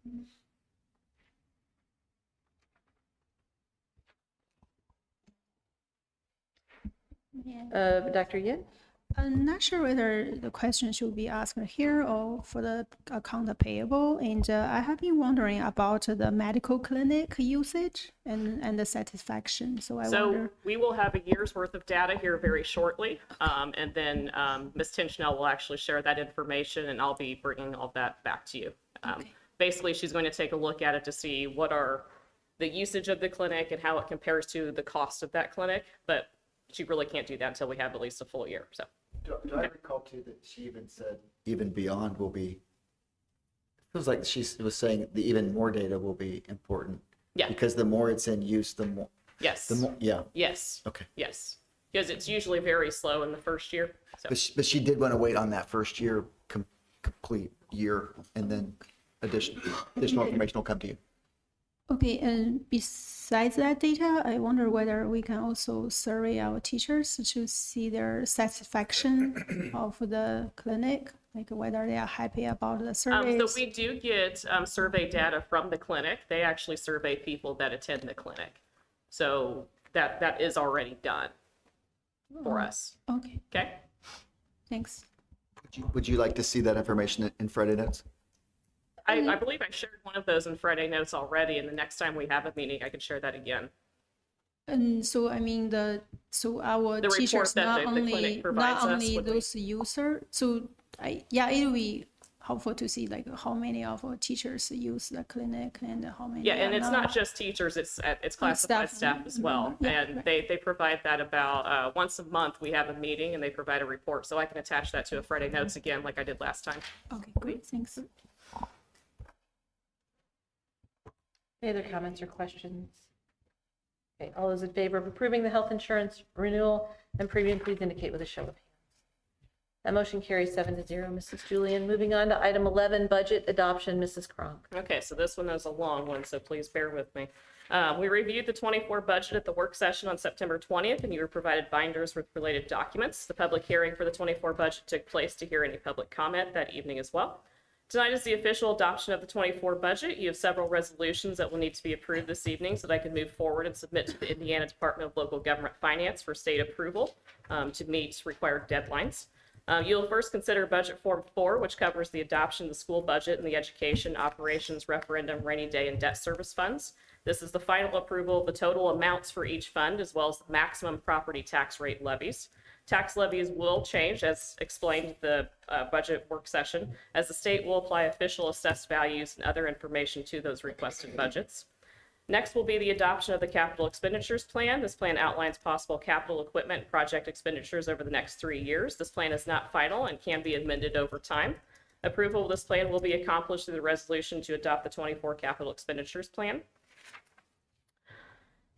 Dr. Yin? I'm not sure whether the question should be asked here or for the account payable. And I have been wondering about the medical clinic usage and the satisfaction. So I wonder. We will have a year's worth of data here very shortly. And then Ms. Tinchnell will actually share that information and I'll be bringing all that back to you. Basically, she's going to take a look at it to see what are the usage of the clinic and how it compares to the cost of that clinic. But she really can't do that until we have at least a full year. So. Do I recall too that she even said even beyond will be, it feels like she was saying the even more data will be important. Yeah. Because the more it's in use, the more. Yes. The more, yeah. Yes. Okay. Yes. Because it's usually very slow in the first year. So. But she did want to wait on that first year, complete year, and then additional information will come to you. Okay, and besides that data, I wonder whether we can also survey our teachers to see their satisfaction of the clinic, like whether they are happy about the surveys. So we do get survey data from the clinic. They actually survey people that attend the clinic. So that is already done for us. Okay. Okay. Thanks. Would you like to see that information in Friday notes? I believe I shared one of those in Friday notes already, and the next time we have a meeting, I can share that again. And so I mean our The teachers report that not the clinic only provides us would be- those users. So it will be helpful to see like how many of our teachers use the clinic and how many. Yeah, and are it's not just teachers, it's classified staff as well. Yeah, And they provide that about once a month. We have a meeting and they provide a report. So I can attach that to a Friday notes again like I did last time. Okay, great, thanks. Any other comments or questions? Okay, all those in favor of approving the health insurance renewal and premium, please indicate with a show of hands. That motion carries 7-0, Mrs. Julian. Moving on to item 11, budget adoption, Mrs. Kronk. Okay, so this one is a long one, so please bear with me. We reviewed the 24 budget at the work session on September 20th, and you were provided binders with related documents. The public hearing for the 24 budget took place to hear any public comment that evening as well. Tonight is the official adoption of the 24 budget. You have several resolutions that will need to be approved this evening so that I can move forward and submit to the Indiana Department of Local Government Finance for state approval to meet required deadlines. You'll first consider Budget Form 4, which covers the adoption of the school budget and the education, operations, referendum, rainy day, and debt service funds. This is the final approval of the total amounts for each fund, as well as the maximum property tax rate levies. Tax levies will change, as explained at the budget work session, as the state will apply official assessed values and other information to those requested budgets. Next will be the adoption of the capital expenditures plan. This plan outlines possible capital equipment and project expenditures over the next 3 years. This plan is not final and can be amended over time. Approval of this plan will be accomplished through the resolution to adopt the 24 capital expenditures plan.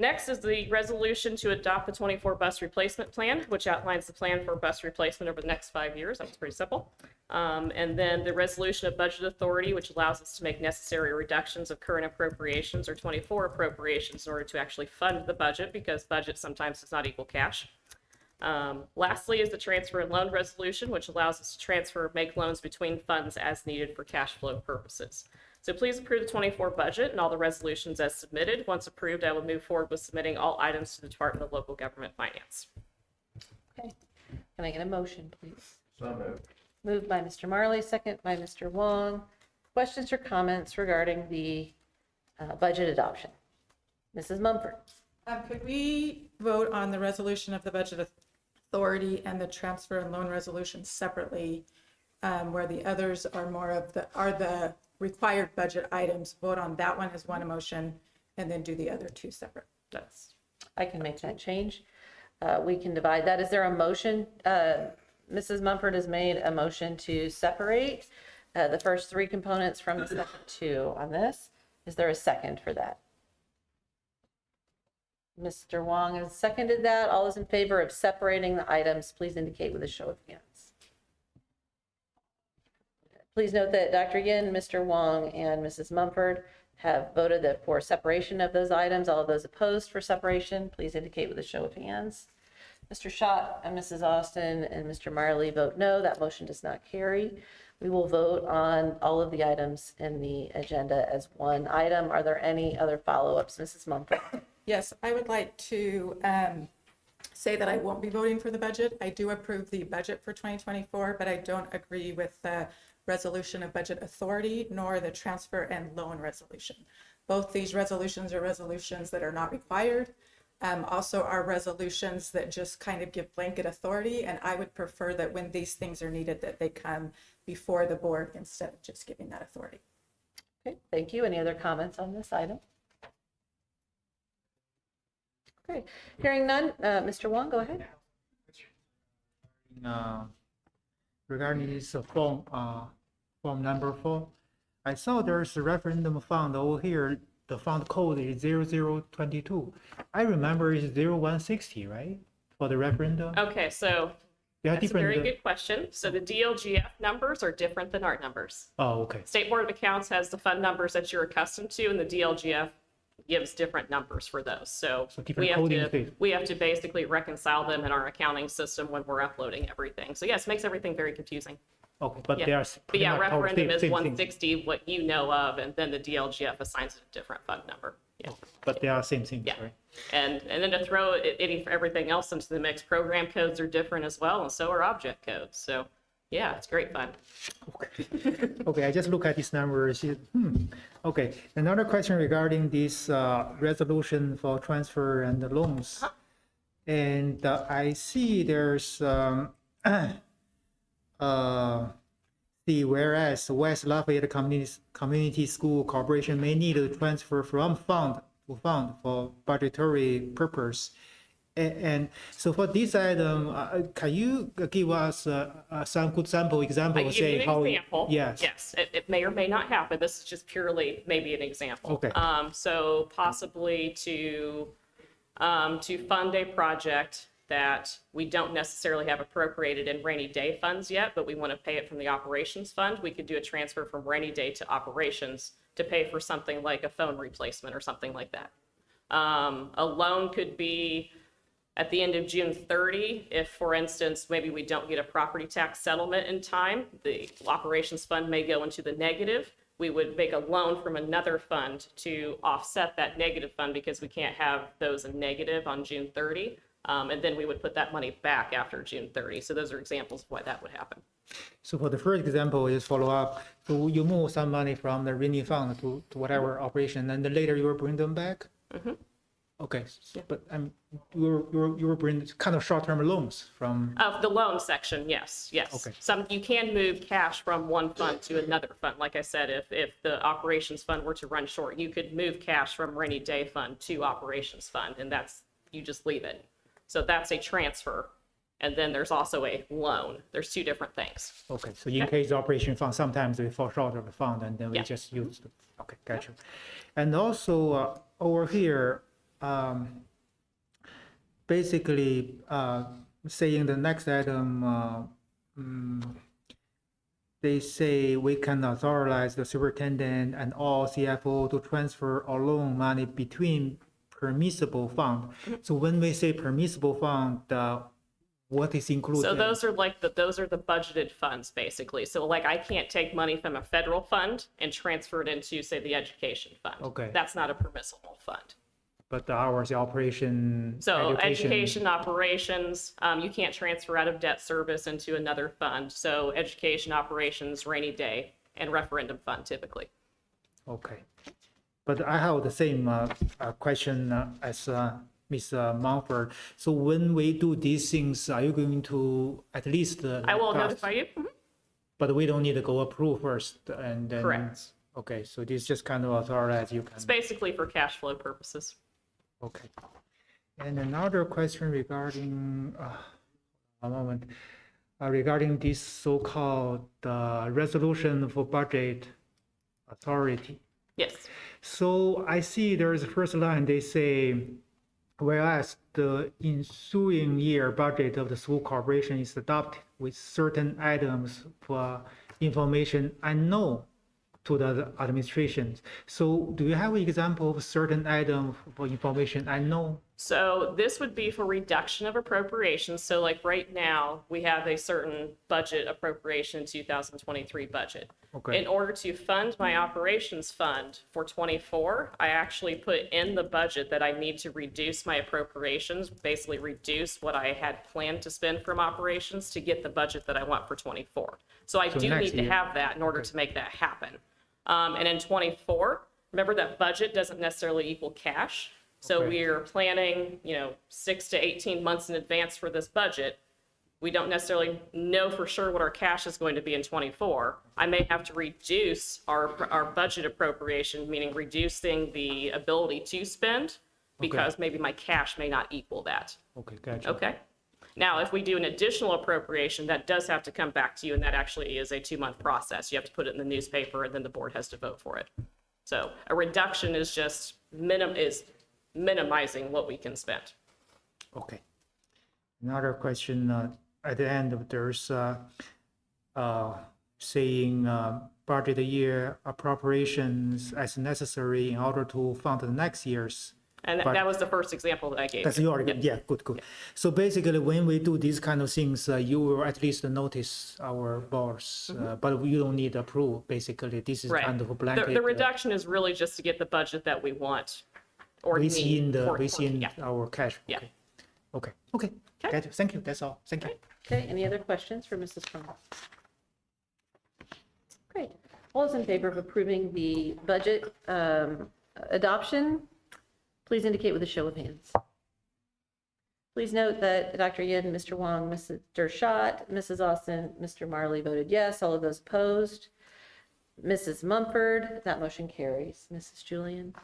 Next is the resolution to adopt the 24 bus replacement plan, which outlines the plan for bus replacement over the next 5 years. That was pretty simple. And then the resolution of budget authority, which allows us to make necessary reductions of current appropriations or 24 appropriations in order to actually fund the budget, because budget sometimes does not equal cash. Lastly is the transfer and loan resolution, which allows us to transfer or make loans between funds as needed for cash flow purposes. So please approve the 24 budget and all the resolutions as submitted. Once approved, I will move forward with submitting all items to the Department of Local Government Finance. Okay, can I get a motion, please? So moved. Moved by Mr. Marley, second by Mr. Wong. Questions or comments regarding the budget adoption? Mrs. Mumford. Could we vote on the resolution of the budget authority and the transfer and loan resolution separately, where the others are more of the required budget items? Vote on that one as one motion and then do the other two separate. I can make that change. We can divide that. Is there a motion? Mrs. Mumford has made a motion to separate the first 3 components from the second 2 on this. Is there a second for that? Mr. Wong has seconded that. All those in favor of separating the items, please indicate with a show of hands. Please note that Dr. Yin, Mr. Wong, and Mrs. Mumford have voted for separation of those items. All of those opposed for separation, please indicate with a show of hands. Mr. Schott and Mrs. Austin and Mr. Marley vote no. That motion does not carry. We will vote on all of the items in the agenda as one item. Are there any other follow-ups, Mrs. Mumford? Yes, I would like to say that I won't be voting for the budget. I do approve the budget for 2024, but I don't agree with the resolution of budget authority nor the transfer and loan resolution. Both these resolutions are resolutions that are not required. Also are resolutions that just kind of give blanket authority, and I would prefer that when these things are needed that they come before the board instead of just giving that authority. Okay, thank you. Any other comments on this item? Okay, hearing none, Mr. Wong, go ahead. Regarding this form number 4, I saw there's a referendum fund over here. The fund code is 0022. I remember it's 0160, right? For the referendum. Okay, so They are that's a different. very good question. So the DLGF numbers are different than our numbers. Oh, okay. State Board of Accounts has the fund numbers that you're accustomed to, and the DLGF gives different numbers for those. So different coding phase. we have to basically reconcile them in our accounting system when we're uploading everything. So yes, it makes everything very confusing. Okay, but Yeah. they are. But pretty yeah, much all referendum same- is same thing. 160, what you know of, and then the DLGF assigns it a different fund number. Yeah. But they are same thing, Yeah. right? And then to throw everything else into the mix, program codes are different as well, and so are object codes. So yeah, it's great fun. Okay, I just look at these numbers. Okay, another question regarding this resolution for transfer and the loans. And I see there's the whereas West Lafayette Community School Corporation may need to transfer from fund to fund for budgetary purpose. And so for this item, can you give us some good example, I can give you say an how? example. Yes. Yes, it may or may not happen. This is just purely maybe an example. Okay. So possibly to fund a project that we don't necessarily have appropriated in rainy day funds yet, but we want to pay it from the operations fund. We could do a transfer from rainy day to operations to pay for something like a phone replacement or something like that. A loan could be at the end of June 30, if, for instance, maybe we don't get a property tax settlement in time, the operations fund may go into the negative. We would make a loan from another fund to offset that negative fund because we can't have those in negative on June 30. And then we would put that money back after June 30. So those are examples of why that would happen. So for the first example is follow up. So you move some money from the rainy fund to whatever operation, and then later you will bring them back. Mm-hmm. Okay, but you will bring kind of short-term loans from. Of the loan section, yes. Okay. You can move cash from one fund to another fund. Like I said, if the operations fund were to run short, you could move cash from rainy day fund to operations fund, and you just leave it. So that's a transfer. And then there's also a loan. There's two different things. Okay, so in case the operation fund, sometimes we fall short of the fund and then we Yeah. just use the, okay, gotcha. And also over here, basically saying the next item, they say we can authorize the superintendent and all CFO to transfer or loan money between permissible fund. So when we say permissible fund, what is included? So those are the budgeted funds, basically. So like I can't take money from a federal fund and transfer it into, say, the education fund. Okay. That's not a permissible fund. But the hours, the operation. So education operations, you can't transfer out of debt service into another fund. So education operations, rainy day, and referendum fund typically. Okay. But I have the same question as Ms. Mumford. So when we do these things, are you going to at least? I will notify you. Mhm. But we don't need to go approve first and then. Correct. Okay, so this just kind of authorize you can. It's basically for cash flow purposes. Okay. And another question regarding, a moment, regarding this so-called resolution for budget authority. Yes. So I see there's a first line, they say, whereas the ensuing year budget of the school corporation is adopted with certain items for information unknown to the administration. So do you have an example of certain item for information unknown? So this would be for reduction of appropriations. So like right now, we have a certain budget appropriation 2023 budget. Okay. In order to fund my operations fund for 24, I actually put in the budget that I need to reduce my appropriations, basically reduce what I had planned to spend from operations to get the budget that I want for 24. So I do next need to year. have that in order to make that happen. And in 24, remember that budget doesn't necessarily equal cash. So Okay. we're planning, 6 to 18 months in advance for this budget. We don't necessarily know for sure what our cash is going to be in 24. I may have to reduce our budget appropriation, meaning reducing the ability to spend because maybe my cash may not equal that. Okay, gotcha. Okay. Now, if we do an additional appropriation, that does have to come back to you, and that actually is a 2-month process. You have to put it in the newspaper, and then the board has to vote for it. So a reduction is just minimizing what we can spend. Okay. Another question, at the end of there's saying budget year appropriations as necessary in order to fund the next year's. And that was the first example that I gave. That's you. you already, yeah, good. So basically, when we do these kind of things, you will at least notice our boss, but you don't need approval. Basically, this is Right. kind of a blanket. The reduction is really just to get the budget that we want or need. within yeah. our cash. Yeah. Okay. Got it. Thank you. That's all. Thank you. Okay, any other questions for Mrs. Crum? Great. All those in favor of approving the budget adoption, please indicate with a show of hands. Please note that Dr. Yin, Mr. Wong, Mr. Schott, Mrs. Austin, Mr. Marley voted yes. All of those opposed. Mrs. Mumford, that motion carries. Mrs. Julian.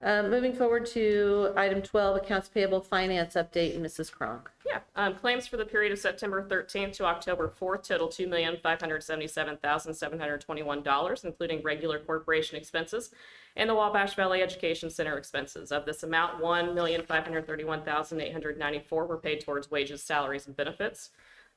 Moving forward to item 12, accounts payable finance update, and Mrs. Kronk. Yeah, claims for the period of September 13th to October 4th total $2,577,721, including regular corporation expenses and the Wabash Valley Education Center expenses. Of this amount, $1,531,894 were paid towards wages, salaries, and benefits.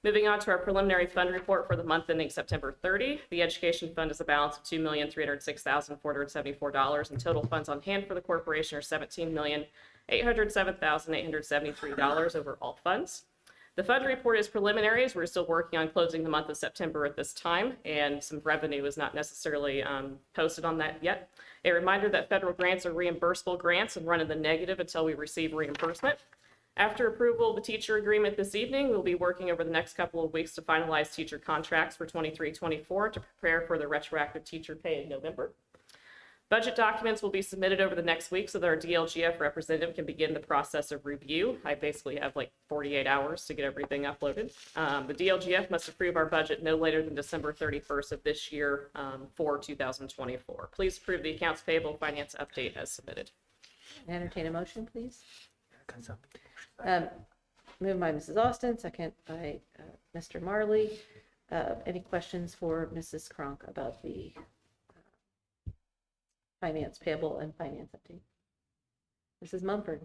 Moving on to our preliminary fund report for the month ending September 30. The education fund is a balance of $2,306,474, and total funds on hand for the corporation are $17,807,873 over all funds. The fund report is preliminary as we're still working on closing the month of September at this time, and some revenue is not necessarily posted on that yet. A reminder that federal grants are reimbursable grants and run in the negative until we receive reimbursement. After approval of the teacher agreement this evening, we'll be working over the next couple of weeks to finalize teacher contracts for 23-24 to prepare for the retroactive teacher pay in November. Budget documents will be submitted over the next week so that our DLGF representative can begin the process of review. I basically have like 48 hours to get everything uploaded. The DLGF must approve our budget no later than December 31st of this year for 2024. Please approve the accounts payable finance update as submitted. Entertain a motion, please. Moved by Mrs. Austin, second by Mr. Marley. Any questions for Mrs. Kronk about the finance payable and finance update? Mrs. Mumford.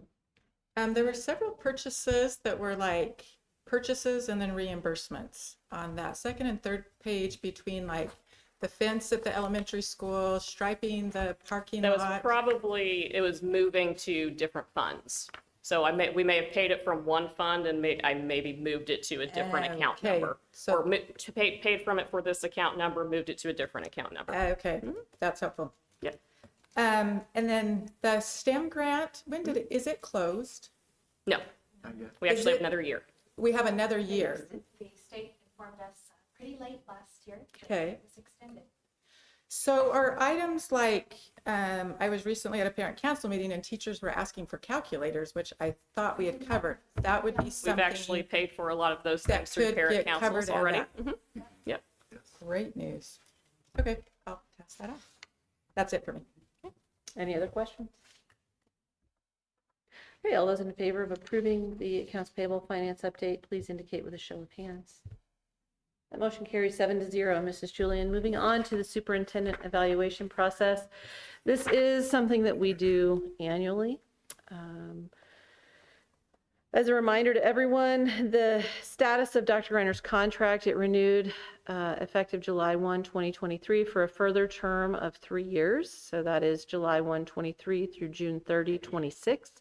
There were several purchases that were like purchases and then reimbursements on that second and third page between like the fence at the elementary school, striping the parking That lot. was probably, it was moving to different funds. So we may have paid it from one fund and I maybe moved it to a different account Okay, number. so- Or paid from it for this account number, moved it to a different account number. Okay, that's helpful. Yeah. And then the STEM grant, is it closed? No, we Is actually have it- another year. We have another year. The state informed us pretty late last year. that Okay. It was extended. So are items like, I was recently at a parent council meeting and teachers were asking for calculators, which I thought we had covered. That would be something. We've actually paid for a lot of those that things through could parent get councils covered in already. that. Mhm. Yep. Great news. Okay, I'll pass that off. That's it for me. Any other questions? Okay, all those in favor of approving the accounts payable finance update, please indicate with a show of hands. That motion carries 7-0. Mrs. Julian, moving on to the superintendent evaluation process. This is something that we do annually. As a reminder to everyone, the status of Dr. Reiner's contract, it renewed effective July 1, 2023 for a further term of 3 years. So that is July 1, 23 through June 30, 26.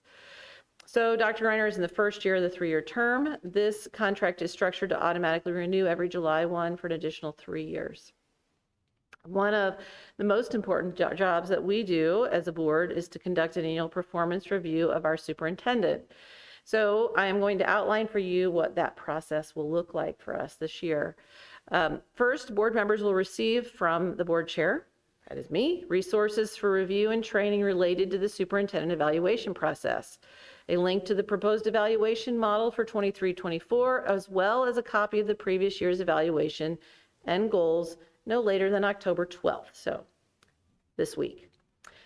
So Dr. Reiner is in the first year of the 3-year term. This contract is structured to automatically renew every July 1 for an additional 3 years. One of the most important jobs that we do as a board is to conduct an annual performance review of our superintendent. So I am going to outline for you what that process will look like for us this year. First, board members will receive from the board chair, that is me, resources for review and training related to the superintendent evaluation process, a link to the proposed evaluation model for 23-24, as well as a copy of the previous year's evaluation and goals no later than October 12th, so this week.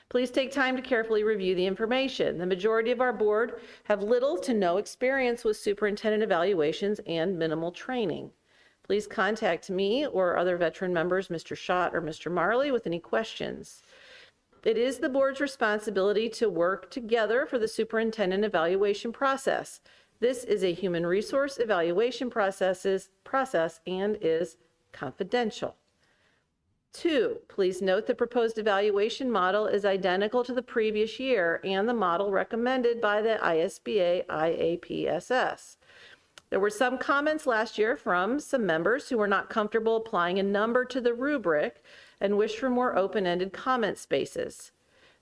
Please take time to carefully review the information. The majority of our board have little to no experience with superintendent evaluations and minimal training. Please contact me or other veteran members, Mr. Schott or Mr. Marley, with any questions. It is the board's responsibility to work together for the superintendent evaluation process. This is a human resource evaluation process and is confidential. 2, please note the proposed evaluation model is identical to the previous year and the model recommended by the ISBA IAPSS. There were some comments last year from some members who were not comfortable applying a number to the rubric and wished for more open-ended comment spaces.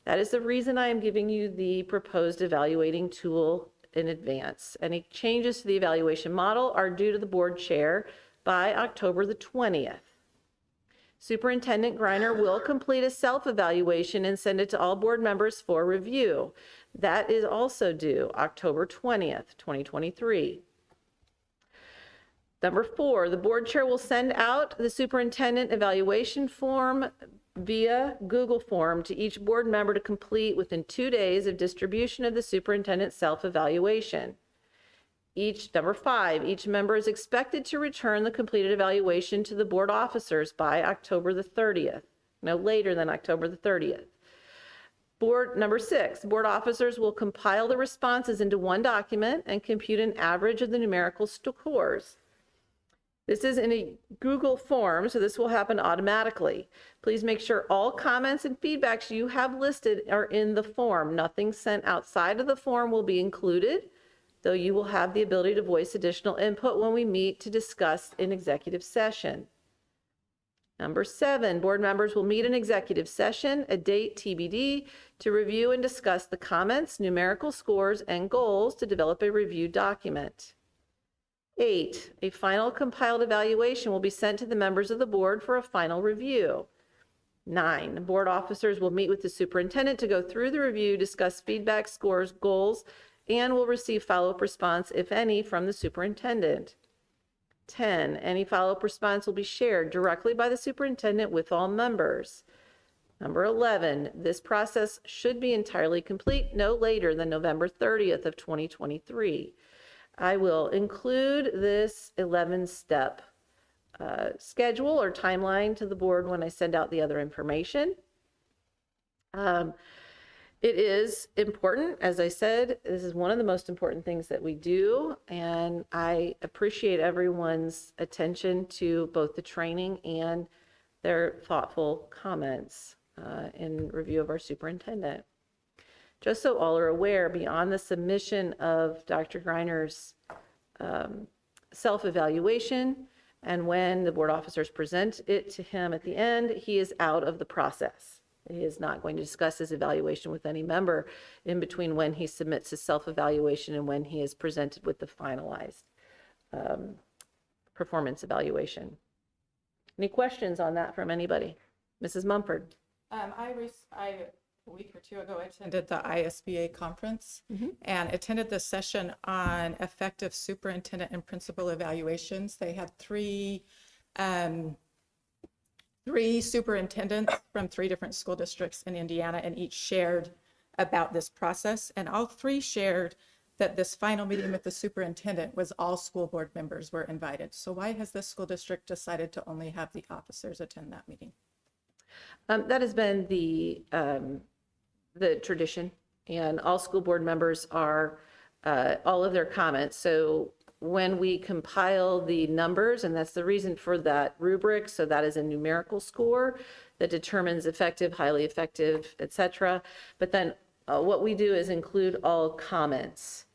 That is the reason I am giving you the proposed evaluating tool in advance. Any changes to the evaluation model are due to the board chair by October the 20th. Superintendent Greiner will complete a self-evaluation and send it to all board members for review. That is also due October 20th, 2023. Number 4, the board chair will send out the superintendent evaluation form via Google form to each board member to complete within 2 days of distribution of the superintendent self-evaluation. Number 5, each member is expected to return the completed evaluation to the board officers by October the 30th, no later than October the 30th. Number 6, board officers will compile the responses into one document and compute an average of the numerical scores. This is in a Google form, so this will happen automatically. Please make sure all comments and feedbacks you have listed are in the form. Nothing sent outside of the form will be included, though you will have the ability to voice additional input when we meet to discuss in executive session. Number 7, board members will meet in executive session, a date TBD, to review and discuss the comments, numerical scores, and goals to develop a review document. 8, a final compiled evaluation will be sent to the members of the board for a final review. 9, board officers will meet with the superintendent to go through the review, discuss feedback, scores, goals, and will receive follow-up response, if any, from the superintendent. 10, any follow-up response will be shared directly by the superintendent with all members. Number 11, this process should be entirely complete no later than November 30th of 2023. I will include this 11-step schedule or timeline to the board when I send out the other information. It is important, as I said, this is one of the most important things that we do, and I appreciate everyone's attention to both the training and their thoughtful comments in review of our superintendent. Just so all are aware, beyond the submission of Dr. Greiner's self-evaluation and when the board officers present it to him at the end, he is out of the process. He is not going to discuss his evaluation with any member in between when he submits his self-evaluation and when he is presented with the finalized performance evaluation. Any questions on that from anybody? Mrs. Mumford? A week or 2 ago, I attended the ISBA conference and attended the session on effective superintendent and principal evaluations. They had three superintendents from 3 different school districts in Indiana, and each shared about this process. And all 3 shared that this final meeting with the superintendent was all school board members were invited. So why has this school district decided to only have the officers attend that meeting? That has been the tradition, and all school board members are all of their comments. So when we compile the numbers, and that's the reason for that rubric, so that is a numerical score that determines effective, highly effective, et cetera. But then what we do is include all comments.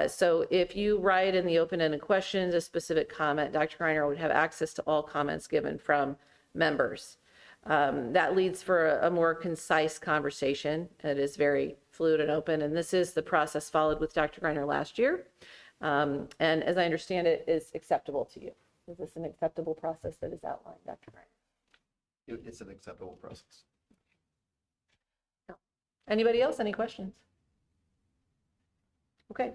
So if you write in the open-ended questions a specific comment, Dr. Greiner would have access to all comments given from members. That leads for a more concise conversation. It is very fluid and open, and this is the process followed with Dr. Greiner last year. And as I understand it, is acceptable to you. Is this an acceptable process that is outlined, Dr. Greiner? It's an acceptable process. No. Anybody else? Any questions? Okay.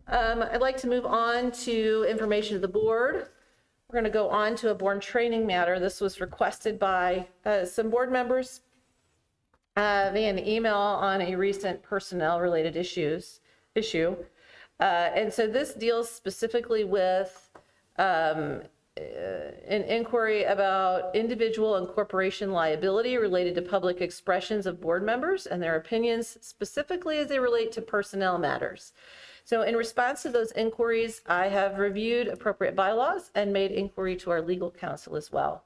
I'd like to move on to information of the board. We're going to go on to a board training matter. This was requested by some board members via an email on a recent personnel related issue. And so this deals specifically with an inquiry about individual and corporation liability related to public expressions of board members and their opinions, specifically as they relate to personnel matters. So in response to those inquiries, I have reviewed appropriate bylaws and made inquiry to our legal counsel as well.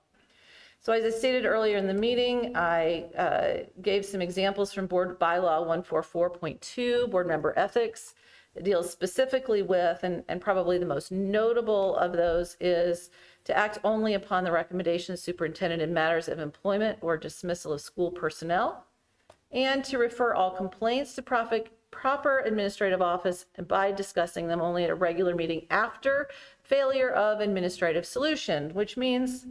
So as I stated earlier in the meeting, I gave some examples from Board Bylaw 144.2, board member ethics. It deals specifically with, and probably the most notable of those is to act only upon the recommendation of the superintendent in matters of employment or dismissal of school personnel, and to refer all complaints to proper administrative office by discussing them only at a regular meeting after failure of administrative solution, which means,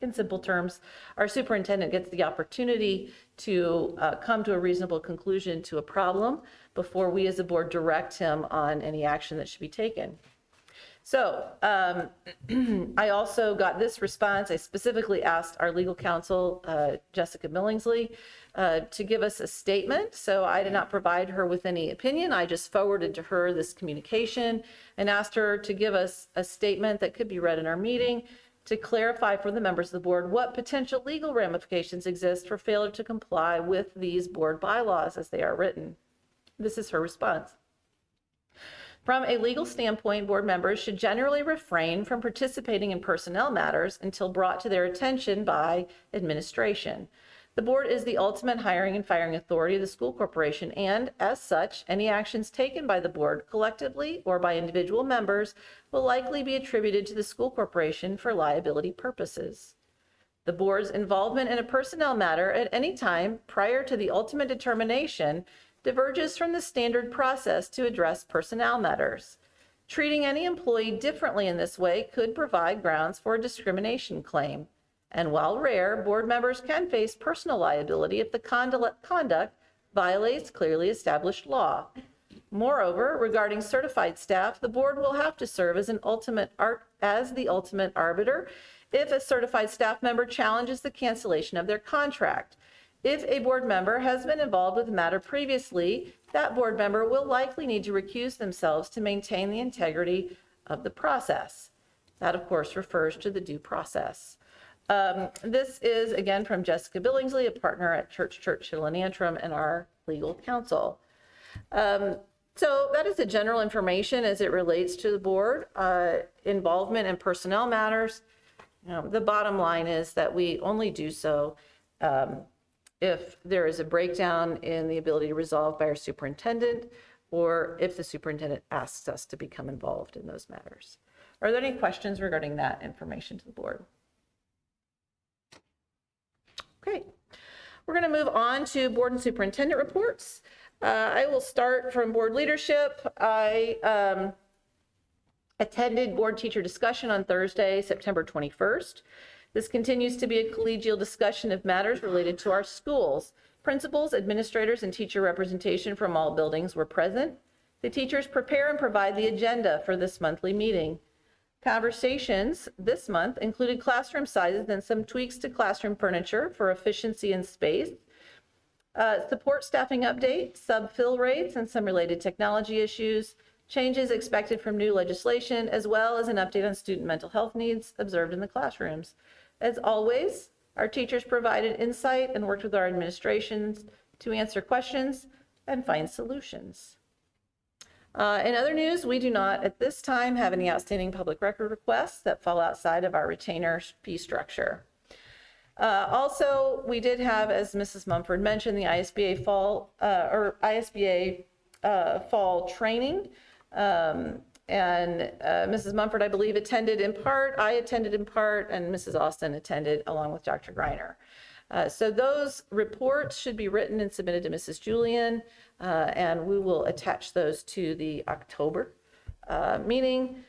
in simple terms, our superintendent gets the opportunity to come to a reasonable conclusion to a problem before we as a board direct him on any action that should be taken. So I also got this response. I specifically asked our legal counsel, Jessica Billingsley, to give us a statement. So I did not provide her with any opinion. I just forwarded to her this communication and asked her to give us a statement that could be read in our meeting to clarify for the members of the board what potential legal ramifications exist for failure to comply with these board bylaws as they are written. This is her response. From a legal standpoint, board members should generally refrain from participating in personnel matters until brought to their attention by administration. The board is the ultimate hiring and firing authority of the school corporation, and as such, any actions taken by the board collectively or by individual members will likely be attributed to the school corporation for liability purposes. The board's involvement in a personnel matter at any time prior to the ultimate determination diverges from the standard process to address personnel matters. Treating any employee differently in this way could provide grounds for a discrimination claim. And while rare, board members can face personal liability if the conduct violates clearly established law. Moreover, regarding certified staff, the board will have to serve as the ultimate arbiter if a certified staff member challenges the cancellation of their contract. If a board member has been involved with the matter previously, that board member will likely need to recuse themselves to maintain the integrity of the process. That, of course, refers to the due process. This is, again, from Jessica Billingsley, a partner at Churchill and Antrim, and our legal counsel. So that is the general information as it relates to the board involvement in personnel matters. The bottom line is that we only do so if there is a breakdown in the ability to resolve by our superintendent, or if the superintendent asks us to become involved in those matters. Are there any questions regarding that information to the board? Okay, we're going to move on to board and superintendent reports. I will start from board leadership. I attended board teacher discussion on Thursday, September 21st. This continues to be a collegial discussion of matters related to our schools. Principals, administrators, and teacher representation from all buildings were present. The teachers prepare and provide the agenda for this monthly meeting. Conversations this month included classroom sizes and some tweaks to classroom furniture for efficiency and space, support staffing update, sub-fill rates, and some related technology issues, changes expected from new legislation, as well as an update on student mental health needs observed in the classrooms. As always, our teachers provided insight and worked with our administrations to answer questions and find solutions. In other news, we do not at this time have any outstanding public record requests that fall outside of our retainer fee structure. Also, we did have, as Mrs. Mumford mentioned, the ISBA fall training. And Mrs. Mumford, I believe, attended in part, I attended in part, and Mrs. Austin attended along with Dr. Greiner. So those reports should be written and submitted to Mrs. Julian, and we will attach those to the October meeting.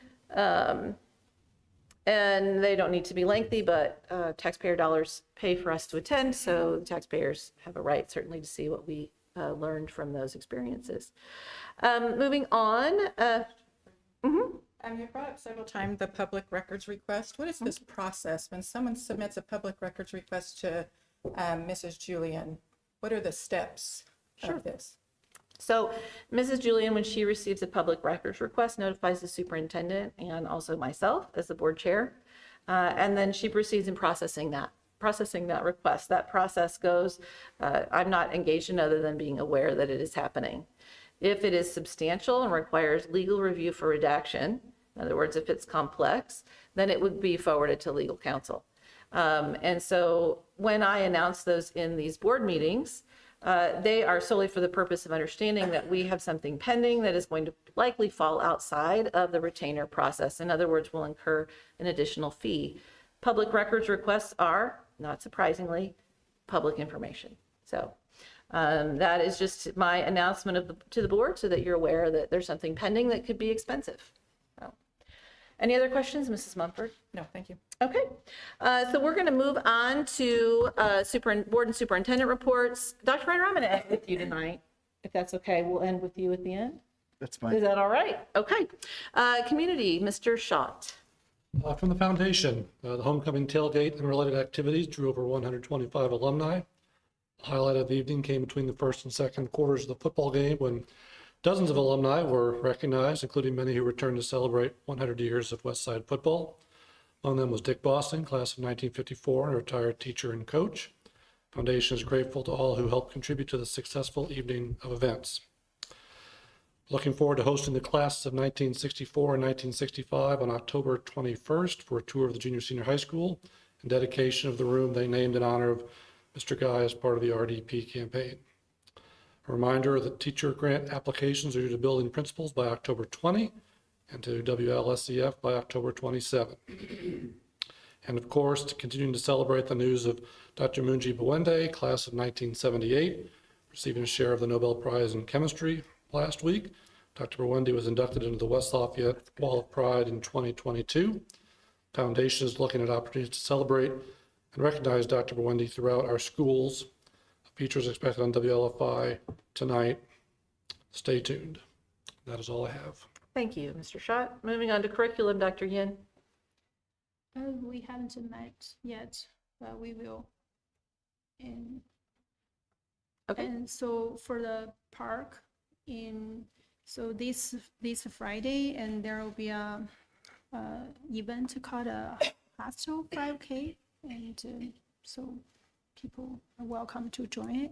And they don't need to be lengthy, but taxpayer dollars pay for us to attend, so the taxpayers have a right certainly to see what we learned from those experiences. Moving on. You brought up several times the public records request. What is this process when someone submits a public records request to Mrs. Julian? What are the steps of this? So Mrs. Julian, when she receives a public records request, notifies the superintendent and also myself as the board chair. And then she proceeds in processing that request. That process goes, I'm not engaged in other than being aware that it is happening. If it is substantial and requires legal review for redaction, in other words, if it's complex, then it would be forwarded to legal counsel. And so when I announce those in these board meetings, they are solely for the purpose of understanding that we have something pending that is going to likely fall outside of the retainer process. In other words, will incur an additional fee. Public records requests are, not surprisingly, public information. So that is just my announcement to the board so that you're aware that there's something pending that could be expensive. So, any other questions, Mrs. Mumford? No, thank you. Okay, so we're going to move on to board and superintendent reports. Dr. Reiner, I'm going to end with you tonight, if that's okay. We'll end with you at the end. That's fine. Is that all right? Okay. Community, Mr. Schott. From the foundation, the homecoming tailgate and related activities drew over 125 alumni. The highlight of the evening came between the first and second quarters of the football game when dozens of alumni were recognized, including many who returned to celebrate 100 years of Westside football. Among them was Dick Boston, class of 1954, and a retired teacher and coach. Foundation is grateful to all who helped contribute to the successful evening of events. Looking forward to hosting the classes of 1964 and 1965 on October 21st for a tour of the junior senior high school and dedication of the room they named in honor of Mr. Guy as part of the RDP campaign. A reminder that teacher grant applications are due to building principals by October 20 and to WLSCF by October 27. And of course, continuing to celebrate the news of Dr. Munji Bawende, class of 1978, receiving a share of the Nobel Prize in Chemistry last week. Dr. Bawende was inducted into the West Lafayette Wall of Pride in 2022. Foundation is looking at opportunities to celebrate and recognize Dr. Bawende throughout our schools. A feature is expected on WLFI tonight. Stay tuned. That is all I have. Thank you, Mr. Schott. Moving on to curriculum, Dr. Yin. We haven't met yet, but we will. And so for the park, this Friday, and there will be a event called a hostel 5K, and so people are welcome to join it.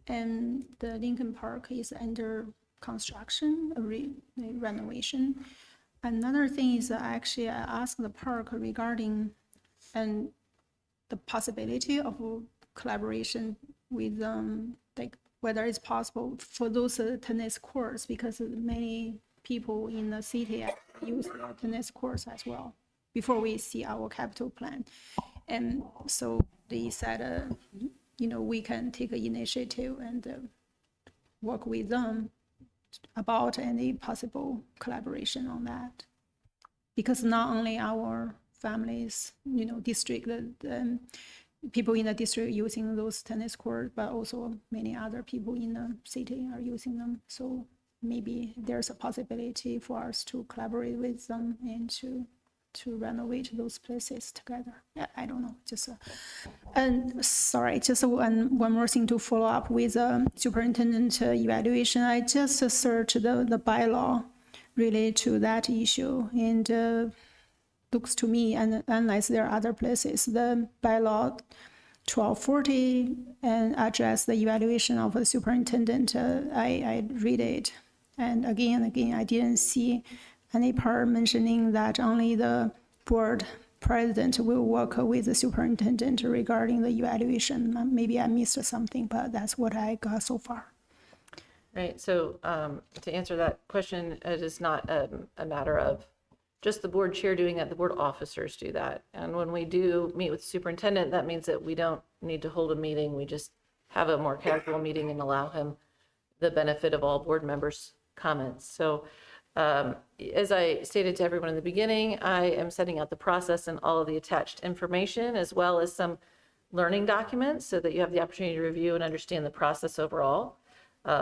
And the Lincoln Park is under construction, renovation. Another thing is actually I asked the park regarding and the possibility of collaboration with like whether it's possible for those tennis courts, because many people in the city use the tennis courts as well before we see our capital plan. And so they said, we can take an initiative and work with them about any possible collaboration on that. Because not only our families, district, the people in the district using those tennis courts, but also many other people in the city are using them. So maybe there's a possibility for us to collaborate with them and to renovate those places together. Yeah, I don't know. And sorry, just one more thing to follow up with superintendent evaluation. I just searched the bylaw related to that issue, and looks to me, and unless there are other places, the bylaw 1240 and address the evaluation of the superintendent. I read it, And again, I didn't see any part mentioning that only the board president will work with the superintendent regarding the evaluation. Maybe I missed something, but that's what I got so far. Right, so to answer that question, it is not a matter of just the board chair doing that, the board officers do that. And when we do meet with the superintendent, that means that we don't need to hold a meeting, we just have a more casual meeting and allow him the benefit of all board members' comments. So as I stated to everyone in the beginning, I am setting out the process and all of the attached information, as well as some learning documents so that you have the opportunity to review and understand the process overall.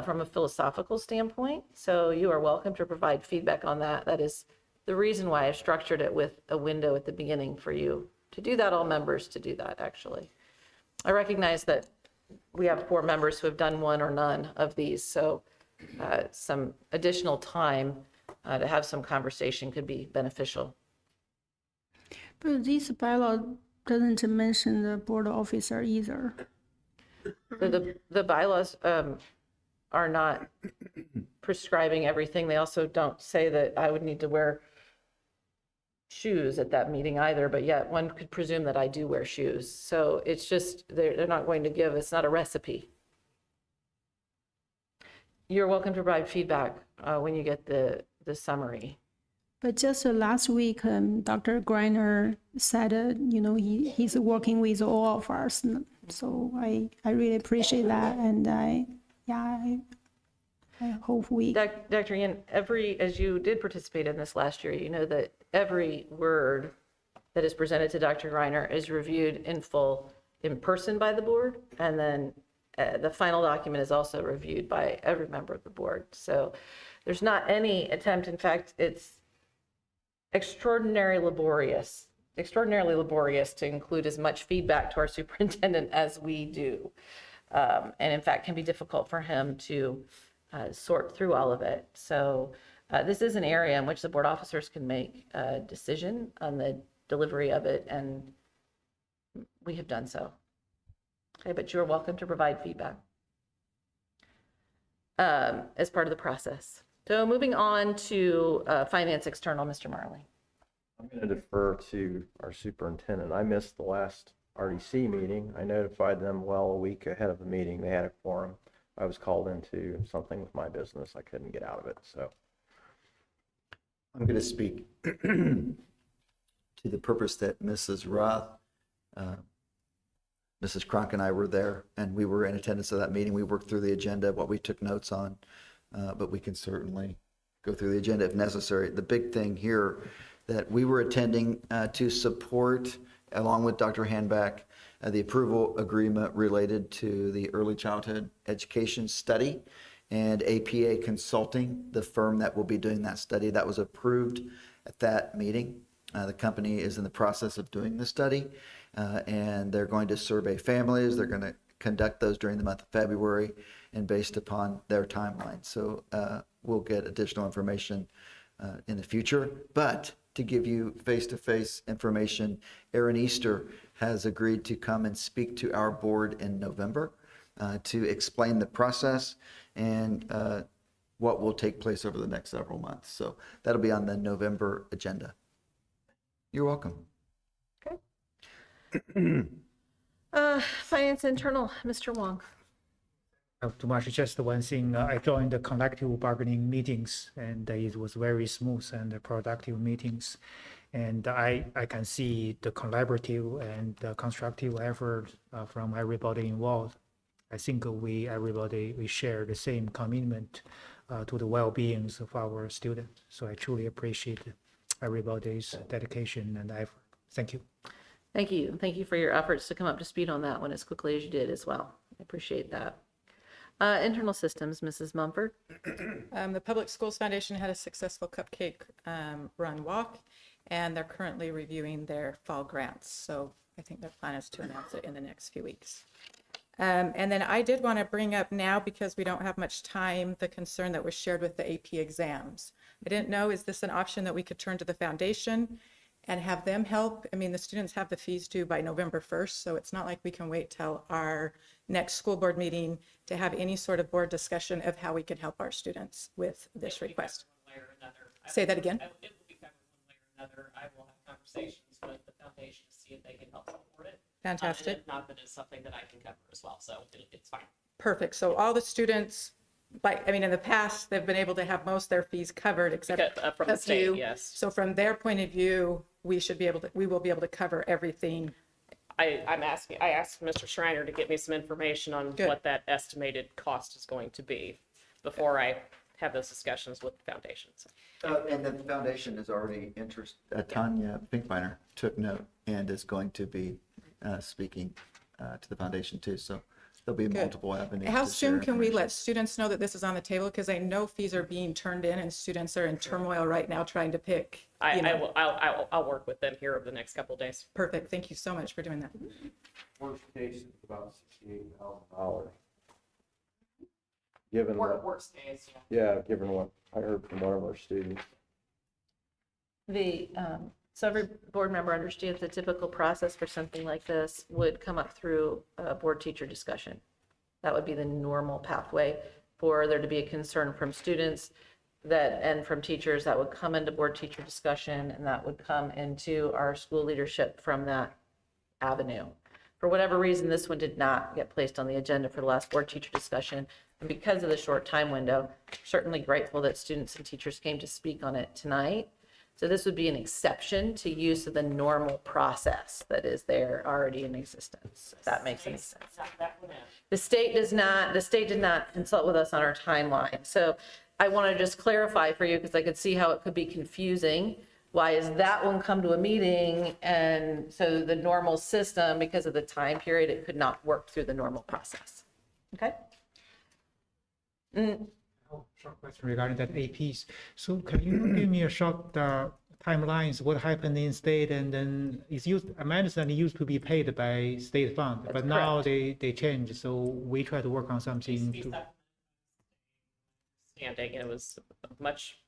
From a philosophical standpoint. So you are welcome to provide feedback on that. That is the reason why I've structured it with a window at the beginning for you to do that, all members to do that, actually. I recognize that we have 4 members who have done one or none of these, so some additional time to have some conversation could be beneficial. But this bylaw doesn't mention the board officer either. So the bylaws are not prescribing everything. They also don't say that I would need to wear shoes at that meeting either, but yet one could presume that I do wear shoes. So it's just, they're not going to give, it's not a recipe. You're welcome to provide feedback when you get the summary. But just last week, Dr. Greiner said, he's working with all of us. So I really appreciate that. And I hope we... Dr. Yin, as you did participate in this last year, you know that every word that is presented to Dr. Greiner is reviewed in full in person by the board. And then the final document is also reviewed by every member of the board. So there's not any attempt, in fact, it's extraordinarily laborious to include as much feedback to our superintendent as we do. And in fact, can be difficult for him to sort through all of it. So this is an area in which the board officers can make a decision on the delivery of it, and we have done so. Okay, but you're welcome to provide feedback as part of the process. So moving on to finance external, Mr. Marley. I'm going to defer to our superintendent. I missed the last RDC meeting. I notified them well a week ahead of the meeting. They had a quorum. I was called into something with my business. I couldn't get out of it. So I'm going to speak to the purpose that Mrs. Roth, Mrs. Cronk and I were there, and we were in attendance of that meeting. We worked through the agenda, what we took notes on, but we can certainly go through the agenda if necessary. The big thing here that we were attending to support, along with Dr. Hanback, the approval agreement related to the early childhood education study and APA Consulting, the firm that will be doing that study. That was approved at that meeting. The company is in the process of doing the study, and they're going to survey families. They're going to conduct those during the month of February and based upon their timeline. So we'll get additional information in the future. But to give you face-to-face information, Aaron Easter has agreed to come and speak to our board in November to explain the process and what will take place over the next several months. So that'll be on the November agenda. You're welcome. Okay. Finance internal, Mr. Wong. Not too much, just one thing. I joined the collective bargaining meetings, and it was very smooth and productive meetings. And I can see the collaborative and the constructive effort from everybody involved. I think we share the same commitment to the well-being of our students. So I truly appreciate everybody's dedication and effort. Thank you. Thank you. Thank you for your efforts to come up to speed on that one as quickly as you did as well. I appreciate that. Internal systems, Mrs. Mumford. The Public Schools Foundation had a successful cupcake run walk, and they're currently reviewing their fall grants. So I think their plan is to announce it in the next few weeks. And then I did want to bring up now, because we don't have much time, the concern that was shared with the AP exams. I didn't know, is this an option that we could turn to the foundation and have them help. I mean, the students have the fees due by November 1st, so it's not like we can wait till our next school board meeting to have any sort of board discussion of how we can help our students with this request. Say that again? It will be covered one way or another. I will have conversations with the foundation to see if they can help support it. Fantastic. And if not, that it's something that I can cover as well, so it's fine. Perfect. So all the students, I mean, in the past, they've been able to have most of their fees covered except From the a state, few. yes. So from their point of view, we will be able to cover everything. I asked Mr. Schreiner to get me some information on Good. what that estimated cost is going to be before I have those discussions with the foundation. So. And the foundation is already Tanya Pinkminer took note and is going to be speaking to the foundation too. So there'll be Good. multiple avenues. How to soon share can we information. let students know that this is on the table? Because I know fees are being turned in and students are in turmoil right now trying to pick. I'll work with them here over the next couple of days. Perfect. Thank you so much for doing that. Worst case is about $68,000. Given what, Worst case, yeah, given what I heard from one of our students. So every board member understands the typical process for something like this would come up through a board teacher discussion. That would be the normal pathway for there to be a concern from students and from teachers that would come into board teacher discussion, and that would come into our school leadership from that avenue. For whatever reason, this one did not get placed on the agenda for the last board teacher discussion. And because of the short time window, certainly grateful that students and teachers came to speak on it tonight. So this would be an exception to use of the normal process that is there already in existence, if that makes any sense. The state did not consult with us on our timeline. So I want to just clarify for you, because I could see how it could be confusing. Why is that one come to a meeting? And so the normal system, because of the time period, it could not work through the normal process. Okay? Short question regarding that APs. So can you give me a short timelines, what happened in state, and then it's used, I understand it used to be paid by state fund, but now they changed, so we try to work on something to. Standing, it was much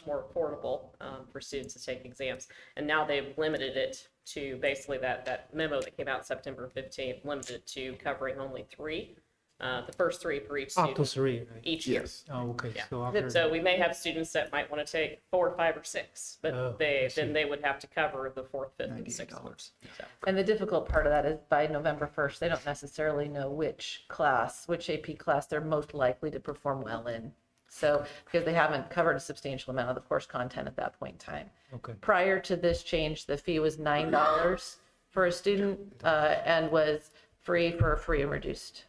more affordable for students to take exams. And now they've limited it to basically that memo that came out September 15th, limited it to covering only 3. The first 3 for each student. Up to 3, right? Each year. Oh, okay. Yeah. So after. So we may have students that might want to take 4, 5, or 6, but Oh, then they would have to cover the 4th, 5th, and 6th. So. And the difficult part of that is by November 1st, they don't necessarily know which AP class they're most likely to perform well in. So, because they haven't covered a substantial amount of the course content at that point in time. Okay. Prior to this change, the fee was $9 for a student and was free for a free and reduced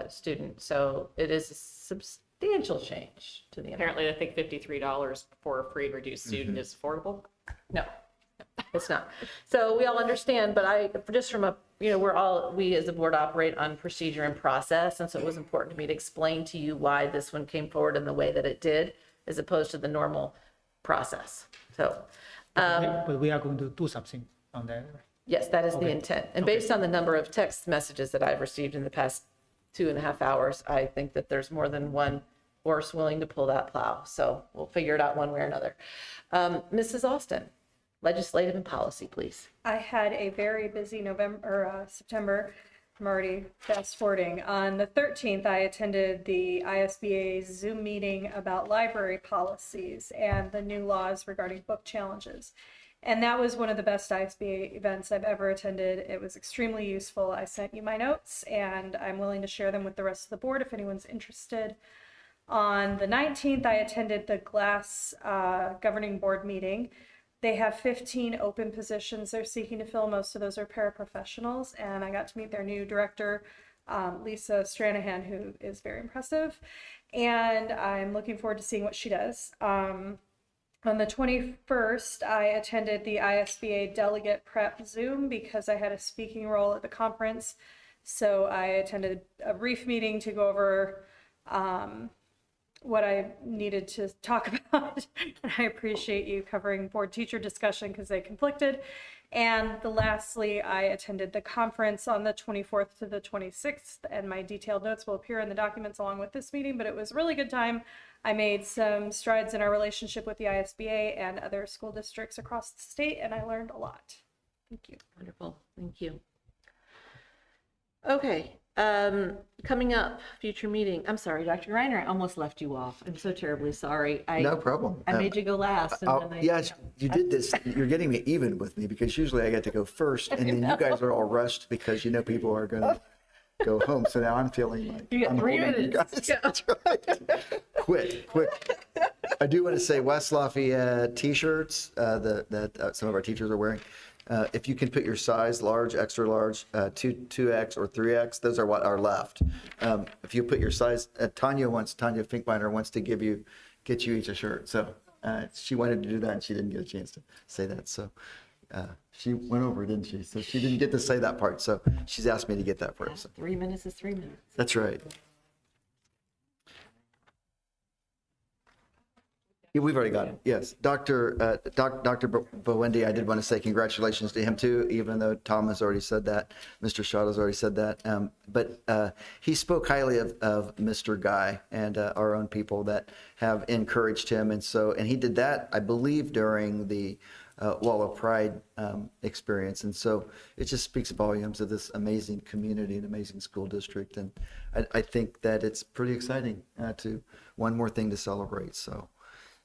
student. So it is a substantial change to the amount. Apparently, I think $53 for a free and reduced student is affordable. No, it's not. So we all understand, but just from we as a board operate on procedure and process. And so it was important to me to explain to you why this one came forward in the way that it did, as opposed to the normal process. So, But we are going to do something on that. yes, that is the intent. And based on the number of text messages that I've received in the past 2.5 hours, I think that there's more than one horse willing to pull that plow. So we'll figure it out one way or another. Mrs. Austin, legislative and policy, please. I had a very busy September. I'm already fast forwarding. On the 13th, I attended the ISBA's Zoom meeting about library policies and the new laws regarding book challenges. And that was one of the best ISBA events I've ever attended. It was extremely useful. I sent you my notes, and I'm willing to share them with the rest of the board if anyone's interested. On the 19th, I attended the GLASS governing board meeting. They have 15 open positions they're seeking to fill. Most of those are paraprofessionals, and I got to meet their new director, Lisa Stranahan, who is very impressive, and I'm looking forward to seeing what she does. On the 21st, I attended the ISBA delegate prep Zoom because I had a speaking role at the conference. So I attended a brief meeting to go over what I needed to talk about. And I appreciate you covering board teacher discussion because they conflicted. And lastly, I attended the conference on the 24th to the 26th, and my detailed notes will appear in the documents along with this meeting, but it was a really good time. I made some strides in our relationship with the ISBA and other school districts across the state, and I learned a lot. Thank you. Wonderful. Thank you. Okay. Coming up, future meeting. I'm sorry, Dr. Reiner, I almost left you off. I'm so terribly sorry. No problem. I made you go last. And then Yes, you did this. You're getting me even with me because usually I get to go first, and then you guys are all rushed because you know people are going to go home. So now I'm feeling like You got I'm 3 holding you minutes. guys. That's right. Quick. I do want to say West Lafayette T-shirts that some of our teachers are wearing. If you can put your size, large, extra large, 2X or 3X, those are what are left. If you put your size, Tanya Finkbeiner wants to get you each a shirt. So she wanted to do that and she didn't get a chance to say that. So she went over, didn't she? So she didn't get to say that part. So she's asked me to get that for her. So. 3 minutes is 3 minutes. That's right. Yeah, we've already got it. Yes. Dr. Bowendi, I did want to say congratulations to him too, even though Tom has already said that. Mr. Schott has already said that. But he spoke highly of Mr. Guy and our own people that have encouraged him. And he did that, I believe, during the Wall of Pride experience. And so it just speaks volumes of this amazing community and amazing school district. And I think that it's pretty exciting to one more thing to celebrate. So.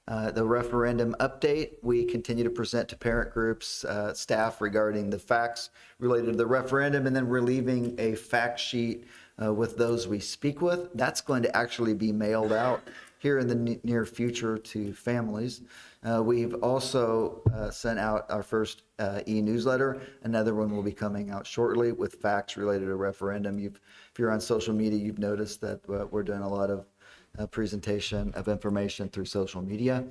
The referendum update, we continue to present to parent groups, staff regarding the facts related to the referendum, and then we're leaving a fact sheet with those we speak with. That's going to actually be mailed out here in the near future to families. We've also sent out our first e-newsletter. Another one will be coming out shortly with facts related to referendum. If you're on social media, you've noticed that we're doing a lot of presentation of information through social media.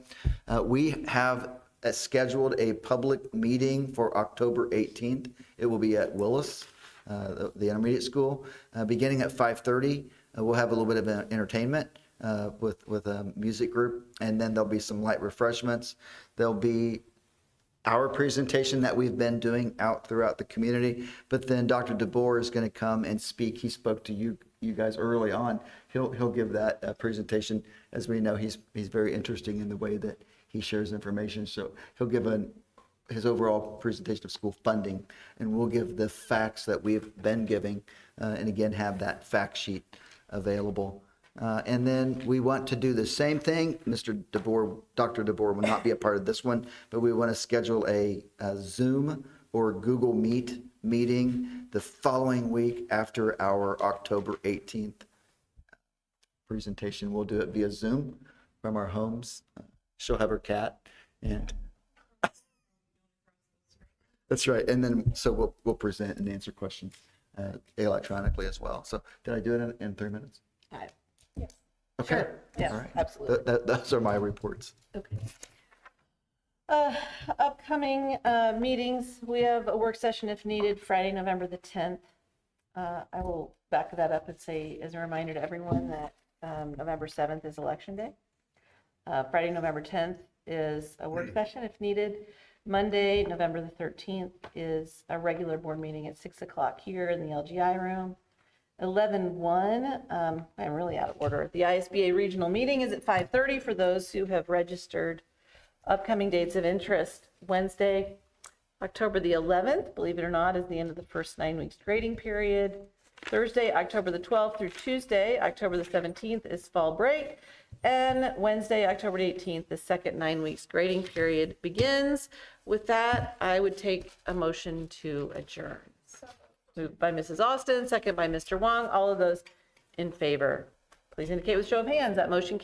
We have scheduled a public meeting for October 18th. It will be at Willis, the intermediate school, beginning at 5:30. We'll have a little bit of entertainment with a music group, and then there'll be some light refreshments. There'll be our presentation that we've been doing out throughout the community, but then Dr. DeBoer is going to come and speak. He spoke to you guys early on. He'll give that presentation. As we know, he's very interesting in the way that he shares information. So he'll give his overall presentation of school funding, and we'll give the facts that we've been giving, and again have that fact sheet available. And then we want to do the same thing. Dr. DeBoer will not be a part of this one, but we want to schedule a Zoom or Google Meet meeting the following week after our October 18th presentation. We'll do it via Zoom from our homes. She'll have her cat, and that's right. And then so we'll present and answer questions electronically as well. So did I do it in 3 minutes? Yes. Okay. Sure. Yes, All right. absolutely. Those are my reports. Okay. Upcoming meetings, we have a work session if needed, Friday, November the 10th. I will back that up and say, as a reminder to everyone, that November 7th is Election Day. Friday, November 10th is a work session if needed. Monday, November the 13th is a regular board meeting at 6 o'clock here in the LGI room. 11/1, I'm really out of order. The ISBA regional meeting is at 5:30 for those who have registered. Upcoming dates of interest: Wednesday, October the 11th, believe it or not, is the end of the first 9 weeks grading period. Thursday, October the 12th through Tuesday, October the 17th is fall break. And Wednesday, October 18th, the second 9 weeks grading period begins. With that, I would take a motion to adjourn. Moved by Mrs. Austin, second by Mr. Wong. All of those in favor, please indicate with show of hands. That motion carries.